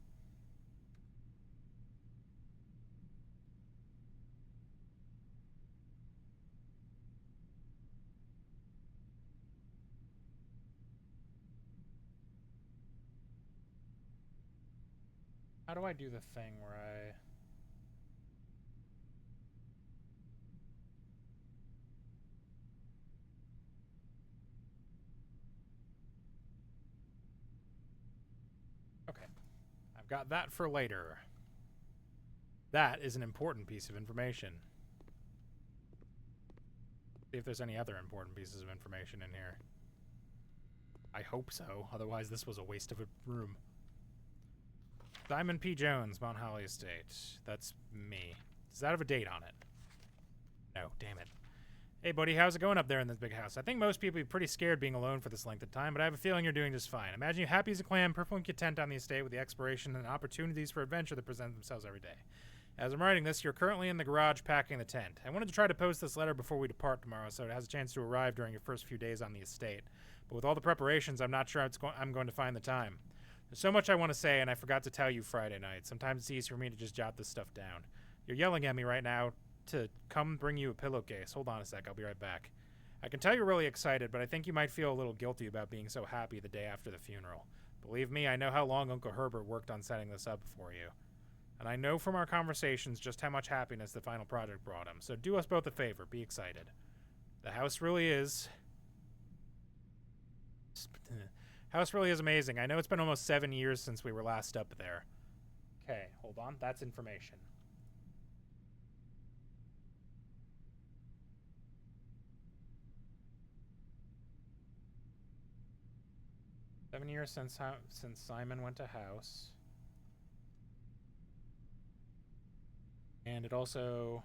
How do I do the thing where I... Okay. I've got that for later. That is an important piece of information. See if there's any other important pieces of information in here. I hope so. Otherwise, this was a waste of a room. Simon P. Jones, Mount Holly Estate. That's me. Does that have a date on it? No, damn it. Hey, buddy, how's it going up there in this big house? I think most people would be pretty scared being alone for this length of time, but I have a feeling you're doing just fine. Imagine you happy as a clam, perfectly content on the estate with the exploration and opportunities for adventure that present themselves every day. As I'm writing this, you're currently in the garage packing the tent. I wanted to try to post this letter before we depart tomorrow, so it has a chance to arrive during your first few days on the estate. But with all the preparations, I'm not sure I'm going to find the time. There's so much I want to say, and I forgot to tell you Friday night. Sometimes it's easy for me to just jot this stuff down. You're yelling at me right now to come bring you a pillowcase. Hold on a sec, I'll be right back. I can tell you're really excited, but I think you might feel a little guilty about being so happy the day after the funeral. Believe me, I know how long Uncle Herbert worked on setting this up for you. And I know from our conversations just how much happiness the final project brought him. So do us both a favor, be excited. The house really is... House really is amazing. I know it's been almost 7 years since we were last up there. Okay, hold on. That's information. 7 years since Simon went to house. And it also...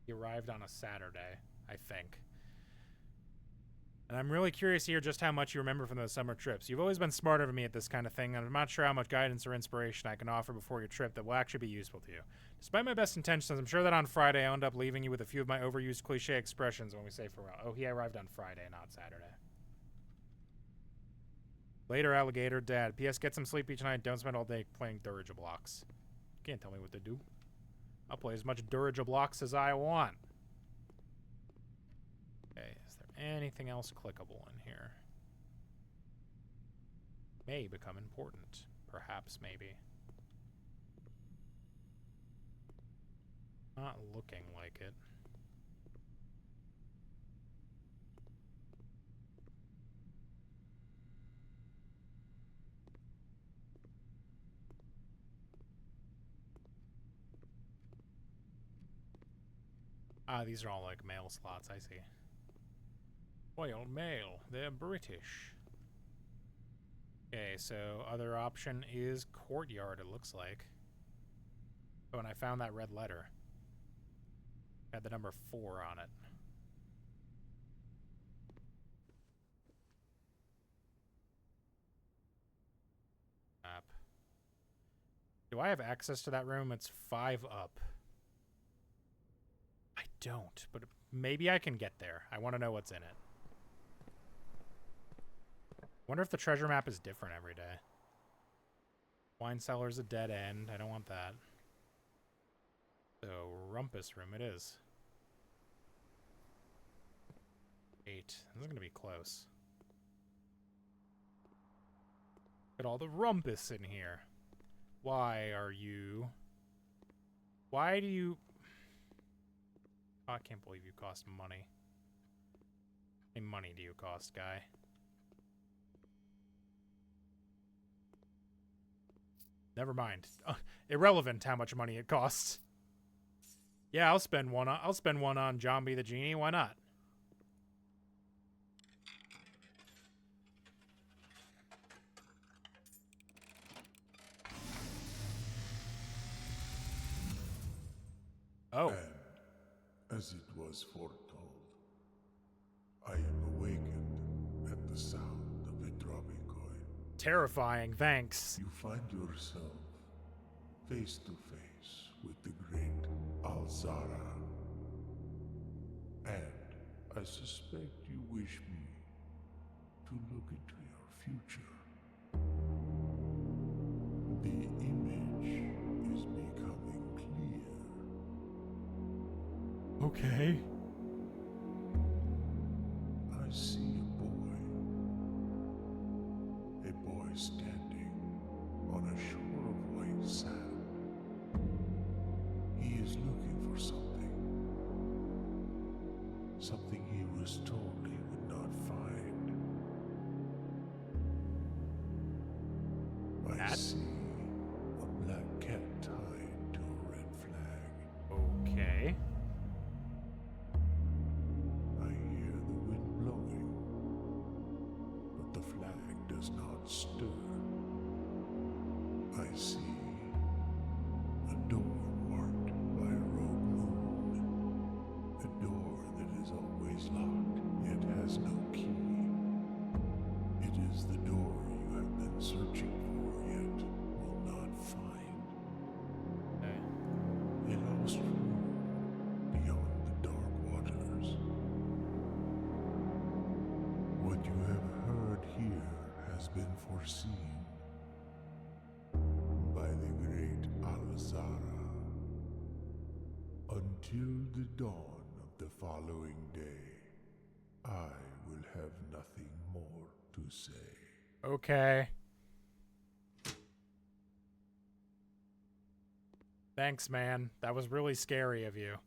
He arrived on a Saturday, I think. And I'm really curious to hear just how much you remember from those summer trips. You've always been smarter than me at this kind of thing, and I'm not sure how much guidance or inspiration I can offer before your trip that will actually be useful to you. Despite my best intentions, I'm sure that on Friday I'll end up leaving you with a few of my overused cliche expressions when we say farewell. Oh, he arrived on Friday, not Saturday. Later, alligator. Dad. P.S. Get some sleep each night. Don't spend all day playing Duraja blocks. You can't tell me what to do. I'll play as much Duraja blocks as I want. Okay, is there anything else clickable in here? May become important. Perhaps, maybe. Not looking like it. Ah, these are all like mail slots, I see. Royal Mail, they're British. Okay, so other option is Courtyard, it looks like. Oh, and I found that red letter. Had the number 4 on it. Map. Do I have access to that room? It's 5 up. I don't, but maybe I can get there. I want to know what's in it. Wonder if the treasure map is different every day. Wine cellar's a dead end. I don't want that. So, rumpus room it is. 8. This is going to be close. Look at all the rumpus in here. Why are you... Why do you... Oh, I can't believe you cost money. How many money do you cost, guy? Never mind. Irrelevant how much money it costs. Yeah, I'll spend one on Jambi the Genie. Why not? Oh. And as it was foretold, I am awakened at the sound of a dropping coin. Terrifying, thanks. You find yourself face to face with the great Alzara. And I suspect you wish me to look into your future. The image is becoming clear. Okay. I see a boy standing on a shore of white sand. He is looking for something. Something he was told he would not find. I That? see a black cat tied to a red flag. Okay. I hear the wind blowing, but the flag does not stir. I see a door marked by a rogue moon. A door that is always locked, yet has no key. It is the door you have been searching for, yet will not find. Okay. A lost room beyond the dark waters. What you have heard here has been foreseen by the great Alzara. Until the dawn of the following day, I will have nothing more to say. Okay. Thanks, man. That was really scary of you.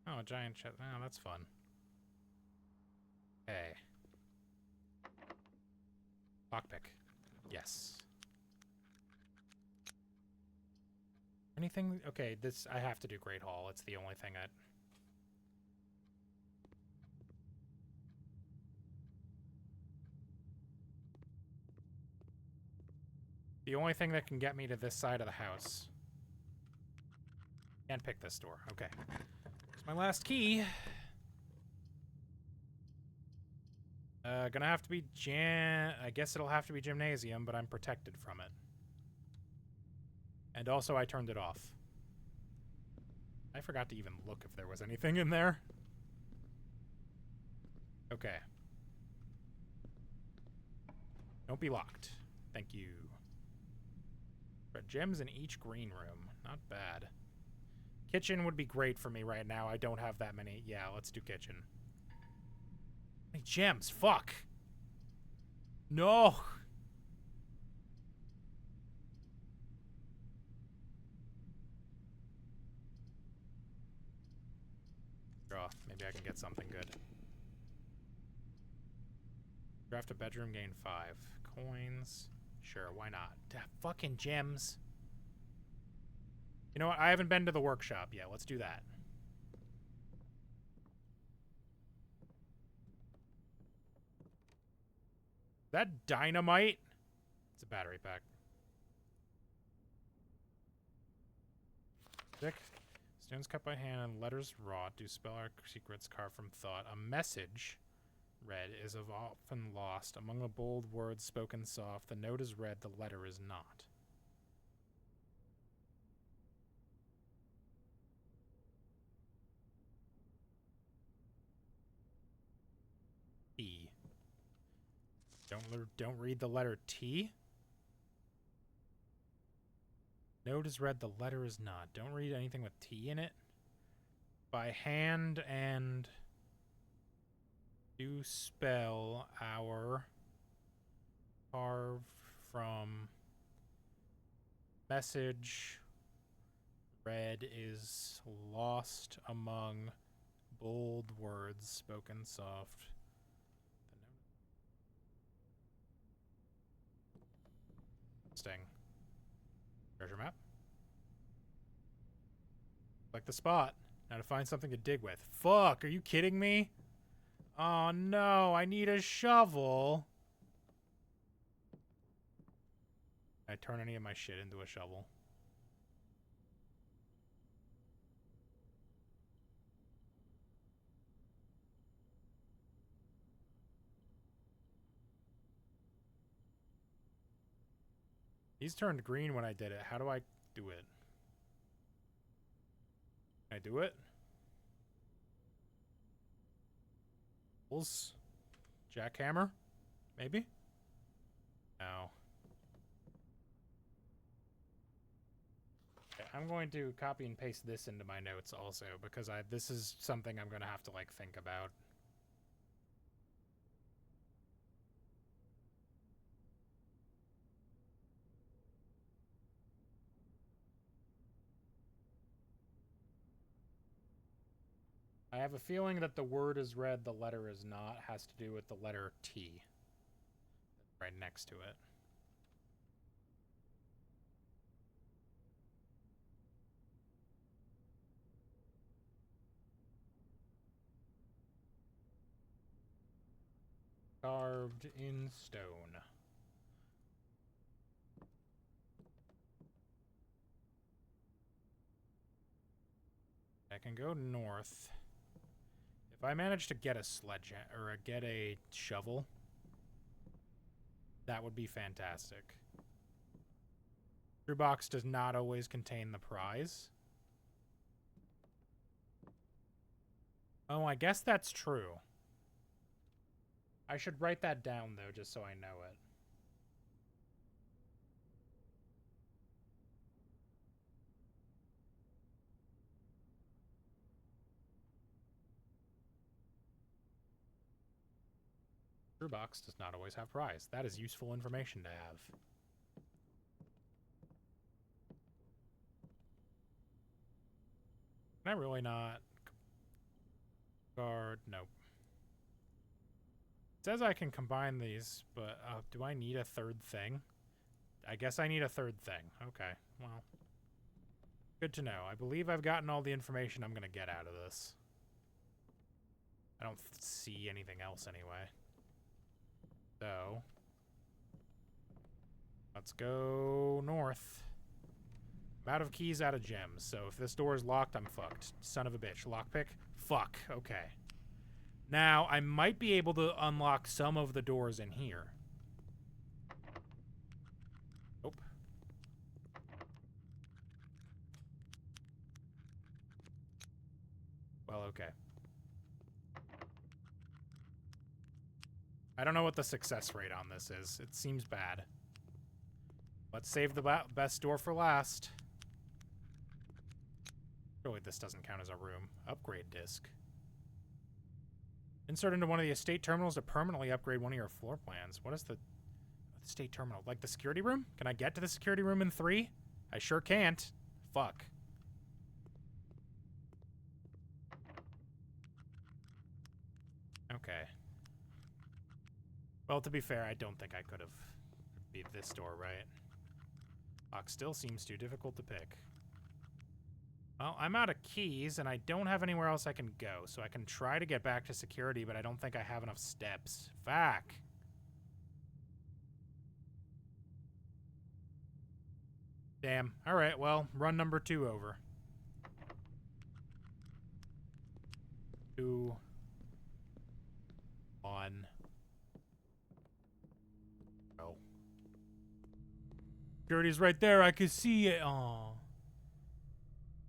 Oh, a giant chest. Oh, that's fun. Okay. Lockpick. Yes. Anything? Okay, this... I have to do Great Hall. It's the only thing The only thing that can get me to this side of the house. Can't pick this door. Okay. It's my last key. Gonna have to be I guess it'll have to be gymnasium, but I'm protected from it. And also I turned it off. I forgot to even look if there was anything in there. Okay. Don't be locked. Thank you. But gems in each green room. Not bad. Kitchen would be great for me right now. I don't have that many. Yeah, let's do kitchen. Hey, gems. Fuck. No. Draw. Maybe I can get something good. Draft a bedroom, gain 5. Coins. Sure, why not? Fucking gems. You know what? I haven't been to the workshop yet. Let's do that. Is that dynamite? It's a battery pack. Thick. Stones cut by hand and letters wrought do spell our secrets carved from thought. A message read is of often lost. Among the bold words spoken soft, the note is read, the letter is not. T. Don't read the letter T. Note is read, the letter is not. Don't read anything with T in it. By hand and do spell our carved from message read is lost among bold words spoken soft. Sting. Treasure map. Like the spot. Now to find something to dig with. Fuck, are you kidding me? Oh no, I need a shovel. Can I turn any of my shit into a shovel? These turned green when I did it. How do I do it? Can I do it? Tools? Jackhammer? Maybe? No. Okay, I'm going to copy and paste this into my notes also because this is something I'm going to have to like think about. I have a feeling that the word is read, the letter is not, has to do with the letter T. Right next to it. Carved in stone. I can go north. If I manage to get a sledgehammer or get a shovel, that would be fantastic. True box does not always contain the prize. Oh, I guess that's true. I should write that down though, just so I know it. True box does not always have prize. That is useful information to have. Can I really not? Guard, nope. It says I can combine these, but do I need a third thing? I guess I need a third thing. Okay, well. Good to know. I believe I've gotten all the information I'm going to get out of this. I don't see anything else anyway. So, Let's go north. I'm out of keys, out of gems, so if this door is locked, I'm fucked. Son of a bitch. Lockpick? Fuck. Okay. Now, I might be able to unlock some of the doors in here. Nope. Well, okay. I don't know what the success rate on this is. It seems bad. Let's save the best door for last. Surely this doesn't count as a room. Upgrade disc. Insert into one of the estate terminals to permanently upgrade one of your floor plans. What is the estate terminal? Like the security room? Can I get to the security room in 3? I sure can't. Fuck. Okay. Well, to be fair, I don't think I could have beat this door, right? Lock still seems too difficult to pick. Well, I'm out of keys, and I don't have anywhere else I can go, so I can try to get back to security, but I don't think I have enough steps. Fuck. Damn. Alright, well, run number 2 over. 2. 1. Oh. Security's right there, I can see it. Aw.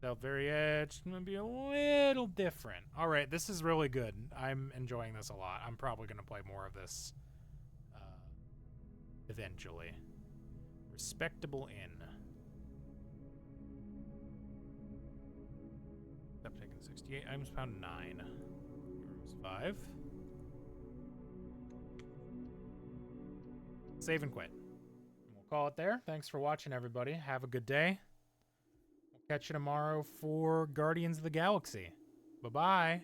Out very edge. It's gonna be a little different. All right, this is really good. I'm enjoying this a lot. I'm probably gonna play more of this eventually. Respectable inn. Step taken 68. Items found 9. Rooms 5. Save and quit. We'll call it there. Thanks for watching, everybody. Have a good day. Catch you tomorrow for Guardians of the Galaxy. Bye-bye.